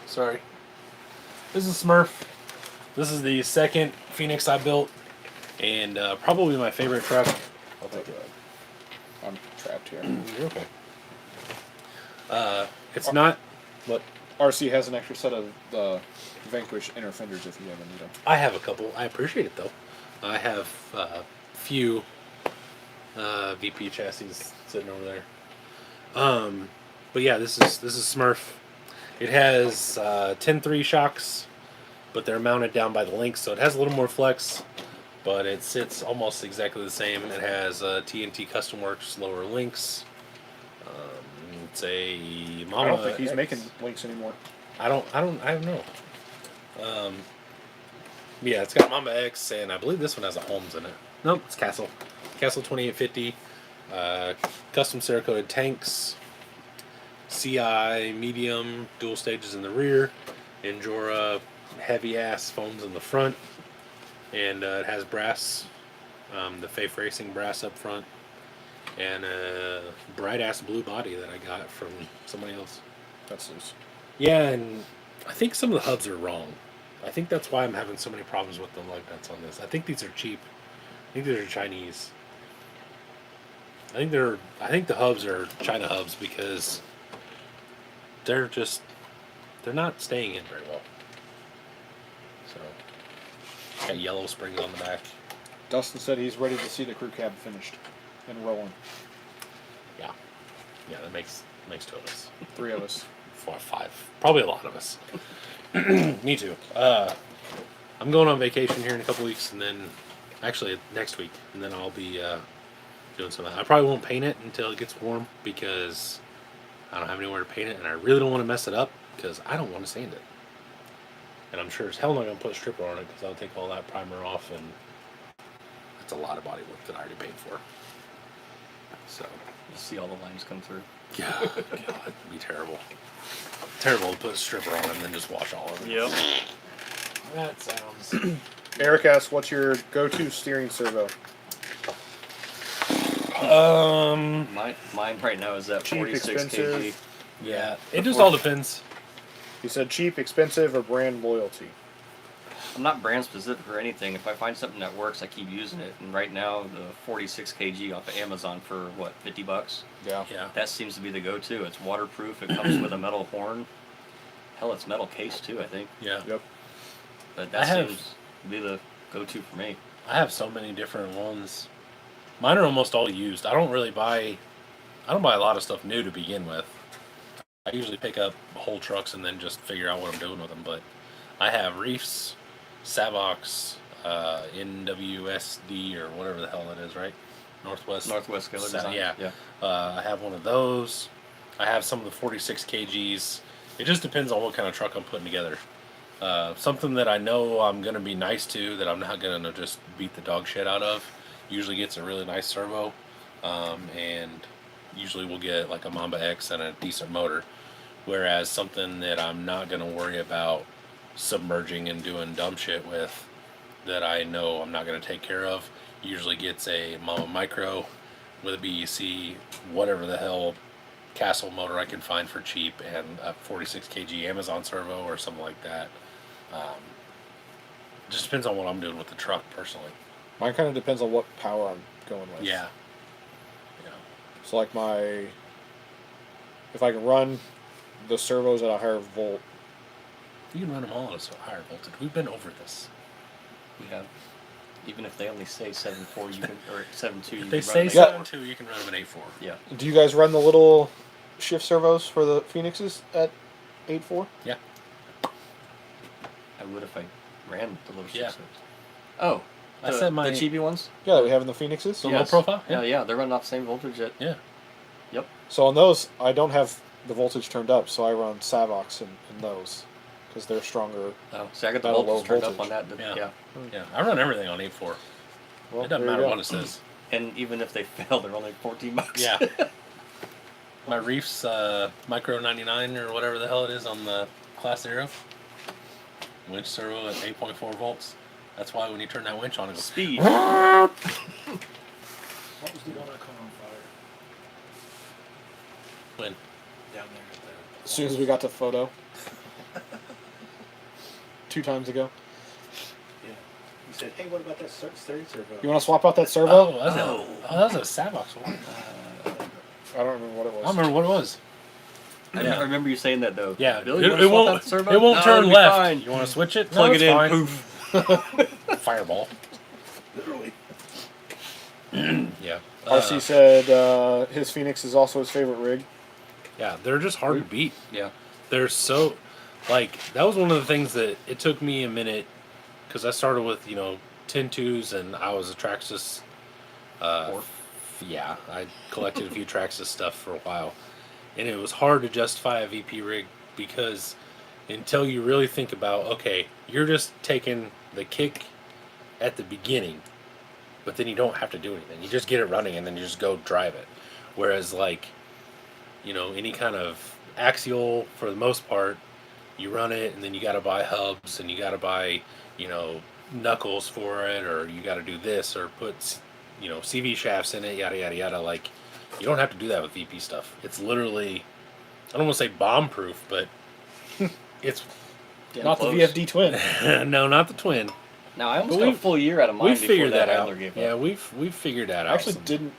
Sorry. This is Smurf. This is the second Phoenix I built, and probably my favorite truck. I'll take it. I'm trapped here. You're okay. It's not what RC has an extra set of Vanquish inner fenders if you ever need them. I have a couple. I appreciate it though. I have a few VP chassis sitting over there. But yeah, this is Smurf. It has 10.3 shocks, but they're mounted down by the links, so it has a little more flex, but it sits almost exactly the same. It has TNT Custom Works lower links. It's a Mama. I don't think he's X. making links anymore. I don't know. Yeah, it's got Mamba X, and I believe this one has a Holmes in it. Nope, it's Castle. Castle 2850. Custom Cerakoted tanks. CI medium, dual stages in the rear. Injora heavy ass foams in the front. And it has brass, the Faith Racing brass up front. And a bright ass blue body that I got from somebody else. That's loose. Yeah, and I think some of the hubs are wrong. I think that's why I'm having so many problems with the lug nuts on this. I think these are cheap. I think these are Chinese. I think the hubs are China hubs because they're not staying in very well. So got yellow springs on the back. Dustin said he's ready to see the crew cab finished and rolling. Yeah. Yeah, that makes two of us. 3 of us. 4 or 5. Probably a lot of us. Me too. I'm going on vacation here in a couple weeks, and then actually next week, and then I'll be doing some of that. I probably won't paint it until it gets warm because I don't have anywhere to paint it, and I really don't want to mess it up because I don't want to sand it. And I'm sure as hell not going to put a stripper on it because I'll take all that primer off, and that's a lot of body work that I already paid for. So You see all the lines come through. yeah, God, it'd be terrible. Terrible to put a stripper on and then just wash all of it. Yep. That sounds. Eric asks, what's your go-to steering servo? Mine right now is that Cheap, 46 expensive. kg. Yeah, it just all depends. He said cheap, expensive, or brand loyalty. I'm not brand specific or anything. If I find something that works, I keep using it. And right now, the 46 kg off of Amazon for what, $50? Yeah. Yeah. That seems to be the go-to. It's waterproof. It comes with a metal horn. Hell, it's metal case too, I think. Yeah. Yep. But I that have- seems to be the go-to for me. I have so many different ones. Mine are almost all used. I don't buy a lot of stuff new to begin with. I usually pick up whole trucks and then just figure out what I'm doing with them. But I have Reefs, Savox, NWSD or whatever the hell it is, right? Northwest Killer Sa- Design. yeah. Yeah. I have one of those. I have some of the 46 kgs. It just depends on what kind of truck I'm putting together. Something that I know I'm going to be nice to, that I'm not going to just beat the dog shit out of, usually gets a really nice servo. And usually we'll get like a Mamba X and a decent motor. Whereas something that I'm not going to worry about submerging and doing dumb shit with, that I know I'm not going to take care of, usually gets a Mama Micro with a BEC, whatever the hell Castle motor I can find for cheap, and a 46 kg Amazon servo or something like that. Just depends on what I'm doing with the truck personally. Mine kind of depends on what power I'm going with. Yeah. So like if I can run the servos at a higher volt, You can run them all at a higher voltage. We've been over this. We have. Even if they only say 7.4, you can, or 7.2, you If can they run say them. Yeah. 7.2, you can run them at 8.4. Yeah. do you guys run the little shift servos for the Phoenixes at 8.4? Yeah. I would if I ran the little Yeah. shit. Oh. I the, set my- the cheapy ones? Yeah, that we have in the Phoenixes. The low profile? Yeah, yeah, they're running off the same voltage at. Yeah. Yep. So on those, I don't have the voltage turned up, so I run Savox in those because they're stronger. Oh, see, I got the At a low voltage turned up voltage. on that. Yeah. Yeah. Yeah. I run everything on 8.4. Well, It doesn't there you matter go. what it says. And even if they fail, they're only $14. Yeah. My Reefs Micro 99 or whatever the hell it is on the Class Zero. Winch servo at 8.4 volts. That's why when you turn that winch on, it goes. Speed. What was the one that caught on fire When? down there at the... As soon as we got to photo, 2 times ago. Yeah. He said, hey, what about that steering servo? You want to swap out that servo? Oh, that was a Savox one. I don't remember what it I don't was. remember what it was. I remember you saying that though. Yeah, Billy, it, you wanna it swap won't. that servo? It won't No, turn it'll be left. fine. You want to switch it? Plug No, it it's in. fine. Poof. Fireball. Literally. Yeah. RC said his Phoenix is also his favorite rig. Yeah, they're just hard to beat. Yeah. They're so, like, that was one of the things that it took me a minute, because I started with 10.2s and I was a Traxxas. Yeah, I collected a few Traxxas stuff for a while, and it was hard to justify a VP rig because until you really think about, okay, you're just taking the kick at the beginning, but then you don't have to do anything. You just get it running and then you just go drive it. Whereas like, any kind of axial, for the most part, you run it and then you got to buy hubs and you got to buy, knuckles for it, or you got to do this or put, CV shafts in it, yada yada yada. Like, you don't have to do that with VP stuff. It's literally, I don't want to say bomb proof, but it's Not close. the VFD twin. no, not the twin. Now I almost But got a full year out of mine We before figured that idler out. gave Yeah, up. we've figured that I out. actually some- didn't.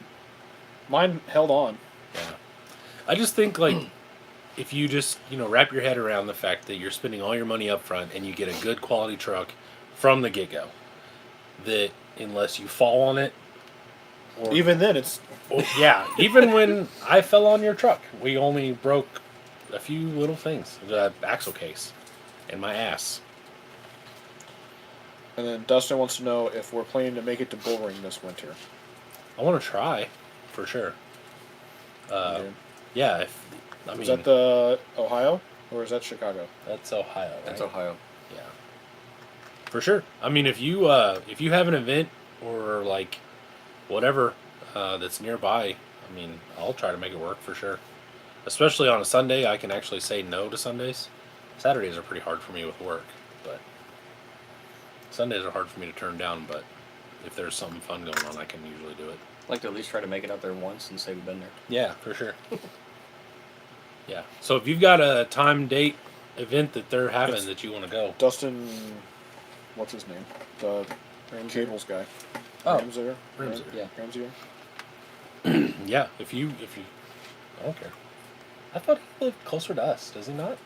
Mine held on. Yeah. I just think like if you just, wrap your head around the fact that you're spending all your money up front and you get a good quality truck from the get go, that unless you fall on it, or Even then, it's yeah, even when I fell on your truck, we only broke a few little things. The axle case and my ass. And then Dustin wants to know if we're planning to make it to Bullring this winter. I want to try for sure. Okay. Yeah, Is that the Ohio or is that Chicago? that's Ohio. That's right? Ohio. Yeah, for sure. I mean, if you have an event or like whatever that's nearby, I mean, I'll try to make it work for sure. Especially on a Sunday, I can actually say no to Sundays. Saturdays are pretty hard for me with work, but Sundays are hard for me to turn down. But if there's something fun going on, I can usually do it. I'd like to at least try to make it out there once and say we've been there. Yeah, for sure. Yeah. So if you've got a time, date, event that they're having It's- that you want to go, Dustin, what's his name? The cables guy. Oh. Ramsey. Ramsey. Yeah. Ramsey. yeah. If you, I don't care. I thought he lived closer to us. Does he not?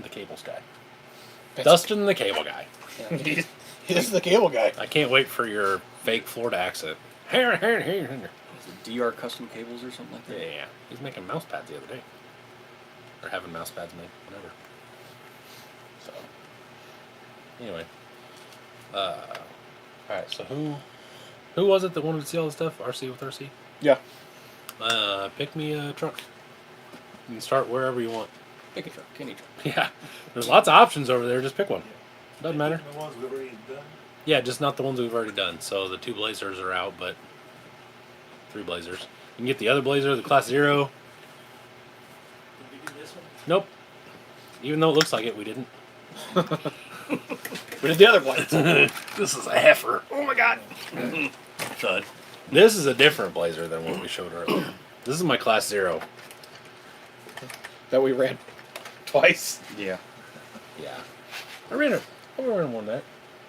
The cables guy. Dustin, the cable guy. He is the cable guy. I can't wait for your fake Florida accent. Yeah, Is it DR Custom Cables or something like that? yeah. He's making mouse pads the other day. Or having mouse pads made, whatever. So, anyway. Alright, so who was it that wanted to see all this stuff? RC with RC? Yeah. Pick me a truck. You can start wherever you want. Pick a truck, any truck. Yeah. There's lots of options over there, just pick one. Doesn't matter. The ones we've already done. Yeah, just not the ones we've already done. So the 2 Blazers are out, but 3 Blazers. You can get the other Blazer, the Class 0. Did we do this one? Nope. Even though it looks like it, we didn't. We did the other one. This is a heifer. Oh my god. Thud. This is a different Blazer than what we showed earlier. This is my Class 0. That we ran twice. Yeah. Yeah. I ran one of that.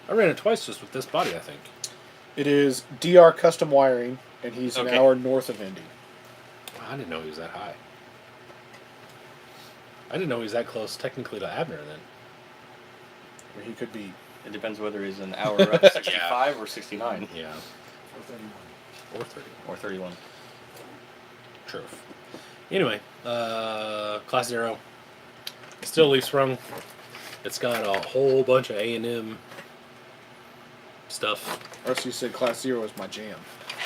I ran it twice just with this body, I think. It is DR Custom Wiring, and he's an Okay. hour north of Indy. I didn't know he was that high. I didn't know he was that close technically to Abner then. I mean, he could be. It depends whether he's an hour up 65 or 69 Yeah. Or 31. Or 30. or 31. True. Anyway, Class 0. Still leaf sprung. It's got a whole bunch of A&M stuff. RC said Class 0 is my jam.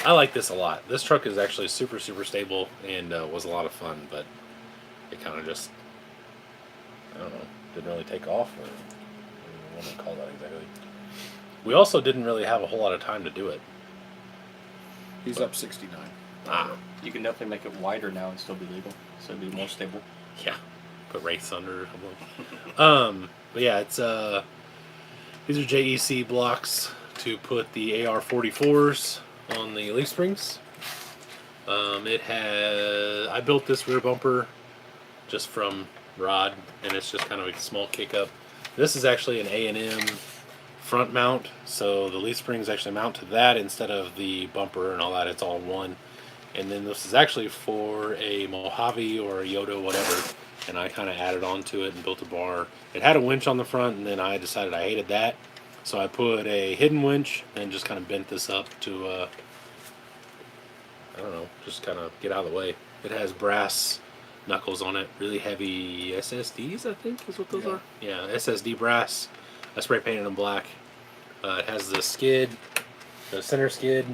I like this a lot. This truck is actually super, super stable and was a lot of fun, but it kind of just, I don't know, didn't really take off, or what do you want to call that exactly. We also didn't really have a whole lot of time to do it. He's up 69. Ah, You can definitely make it wider now and still be legal, so it'd be more stable. yeah. Put race under or something. But yeah, it's these are JEC blocks to put the AR44s on the leaf springs. It has, I built this rear bumper just from rod, and it's just kind of a small kick up. This is actually an A&M front mount, so the leaf springs actually mount to that instead of the bumper and all that. It's all in one. And then this is actually for a Mojave or a Yoda, whatever. And I kind of added on to it and built a bar. It had a winch on the front, and then I decided I hated that. So I put a hidden winch and just kind of bent this up to, I don't know, just kind of get out of the way. It has brass knuckles on it, really heavy SSDs, I think is what those are. Yeah, SSD brass. I spray painted them black. It has the skid, the center skid,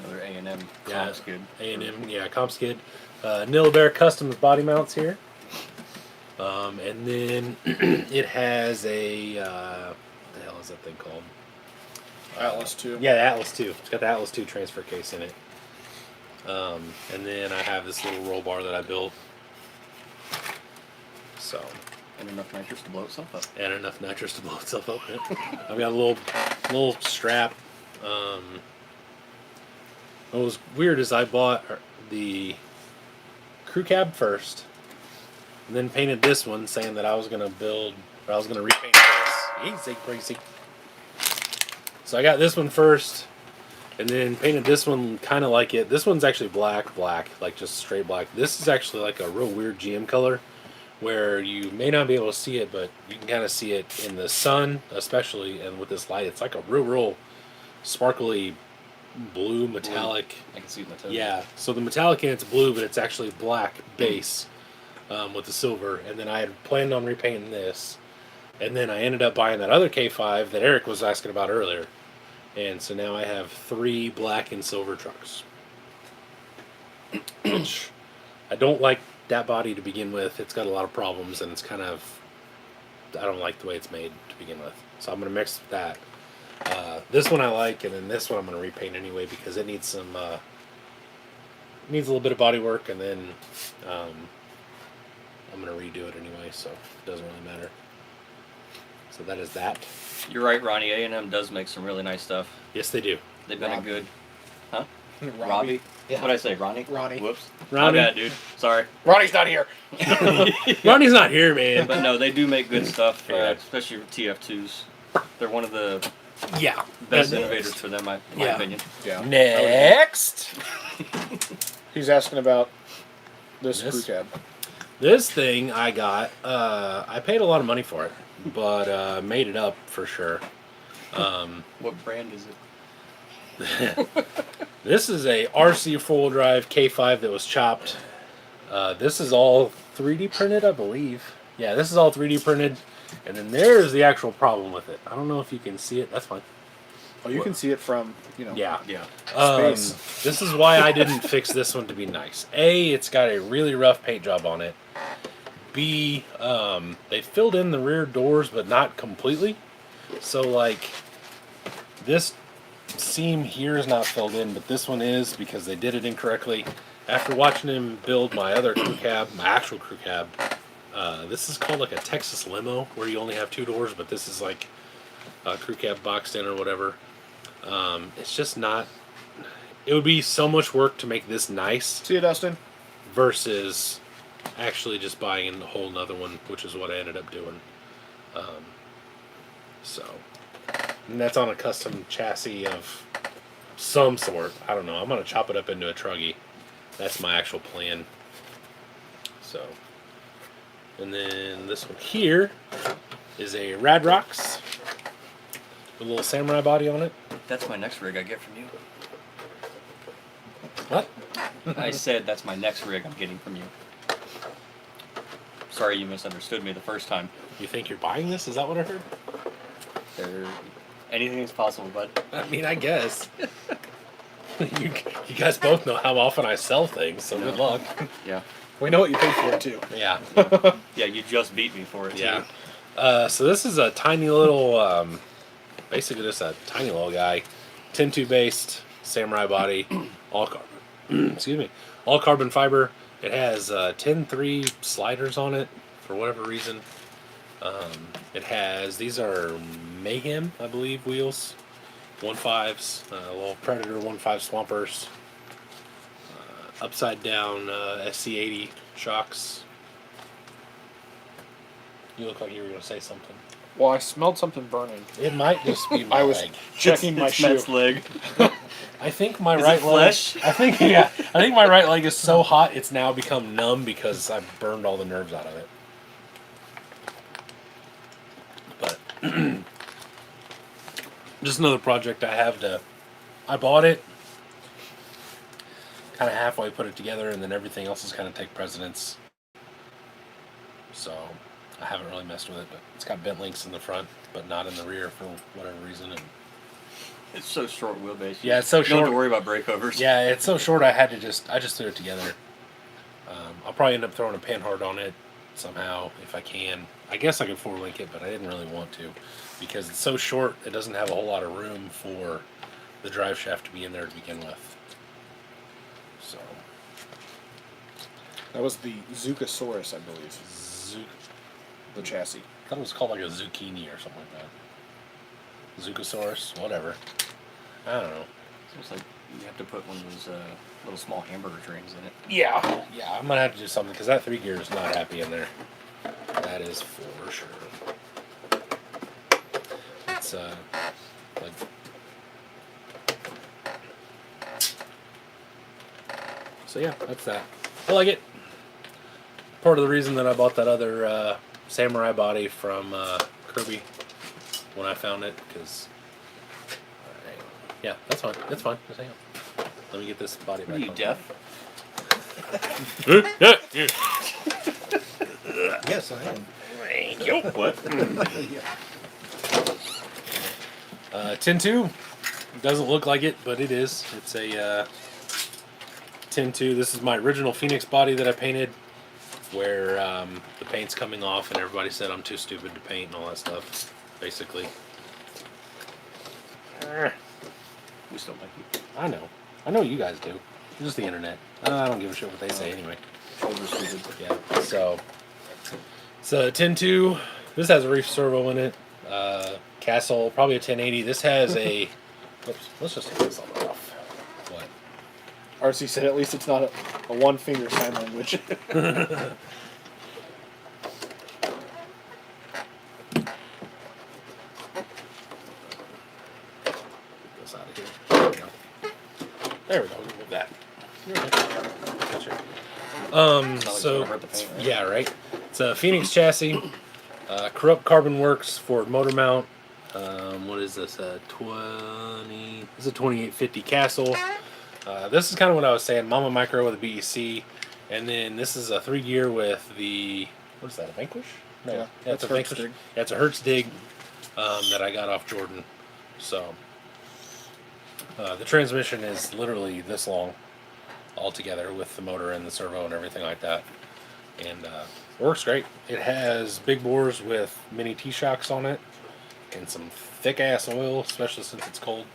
Another A&M Yeah. comps good. A&M, yeah, comp skid. Nilla Bear Customs body mounts here. And then it has a what the hell is that thing called? Atlas 2. Yeah, the Atlas 2. It's got the Atlas 2 transfer case in it. And then I have this little roll bar that I built. So. And enough nitrous to blow itself up. And enough nitrous to blow itself up. Yeah. I've got a little strap. What was weird is I bought the crew cab first, and then painted this one, saying that I was gonna repaint this. Easy, crazy. So I got this one first, and then painted this one kind of like it. This one's actually black, like just straight black. This is actually like a real weird GM color, where you may not be able to see it, but you can kind of see it in the sun, especially, and with this light, it's like a real sparkly blue metallic. I can see it in the toes. Yeah, so the metallic in it's blue, but it's actually black base with the silver. And then I had planned on repainting this, and then I ended up buying that other K5 that Eric was asking about earlier. And so now I have 3 black and silver trucks, which I don't like that body to begin with. It's got a lot of problems, and it's kind of, I don't like the way it's made to begin with. So I'm going to mix that. This one I like, and then this one I'm going to repaint anyway because it needs some, needs a little bit of body work, and then I'm going to redo it anyway, so it doesn't really matter. So that is that. You're right, Ronnie. A&M does make some really nice stuff. Yes, they do. They've been a Robbie. good... Huh? Robbie. Yeah. What'd I say, Ronnie? Ronnie. Whoops. Ronnie. My bad, dude. Sorry. Ronnie's not here. Ronnie's not here, man. But no, they do make good stuff, Yeah. especially with TF2s. They're one of the Yeah. best innovators for them, in my Yeah. opinion. Yeah. Next. He's asking about this This? crew cab. This thing I got, I paid a lot of money for it, but made it up for sure. What brand is it? This is a RC 4-wheel drive K5 that was chopped. This is all 3D printed, I believe. Yeah, this is all 3D printed. And then there's the actual problem with it. I don't know if you can see it. That's fine. Oh, you can see it from, you know. Yeah. Yeah. Space. This is why I didn't fix this one to be nice. A, it's got a really rough paint job on it. B, they filled in the rear doors, but not completely. So, like, this seam here is not filled in, but this one is because they did it incorrectly. After watching him build my other crew cab, my actual crew cab, this is called like a Texas limo, where you only have 2 doors, but this is like a crew cab boxed in or whatever. It's just not. It would be so much work to make this nice See you, Dustin. versus actually just buying a whole nother one, which is what I ended up doing. And that's on a custom chassis of some sort. I don't know. I'm gonna chop it up into a truggy. That's my actual plan. So, and then this one here is a Rad Rocks with a little samurai body on it. That's my next rig I get from you. What? I said that's my next rig I'm getting from you. Sorry you misunderstood me the first time. You think you're buying this? Is that what I heard? There, anything is possible, bud. I mean, I guess. you guys both know how often I sell things, so good luck. Yeah. We know what you paid for it, too. Yeah. Yeah, you just beat me for it, too. Yeah. So this is a tiny little, basically just a tiny little guy, 10-2 based samurai body, all carbon. Excuse me, all carbon fiber. It has 10-3 sliders on it for whatever reason. It has, these are Mayhem, I believe, wheels, 1.5s, little Predator 1.5 Swampers, upside down SC80 shocks. You look like you were going to say something. Well, I smelled something burning. It might just be my I was leg. checking my It's shoe. Matt's leg. I think my Is right it flesh? leg. I think my right leg is so hot it's now become numb because I've burned all the nerves out of it. But just another project I have to. I bought it, kind of halfway put it together, and then everything else is kind of take precedence. So I haven't really messed with it, but it's got bent links in the front, but not in the rear for whatever reason. And It's so short wheelbase. yeah, it's so You don't have short. to worry about breakovers. Yeah, it's so short. I just threw it together. I'll probably end up throwing a panhard on it somehow if I can. I guess I could 4-link it, but I didn't really want to because it's so short. It doesn't have a whole lot of room for the drive shaft to be in there to begin with. So That was the Zucosaurus, I believe. The chassis. I thought it was called like a zucchini or something like that. Zucosaurus, whatever. I don't know. Seems like you have to put one of those little small hamburger trains in it. Yeah, I'm gonna have to do something because that 3 gear is not happy in there. That is for sure. It's like so yeah, that's that. I like it. Part of the reason that I bought that other samurai body from Kirby when I found it because yeah, that's fine. That's fine. Just hang on. Let me get this body back. Are you on. deaf? Yes, I am. Thank you. What? Yeah. 10-2. Doesn't look like it, but it is. It's a 10-2. This is my original Phoenix body that I painted where the paint's coming off and everybody said I'm too stupid to paint and all that stuff, basically. We still like you. I know. I know you guys do. It's just the internet. I don't give a shit what they say anyway. Shoulders suited. Yeah. So it's a 10-2. This has a reef servo in it. Castle, probably a 1080. This has a. Oops. Let's just take this all off. What? RC said at least it's not a one finger sign language. This out of here. There we go. There we go. Remove that. Gotcha. It's not like it's So gonna hurt the paint, right? yeah, right. It's a Phoenix chassis. Corrupt Carbon Works Ford motor mount. What is this? This is a 2850 Castle. This is kind of what I was saying. Mama Micro with a BEC, and then this is a 3 gear with the what is that? A Vanquish? No, Yeah, it's a that's Hertz Vanquish. Dig. Yeah, it's a Hertz Dig that I got off Jordan. So the transmission is literally this long altogether with the motor and the servo and everything like that, and works great. It has big bores with mini T-shocks on it and some thick ass oil, especially since it's cold.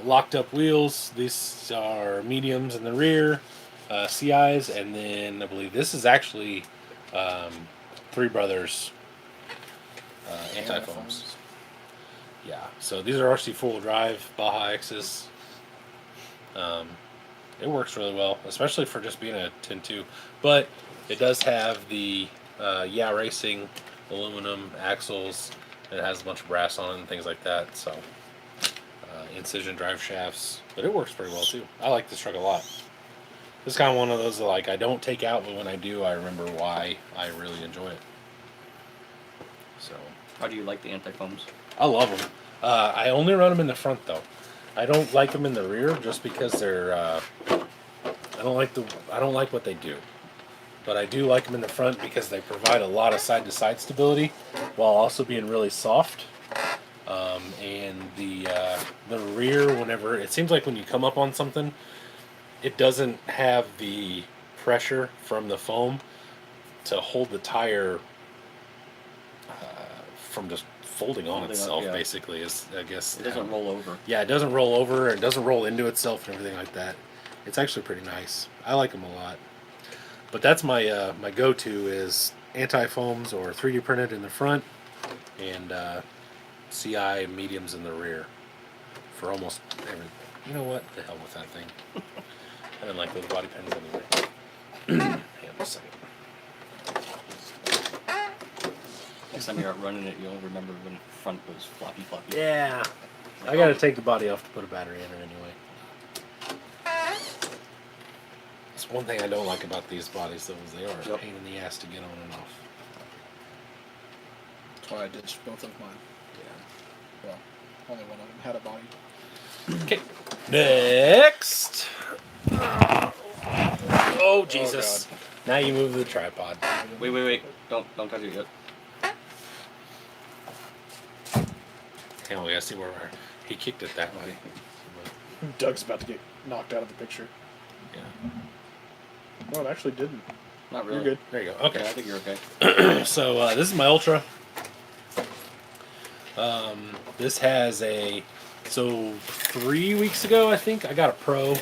Locked up wheels. These are mediums in the rear, CIs, and then I believe this is actually Three Brothers anti-foams. Yeah, so these are RC four-wheel drive Baja X's. It works really well, especially for just being a 10-2. But it does have the Yeah Racing aluminum axles. It has a bunch of brass on it and things like that. So incision drive shafts, but it works pretty well too. I like this truck a lot. This is kind of one of those that, like, I don't take out, but when I do, I remember why I really enjoy it. So How do you like the anti-foams? I love them. I only run them in the front though. I don't like them in the rear just because they're. I don't like what they do, but I do like them in the front because they provide a lot of side-to-side stability while also being really soft. And the rear, whenever it seems like when you come up on something, it doesn't have the pressure from the foam to hold the tire from just folding on Folding up, itself. yeah. Basically, is I guess It doesn't roll over. Yeah, it doesn't roll over. It doesn't roll into itself and everything like that. It's actually pretty nice. I like them a lot. But that's my my go-to is anti-foams or 3D printed in the front and CI mediums in the rear for almost everything. You know what? The hell with that thing. I didn't like those body pins anyway. Hang on a second. Next time you're out running it, you'll remember when front was floppy. Yeah. I gotta take the body off to put a battery in it anyway. That's one thing I don't like about these bodies though, is they are a Yep. pain in the ass to get on and off. That's why I ditched both of mine. Yeah. Well, only one of them had a body. Okay. Next. Oh Jesus! Now you move the tripod. Wait. Don't touch it yet. Hang on, we gotta see where we're. He kicked it that way. Doug's about to get knocked out of the picture. Yeah. No, it actually didn't. Not really. You're good. There you go. Yeah, I Okay. think you're okay. So this is my Ultra. This has so 3 weeks ago, I think, I got a Pro.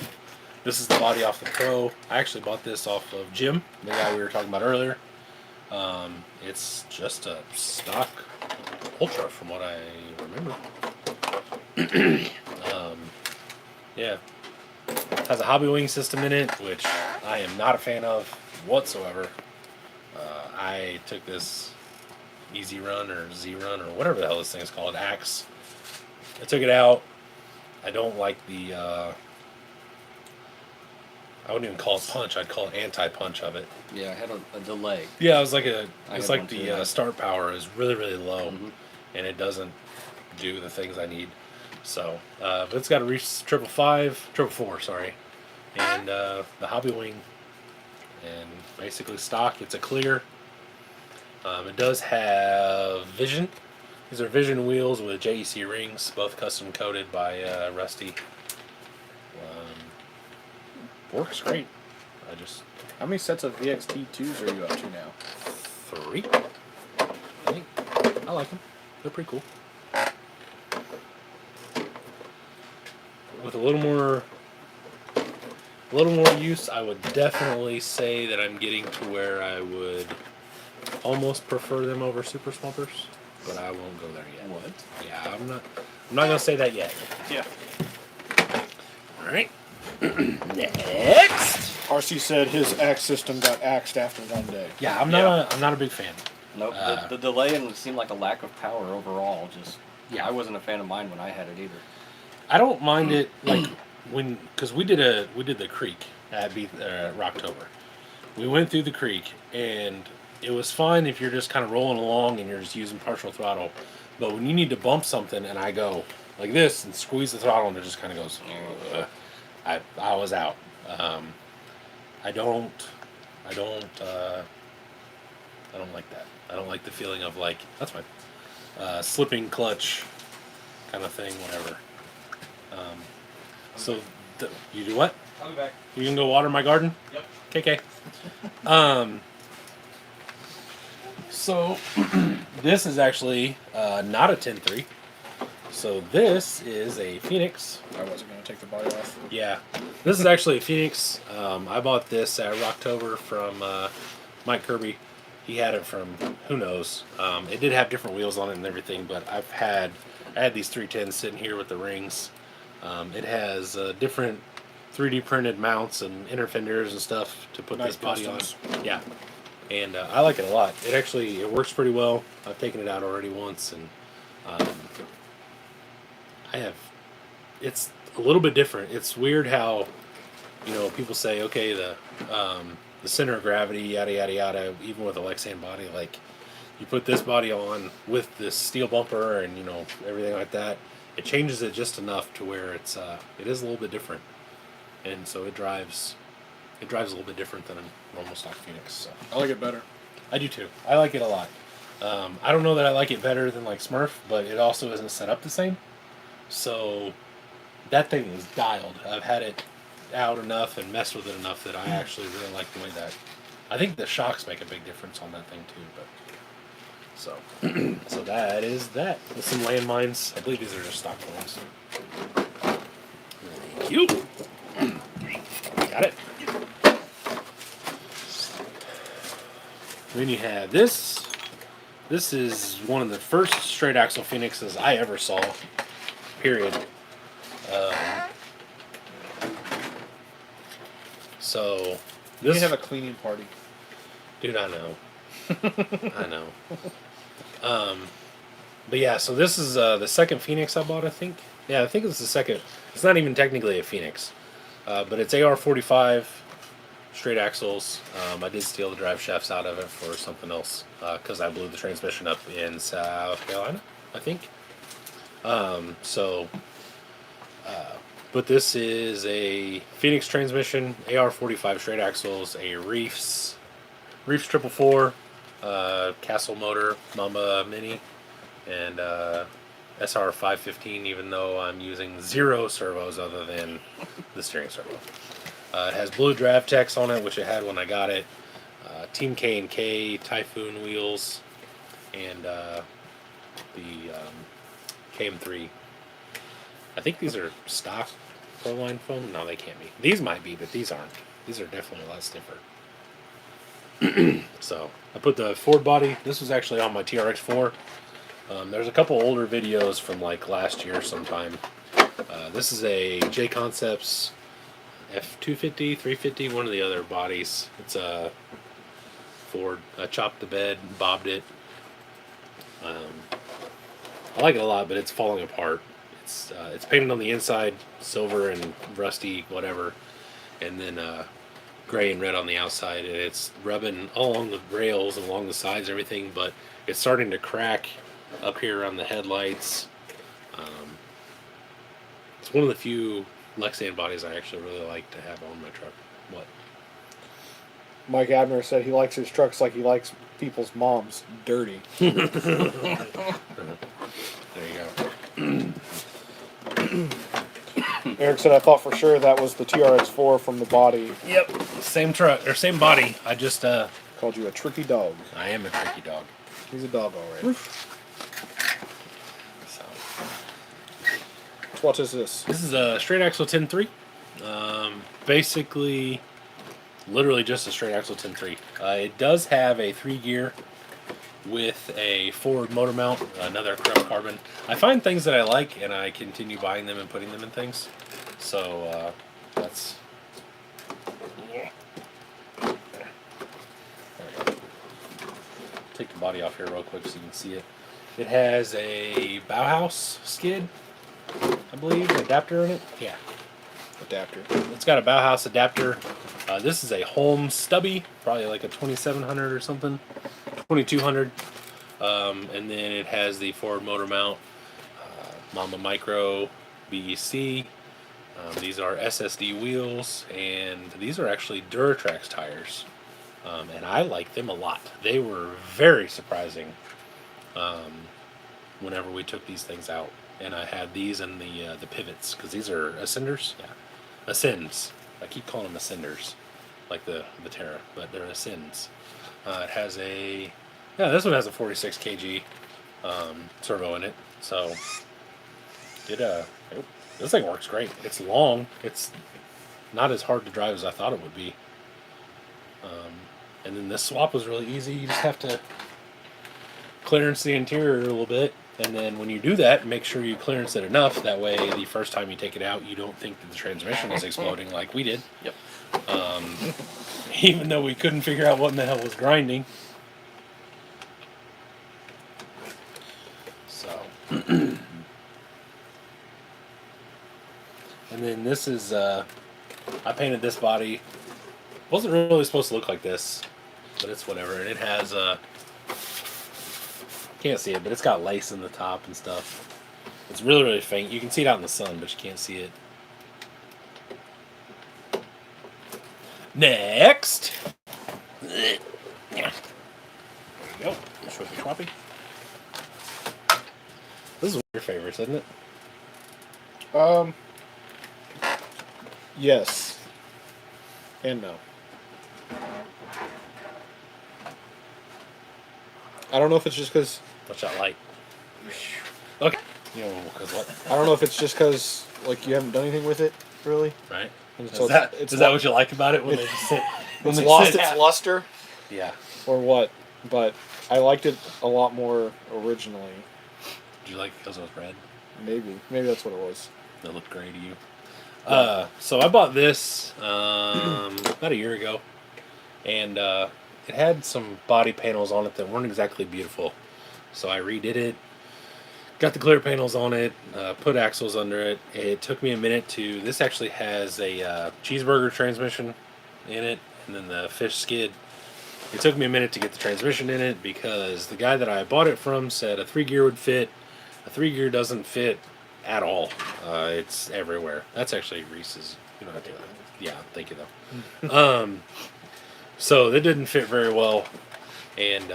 This is the body off the Pro. I actually bought this off of Jim, the guy we were talking about earlier. It's just a stock Ultra from what I remember. Yeah. Has a hobby wing system in it, which I am not a fan of whatsoever. I took this Easy Run or Z Run or whatever the hell this thing is called, Axe. I took it out. I don't like the, I wouldn't even call it punch, I'd call it anti-punch of it. Yeah, I had a delay. Yeah, it was like a, I it's had like one the too. start power is really, really low, Mhm. and it doesn't do the things I need. So, but it's got a Reese 444, sorry, and the hobby wing, and basically stock. It's a clear. It does have Vision. These are Vision wheels with JEC rings, both custom coated by Rusty. Works great. I just How many sets of VXT2s are you up to now? 3. I think I like them. They're pretty cool. With a little more use, I would definitely say that I'm getting to where I would almost prefer them over Super Swampers, but I won't go there yet. What? Yeah, I'm not gonna say that yet. Yeah. All right. Next. RC said his axe system got axed after one day. Yeah, I'm not a big fan. Nope. The delay and it seemed like a lack of power overall. Just Yeah. I wasn't a fan of mine when I had it either. I don't mind it like because we did the creek at Rocktober. We went through the creek and it was fine if you're just kind of rolling along and you're just using partial throttle. But when you need to bump something and I go like this and squeeze the throttle and it just kind of goes, I was out. I don't like that. I don't like the feeling of like that's my slipping clutch kind of thing, whatever. So you do what? I'll be back. You can go water my garden? Yep. KK. So this is actually not a 10.3. So this is a Phoenix. I wasn't going to take the body off. Yeah, this is actually a Phoenix. I bought this at Rocktober from Mike Kirby. He had it from who knows. It did have different wheels on it and everything, but I had these 310s sitting here with the rings. It has different 3D printed mounts and inner fenders and stuff to put Nice this body pistons. on. Yeah, and I like it a lot. It works pretty well. I've taken it out already once, and it's a little bit different. It's weird how, people say, okay, the center of gravity, yada yada yada. Even with a Lexan body, like you put this body on with this steel bumper and everything like that, it changes it just enough to where it is a little bit different, and so it drives a little bit different than a normal stock Phoenix. So I like it better. I do too. I like it a lot. I don't know that I like it better than like Smurf, but it also isn't set up the same. So that thing is dialed. I've had it out enough and messed with it enough that I actually really like the way that. I think the shocks make a big difference on that thing too. But so that is that. With some landmines. I believe these are just stock ones. Thank you. Got it. Then you have this. This is one of the first straight axle Phoenixes I ever saw. Period. So You this have a cleaning party. dude, I know. I know. But yeah, so this is the second Phoenix I bought, I think. Yeah, I think it's the second. It's not even technically a Phoenix, but it's AR-45 straight axles. I did steal the drive shafts out of it for something else because I blew the transmission up in South Carolina, I think. But this is a Phoenix transmission, AR-45 straight axles, a Reefs 444, Castle motor, Mamba Mini, and SR 515, even though I'm using 0 servos other than the steering servo. It has blue Dravtex on it, which it had when I got it. Team K&K Typhoon wheels, and the KM3. I think these are stock Proline foam. No, they can't be. These might be, but these aren't. These are definitely a lot stiffer. So I put the Ford body. This was actually on my TRX4. There's a couple older videos from like last year sometime. This is a J Concepts F250, 350, one of the other bodies. It's a Ford. I chopped the bed, bobbed it. I like it a lot, but it's falling apart. It's painted on the inside, silver and rusty, whatever, and then gray and red on the outside, and it's rubbing all along the rails and along the sides and everything, but it's starting to crack up here around the headlights. It's one of the few Lexan bodies I actually really like to have on my truck. What? Mike Abner said he likes his trucks like he likes people's moms, dirty. There you go. Eric said, I thought for sure that was the TRX4 from the body. Yep, same truck or same body. I just Called you a tricky dog. I am a tricky dog. He's a dog, all right. So What is this? this is a straight axle 10.3. Basically, literally just a straight axle 10.3. It does have a 3-gear with a forward motor mount, another carbon. I find things that I like, and I continue buying them and putting them in things. So that's. There we go. Take the body off here real quick so you can see it. It has a Bauhaus skid, I believe, adapter in it. Yeah. Adapter. It's got a Bauhaus adapter. This is a Holmes stubby, probably like a 2700 or something, 2200. And then it has the forward motor mount, Mama Micro BEC. These are SSD wheels, and these are actually Duratrax tires. And I like them a lot. They were very surprising whenever we took these things out. And I had these and the pivots, because these are Ascenders. Yeah. Ascends. I keep calling them Ascenders, like the Terra, but they're Ascends. It has a, yeah, this one has a 46 kg servo in it. So this thing works great. It's long. It's not as hard to drive as I thought it would be. And then this swap was really easy. You just have to clearance the interior a little bit. And then when you do that, make sure you clearance it enough. That way, the first time you take it out, you don't think that the transmission is exploding like we did. Yep. Even though we couldn't figure out what in the hell was grinding. So. And then this is, I painted this body. Wasn't really supposed to look like this, but it's whatever. And it has, can't see it, but it's got lace in the top and stuff. It's really, really faint. You can see it out in the sun, but you can't see it. Next. There you go. Swappy swappy. This is one of your favorites, isn't it? Yes. And no. I don't know if it's just because... Watch that light. Okay. You know, because what? I don't know if it's just because, like, you haven't done anything with it, really. Right? And Is so that lo- what you like about it? When they just sit, when It's they lost sit its down? luster, Yeah. or what? But I liked it a lot more originally. Did you like it because it was red? Maybe that's what it was. That looked great to you. So I bought this about a year ago, and it had some body panels on it that weren't exactly beautiful. So I redid it, got the clear panels on it, put axles under it. It took me a minute to. This actually has a cheeseburger transmission in it, and then the fish skid. It took me a minute to get the transmission in it because the guy that I bought it from said a 3-gear would fit. A 3-gear doesn't fit at all. It's everywhere. That's actually Reese's. You know, yeah, thank you though. So that didn't fit very well, and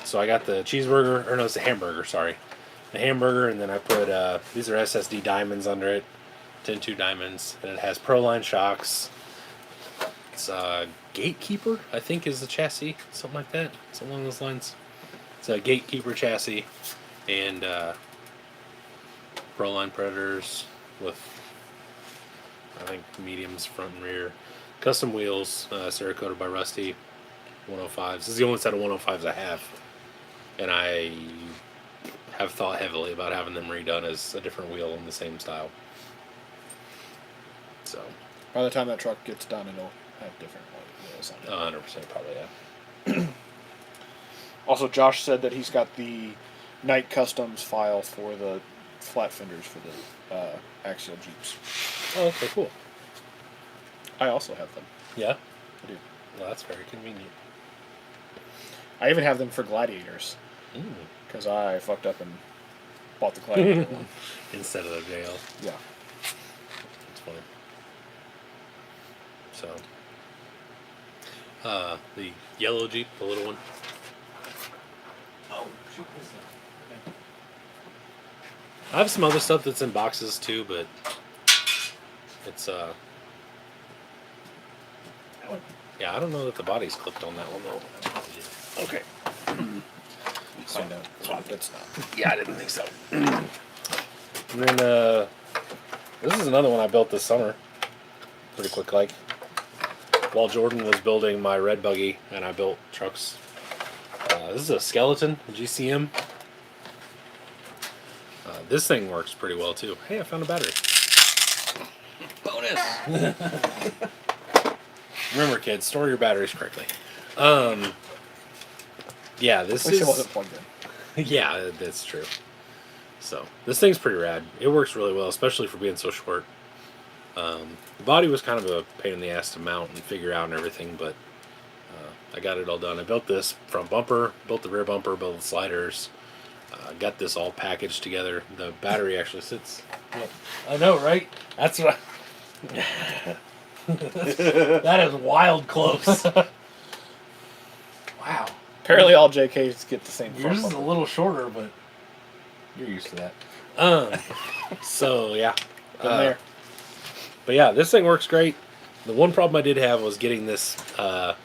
so I got the cheeseburger, or no, it's the hamburger. Sorry, the hamburger, and then I put these are SSD diamonds under it, 10-2 diamonds, and it has Proline shocks. It's Gatekeeper, I think, is the chassis, something like that, something along those lines. It's a Gatekeeper chassis, and Proline Predators with, I think, mediums front and rear, custom wheels, Cerakoted by Rusty, 105s. This is the only set of 105s I have, and I have thought heavily about having them redone as a different wheel in the same style. So, By the time that truck gets done, it'll have different wheels on it. 100% probably, yeah. Also, Josh said that he's got the Night Customs file for the flat fenders for the axial Jeeps. Oh, okay, cool. I also have them. Yeah? I do. Well, that's very convenient. I even have them for Gladiators Mm. because I fucked up and bought the Gladiator one. Instead of the JL. Yeah. It's funny. So, the yellow Jeep, the little one. Oh, shoot. I have some other stuff that's in boxes too, but it's yeah, I don't know that the body's clipped on that one though. Okay. Find out. It's not. Yeah, I didn't think so. And then this is another one I built this summer. Pretty quick, like. While Jordan was building my red buggy, and I built trucks. This is a skeleton, a GCM. This thing works pretty well too. Hey, I found a battery. Bonus. Remember, kids, store your batteries correctly. Yeah, this At least it is. wasn't plugged in. Yeah, that's true. So this thing's pretty rad. It works really well, especially for being so short. The body was kind of a pain in the ass to mount and figure out and everything, but I got it all done. I built this front bumper, built the rear bumper, built the sliders, got this all packaged together. The battery actually sits. I know, right? That's what. That is wild close. Wow. Apparently, all JKs get the same. Yours is front a bumper. little shorter, but you're used to that. So yeah. Been there. But yeah, this thing works great. The one problem I did have was getting this. I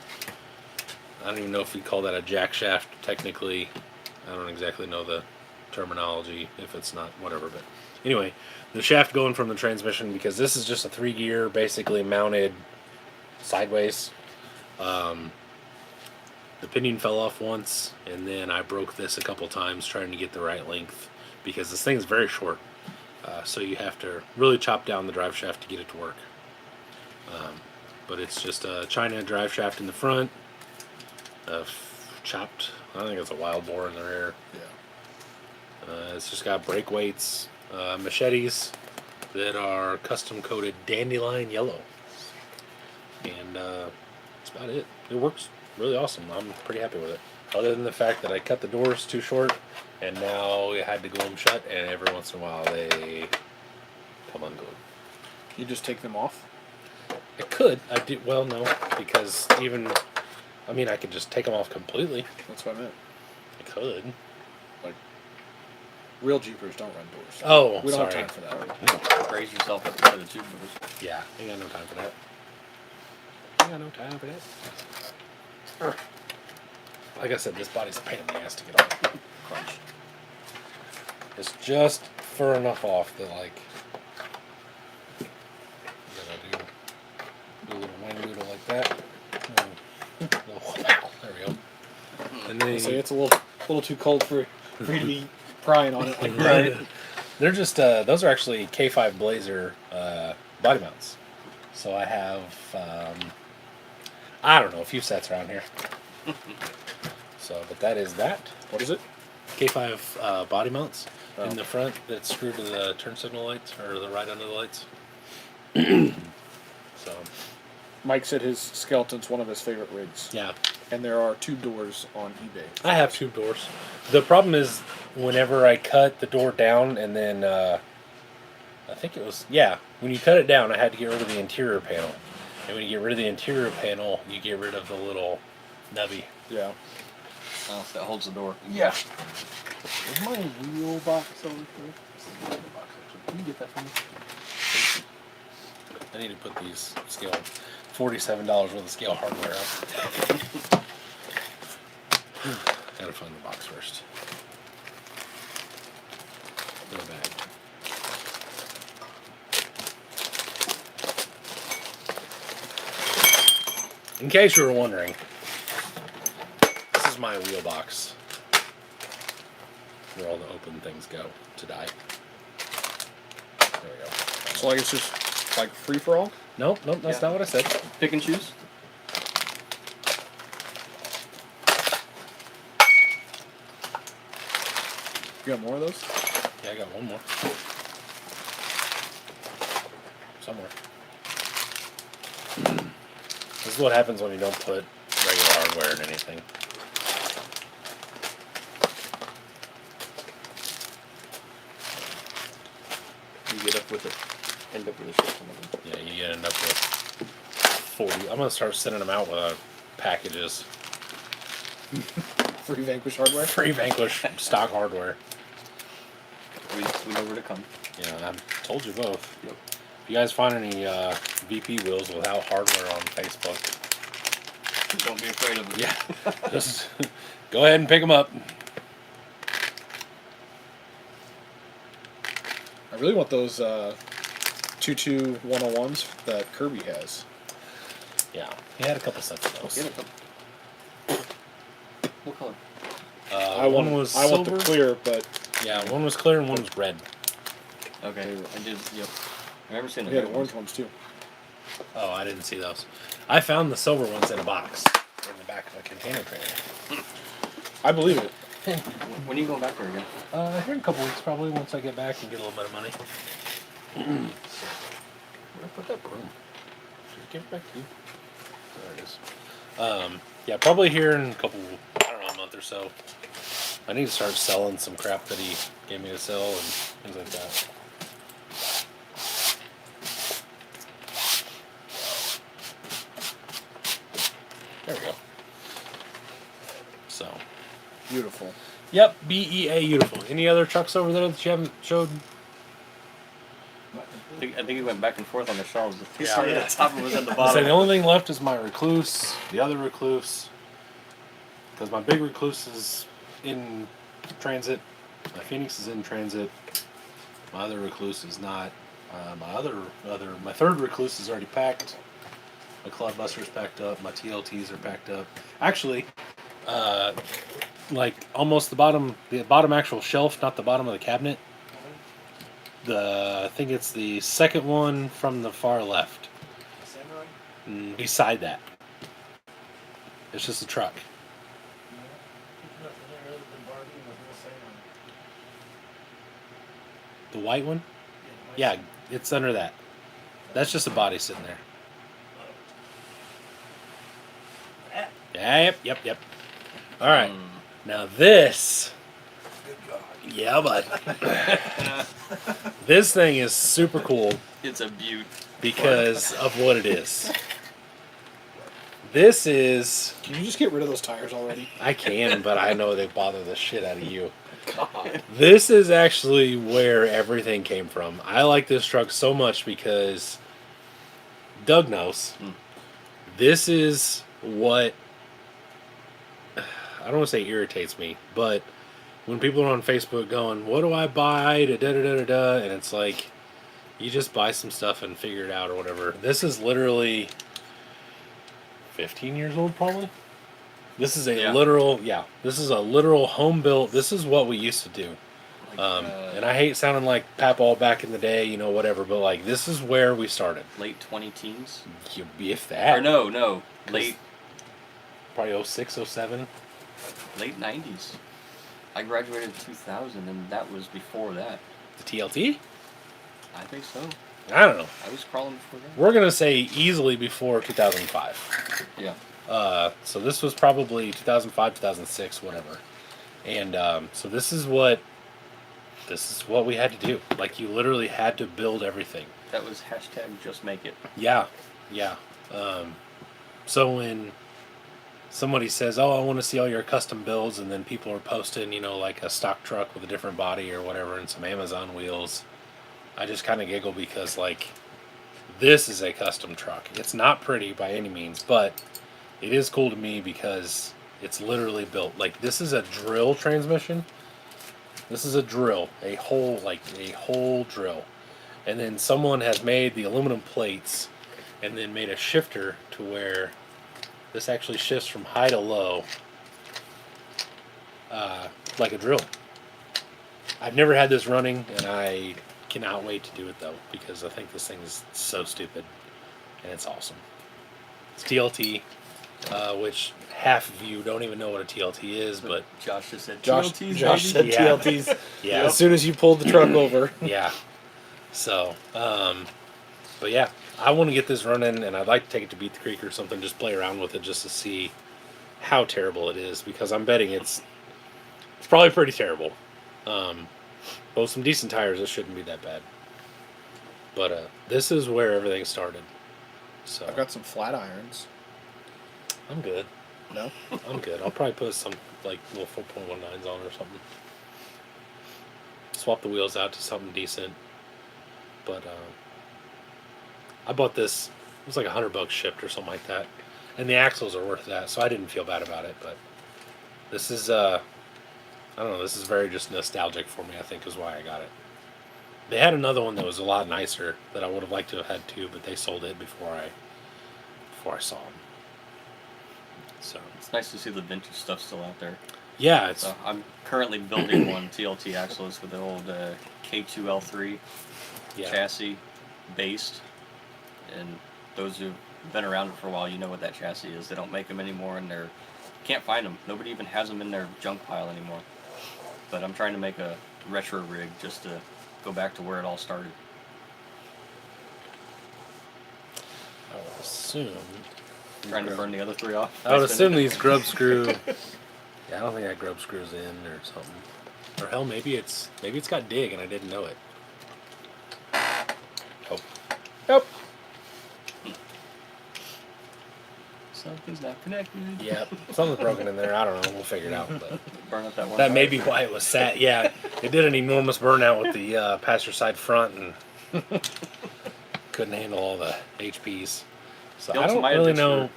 don't even know if we call that a jack shaft technically. I don't exactly know the terminology if it's not whatever. But anyway, the shaft going from the transmission, because this is just a 3-gear basically mounted sideways. The pinion fell off once, and then I broke this a couple times trying to get the right length because this thing is very short. So you have to really chop down the drive shaft to get it to work. But it's just a China drive shaft in the front, chopped, I think it's a wild boar in the rear. Yeah. It's just got brake weights, machetes that are custom coated dandelion yellow. And that's about it. It works really awesome. I'm pretty happy with it. Other than the fact that I cut the doors too short, and now I had to glue them shut, and every once in a while they come unglued. You just take them off. I could. I do. Well, no, because even, I mean, I could just take them off completely. That's what I meant. I could. Real Jeepers don't run doors. Oh, We don't sorry. have time for that. Raise yourself up instead of 2 doors. Yeah, ain't got no time for that. Ain't got no time for that. Like I said, this body's a pain in the ass to get off. Crunch. It's just fur enough off that, like, you gotta do a little wing noodle like that. There we go. And then So it's a little too cold for you to be prying on it like Right. that. They're just those are actually K5 Blazer body mounts. So I have I don't know, a few sets around here. So, but that is that. What is it? K5 body mounts Oh. in the front that's screwed to the turn signal lights or the right under the lights. So Mike said his skeleton's one of his favorite rigs. yeah, And there are 2 doors on eBay. I have 2 doors. The problem is whenever I cut the door down and then I think it was when you cut it down, I had to get rid of the interior panel. And when you get rid of the interior panel, you get rid of the little nubby. Yeah. Oh, that holds the door. Yeah. Is my wheel box over here? Can you get that for me? I need to put these scale. $47 worth of scale hardware up. Gotta find the box first. No bag. In case you were wondering, this is my wheel box where all the open things go to die. There we go. So like it's just like free for all. Nope, that's Yeah. not what I said. Pick and choose. You got more of those? Yeah, I got one more. Somewhere. This is what happens when you don't put regular hardware in anything. You get up with it. End up with a shit ton of them. Yeah, you end up with 40. I'm gonna start sending them out with packages. Free Vanquish hardware. Free Vanquish stock hardware. We know where to come. Yeah, I told you both. Yep. If you guys find any VP wheels without hardware on Facebook, Don't be afraid of it. yeah, just go ahead and pick them up. I really want those 2.2 101s that Kirby has. Yeah, he had a couple sets of those. Get it. What color? I one want was I want silver. the clear, but Yeah, one was clear and one was red. Okay, I did. Yep. I remember seeing we the had red orange ones too. Oh, I didn't see those. I found the silver ones in a box in the back of a container trailer. I believe it. When are you going back there again? Here in a couple weeks, probably, once I get back and get a little bit of money. Where'd I put that broom? Did I give it back to you? There it is. Yeah, probably here in a couple, I don't know, a month or so. I need to start selling some crap that he gave me to sell and things like that. There we go. So. Beautiful. Yep, BEA beautiful. Any other trucks over there that you haven't showed? I think he went back and forth on the shelves. He Yeah. started at the top and was at the So bottom. the only thing left is my Recluse, the other Recluse, because my big Recluse is in transit, my Phoenix is in transit, my other Recluse is not. My third Recluse is already packed. My Cloudbuster's packed up. My TLTs are packed up. Actually, like almost the bottom actual shelf, not the bottom of the cabinet. I think it's the second one from the far left. Beside that, it's just a truck. The white one? Yeah, it's under that. That's just a body sitting there. Yep. All right. Now this. Yeah, bud. This thing is super cool It's a beaut. because of what it is. This is. Can you just get rid of those tires already? I can, but I know they bother the shit out of you. God. This is actually where everything came from. I like this truck so much because Doug knows. This is what I don't want to say irritates me, but when people are on Facebook going, "What do I buy?" Da da da da da, and it's like you just buy some stuff and figure it out or whatever. This is literally 15 years old, probably. This is a literal, this is a literal home built. This is what we used to do. And I hate sounding like Papal back in the day, you know, whatever, but like this is where we started. Late 20 teens? If that. Or no. Late Probably 06, 07. late 90s. I graduated in 2000, and that was before that. The TLT? I think so. I don't know. I was crawling before that. We're going to say easily before 2005. Yeah. So this was probably 2005, 2006, whatever. And so this is what we had to do. Like you literally had to build everything. That was hashtag just make it. Yeah. So when somebody says, "Oh, I want to see all your custom builds," and then people are posting, you know, like a stock truck with a different body or whatever and some Amazon wheels, I just kind of giggle because like this is a custom truck. It's not pretty by any means, but it is cool to me because it's literally built. Like, this is a drill transmission. This is a drill, a whole drill. And then someone has made the aluminum plates and then made a shifter to where this actually shifts from high to low, like a drill. I've never had this running, and I cannot wait to do it though, because I think this thing is so stupid, and it's awesome. It's TLT, which half of you don't even know what a TLT is, but Josh just said Josh TLTs, said baby. Yeah. TLTs yeah, as soon as you pulled the truck over. yeah. So, but yeah, I want to get this running, and I'd like to take it to Beat the Creek or something, just play around with it, just to see how terrible it is, because I'm betting it's probably pretty terrible. But with some decent tires, it shouldn't be that bad. But this is where everything started. So I've got some flat irons. I'm good. No? I'm good. I'll probably put some like little 4.19s on or something. Swap the wheels out to something decent. But I bought this. It was like $100 shipped or something like that, and the axles are worth that, so I didn't feel bad about it. But this is I don't know. This is very just nostalgic for me. I think is why I got it. They had another one that was a lot nicer that I would have liked to have had too, but they sold it before I saw them. So It's nice to see the vintage stuff still out there. yeah, it's So I'm currently building one TLT axles with the old K2L3 yeah. chassis based, and those who've been around for a while, you know what that chassis is. They don't make them anymore, and they're can't find them. Nobody even has them in their junk pile anymore. But I'm trying to make a retro rig just to go back to where it all started. I would assume. Trying to burn the other three off. I would assume these grub screw. Yeah, I don't think that grub screws in or something. Or hell, maybe it's got dig and I didn't know it. Oh, Yep. Something's not connected. yeah, something's broken in there. I don't know. We'll figure it out. But Burn up that one. that may tire. be why it was sat. Yeah, it did an enormous burnout with the passenger side front and couldn't handle all the HPs. So The I don't Ultimate really discs know. were-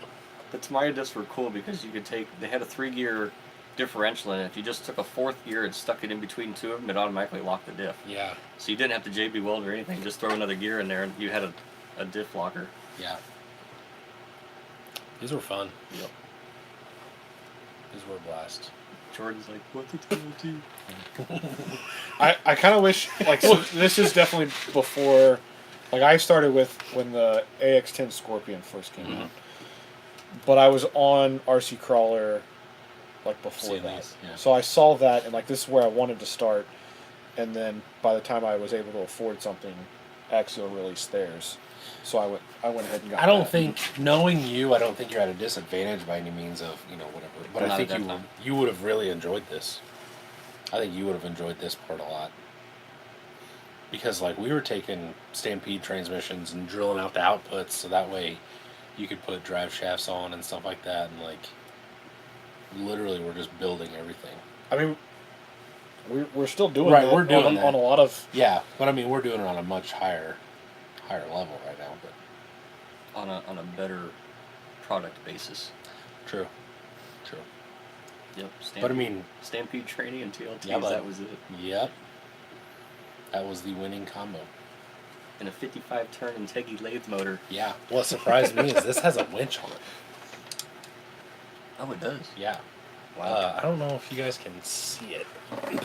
The Tamiya discs were cool because you could they had a 3-gear differential in it. If you just took a 4th gear and stuck it in between two of them, it automatically locked the diff. Yeah, So you didn't have to JB weld or anything. Just throw another gear in there and you had a diff locker. yeah. These were fun. Yep. These were a blast. Jordan's like, what's a TLT? I kind of wish, like, so this is definitely before, like, I started with when the AX10 Scorpion first came out. But I was on RC Crawler, like, before Seeing that. these, yeah. So I saw that, and, like, this is where I wanted to start. And then by the time I was able to afford something, Axial released theirs. So I went ahead and got I don't that. think, knowing you, I don't think you're at a disadvantage by any means of, whatever. But I Not think at that time. you would have really enjoyed this. I think you would have enjoyed this part a lot. Because, like, we were taking Stampede transmissions and drilling out the outputs so that way you could put drive shafts on and stuff like that. And, like, literally we're just building everything. I mean, we're still doing Right, that we're doing on, that. on a lot of. Yeah, but I mean, we're doing it on a much higher level right now. But On a better product basis. true. Yep. But I mean, Stampede training and TLTs, Yeah, but- that was it. yep. That was the winning combo. And a 55 turn Integi lathe motor. Yeah. What surprised me is this has a winch on it. Oh, it does. Yeah. Wow. I don't know if you guys can see it,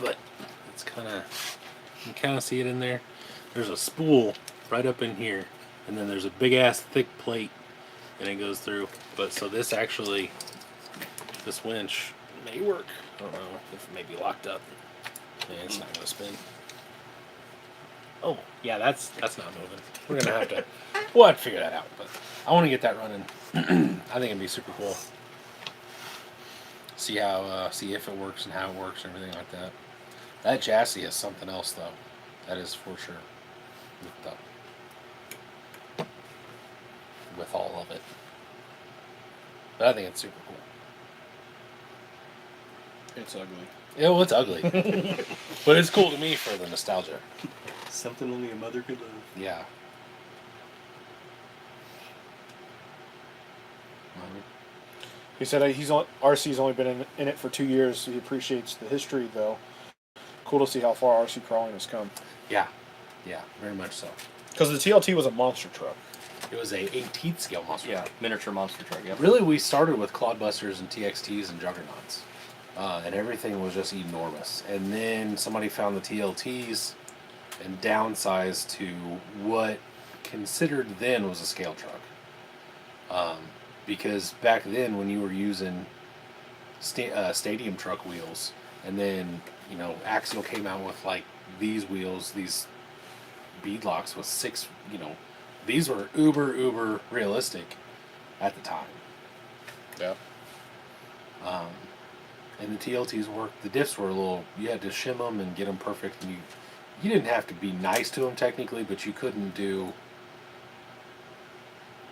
but it's kind of, you can kind of see it in there. There's a spool right up in here, and then there's a big ass thick plate, and it goes through. But so this actually, this winch may work. I don't know if it may be locked up. Yeah, it's not gonna spin. Oh, yeah, that's not moving. We're gonna have to, we'll have to figure that out. But I want to get that running. I think it'd be super cool. See how, see if it works and how it works and everything like that. That chassis is something else, though. That is for sure. With all of it. But I think it's super cool. It's ugly. Yeah, well, it's ugly. But it's cool to me for the nostalgia. Something only a mother could love. Yeah. He said RC's only been in it for 2 years. He appreciates the history, though. Cool to see how far RC crawling has come. Yeah, yeah, very much so. Because the TLT was a monster truck. It was a 18th scale monster. Yeah, truck. miniature monster truck. Yep. Really, we started with Clodbusters and TXTs and Juggernauts, and everything was just enormous. And then somebody found the TLTs and downsized to what considered then was a scale truck. Because back then, when you were using stadium truck wheels, and then Axial came out with like these wheels, these beadlocks with 6, these were uber realistic at the time. Yeah. And the TLTs worked. The diffs were a little. You had to shim them and get them perfect. And you didn't have to be nice to them technically, but you couldn't do.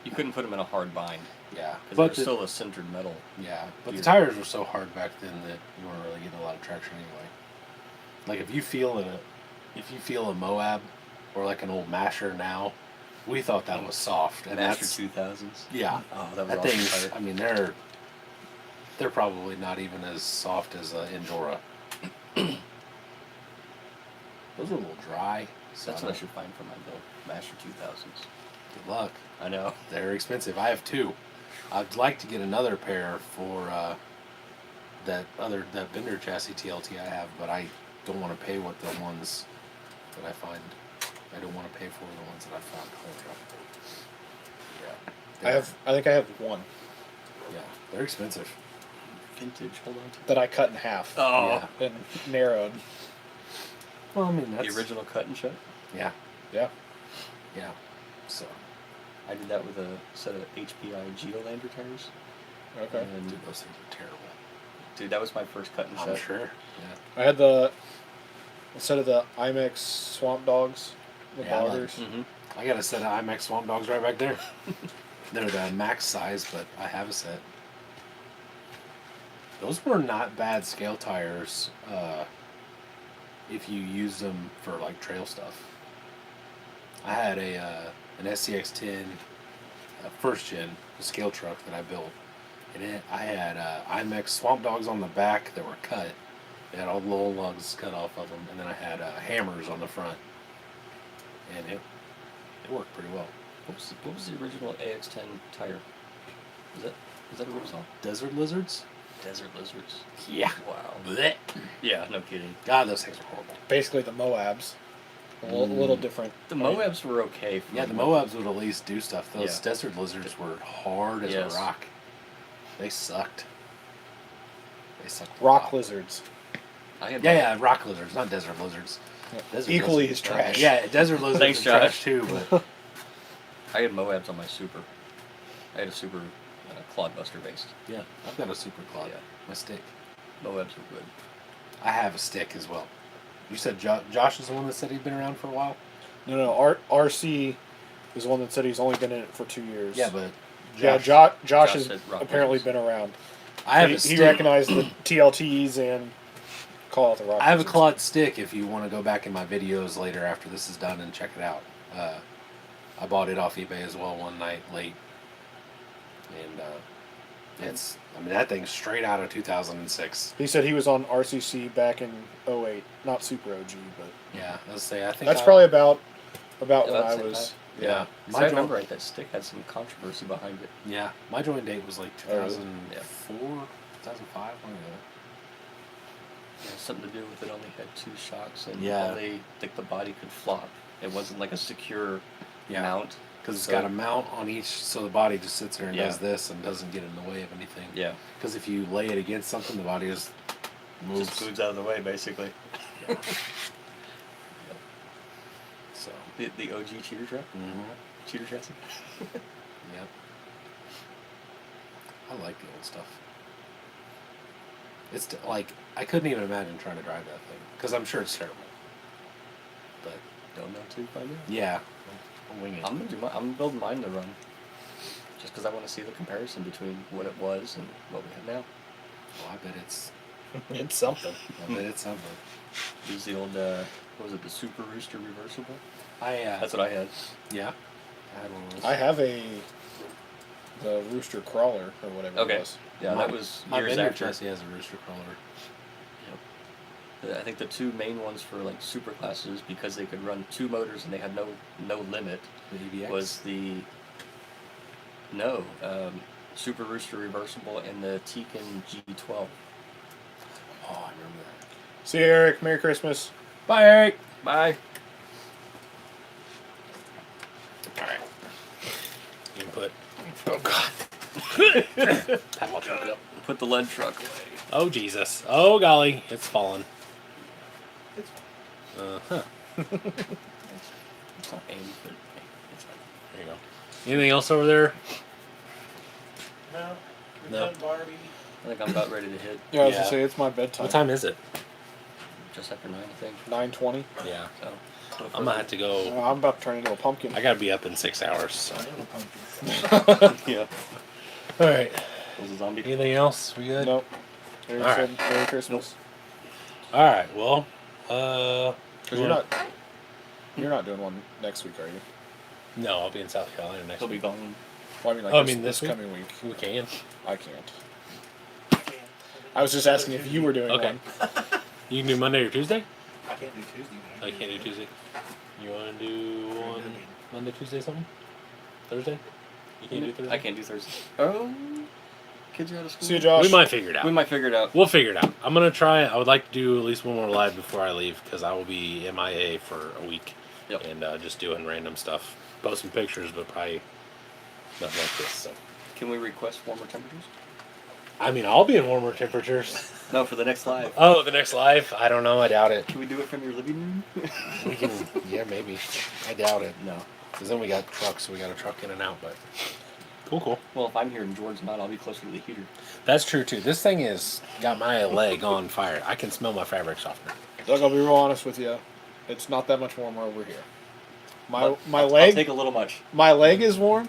You couldn't put them in a hard bind. Yeah, Because they're still a sintered metal. Yeah, but the gear. tires were so hard back then that you weren't really getting a lot of traction anyway. Like if you feel a Moab or like an old Masher now, we thought that was soft. And Master that's 2000s. yeah. Oh, that was That awesome thing's. tire. I mean, they're probably not even as soft as Endura. Those are a little dry. So That's what I should find for my build. Master 2000s. Good luck. I know. They're expensive. I have 2. I'd like to get another pair for that Bender chassis TLT I have, but I don't want to pay what the ones that I find. I don't want to pay for the ones that I found. Yeah. I think I have one Yeah, they're expensive. Vintage. Hold on. that I cut in half Oh. Yeah. and narrowed. Well, I mean that's The original cut and shut. Yeah, Yeah. yeah. So, I did that with a set of HPI Geolander tires. Okay. And dude, those things are terrible. dude, that was my first cut and I'm shut. sure. Yeah. I had a set of the IMAX Swamp Dogs, the Yeah, I like- boggers. Mm-hmm. I got a set of IMAX Swamp Dogs right back there. They're the max size, but I have a set. Those were not bad scale tires if you use them for like trail stuff. I had an SCX-10 first gen scale truck that I built, and I had IMAX Swamp Dogs on the back that were cut. They had all the little lugs cut off of them, and then I had hammers on the front, and it worked pretty well. What was the original AX10 tire? Was that a Ripsaw? Desert Lizards? Desert Lizards. Yeah. Wow. Blech. Yeah, no kidding. God, those things are horrible. Basically the Moabs. A little different. The Moabs were okay. For Yeah, the Moabs would at least do stuff. Those Yeah. Desert Lizards were hard as Yes. a rock. They sucked. They sucked. a Rock lot. lizards. I had Yeah, rock lizards, not desert lizards. Desert Equally lizards- as trash. Yeah, desert lizards Thanks, are trash Josh. too, but I had Moabs on my Super. I had a Super Clodbuster based. yeah, I've got a super clod. Yeah. My stick. Moabs were good. I have a stick as well. You said Josh is the one that said he'd been around for a while? No. RC is the one that said he's only been in it for 2 years. Yeah, but Josh has said rock apparently lizards. been around. I have he, a he stick. recognized the TLTs and call out the rock. I have a lizards. clawed stick if you want to go back in my videos later after this is done and check it out. I bought it off eBay as well one night late. And that thing's straight out of 2006. He said he was on RCC back in 08. Not super OG, but Yeah, let's say I think that's probably about when About I the same was. time. yeah. If I remember right, that stick had some controversy behind it. Yeah, my join date was like Oh, really? 2004, 2005. One of It had something to do with it only had 2 shocks and Yeah. only the body could flop. It wasn't like a secure Yeah. mount. because it's So- got a mount on each, so the body just sits there and Yeah. does this and doesn't get in the way of anything. Yeah. Because if you lay it against something, the body just moves. Just moves out of the way, basically. So. The OG cheater truck? Mm-hmm. Cheater chassis? Yep. I like the old stuff. It's like I couldn't even imagine trying to drive that thing because I'm sure it's terrible. But Don't know till you find out. yeah, I'll wing it. I'm building mine to run. Just because I want to see the comparison between what it was and what we have now. Oh, I bet it's. It's something. I bet it's something. Use the old, what was it, the Super Rooster reversible? I That's what I had. yeah. I had one of those. I have a the Rooster Crawler or whatever Okay. it was. Yeah, my, that was my years Bender after. chassis has a rooster crawler. I think the two main ones for like super classes, because they could run 2 motors and they had no limit, The EVX. was the Super Rooster reversible and the Tekin G12. Oh, I remember that. See you, Eric. Merry Christmas. Bye, Eric. Bye. All right. You can put. Oh God. Paddle truck up. Put the lead truck away. Oh Jesus! Oh golly! It's falling. It's Huh. It's not aimed, but it's fine. There you go. Anything else over there? no. We've No. done Barbie. I think I'm about ready to hit Yeah, I was Yeah. gonna say it's my bedtime. What time is it? just after 9, I think. 9:20. Yeah. So I'm gonna have to go. I'm about to turn into a pumpkin. I gotta be up in 6 hours. So. yeah. All right. Was a zombie. Anything else? We good? Nope. Eric All said Merry Christmas. All right. Well. Because you're not doing one next week, are you? No, I'll be in South Carolina next He'll be week. gone. Well, I mean, like Oh, I this, mean, this week? coming week. We can. I can't. I was just asking if you were doing Okay. one. You can do Monday or Tuesday. I can't do Tuesday. I can't do Tuesday. You want to do one Monday, Tuesday, something? Thursday? You can't do Thursday. I can't do Thursday. Oh, kids are out of school. See you, Josh. We might figure it out. We might figure it out. We'll figure it out. I'm gonna try. I would like to do at least one more live before I leave because I will be MIA for a week. Yep. And just doing random stuff, posting pictures, but probably nothing like this. So, Can we request warmer temperatures? I mean, I'll be in warmer temperatures. No, for the next live. Oh, the next live? I don't know. I doubt it. Can we do it from your living room? We can. Yeah, maybe. I doubt it. No. Because then we got trucks. So we got a truck in and out. But cool. Well, if I'm here and George's not, I'll be closer to the heater. That's true too. This thing is got my leg on fire. I can smell my fabric softener. Doug, I'll be real honest with you. It's not that much warmer over here. I'll My leg take a little much. my leg is warm.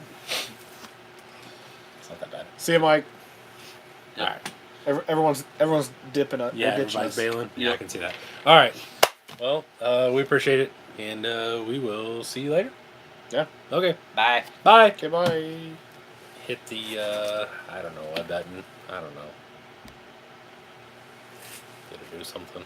It's not that bad. See you, Mike. Yep. All right. Everyone's dipping a Yeah, ditching everybody's us. bailing. Yeah, I Yep. can see that. All right. Well, we appreciate it, and we will see you later. Yeah. Okay. Bye. Bye. Okay, bye. Hit the I don't know what button. I don't know. Did it do something?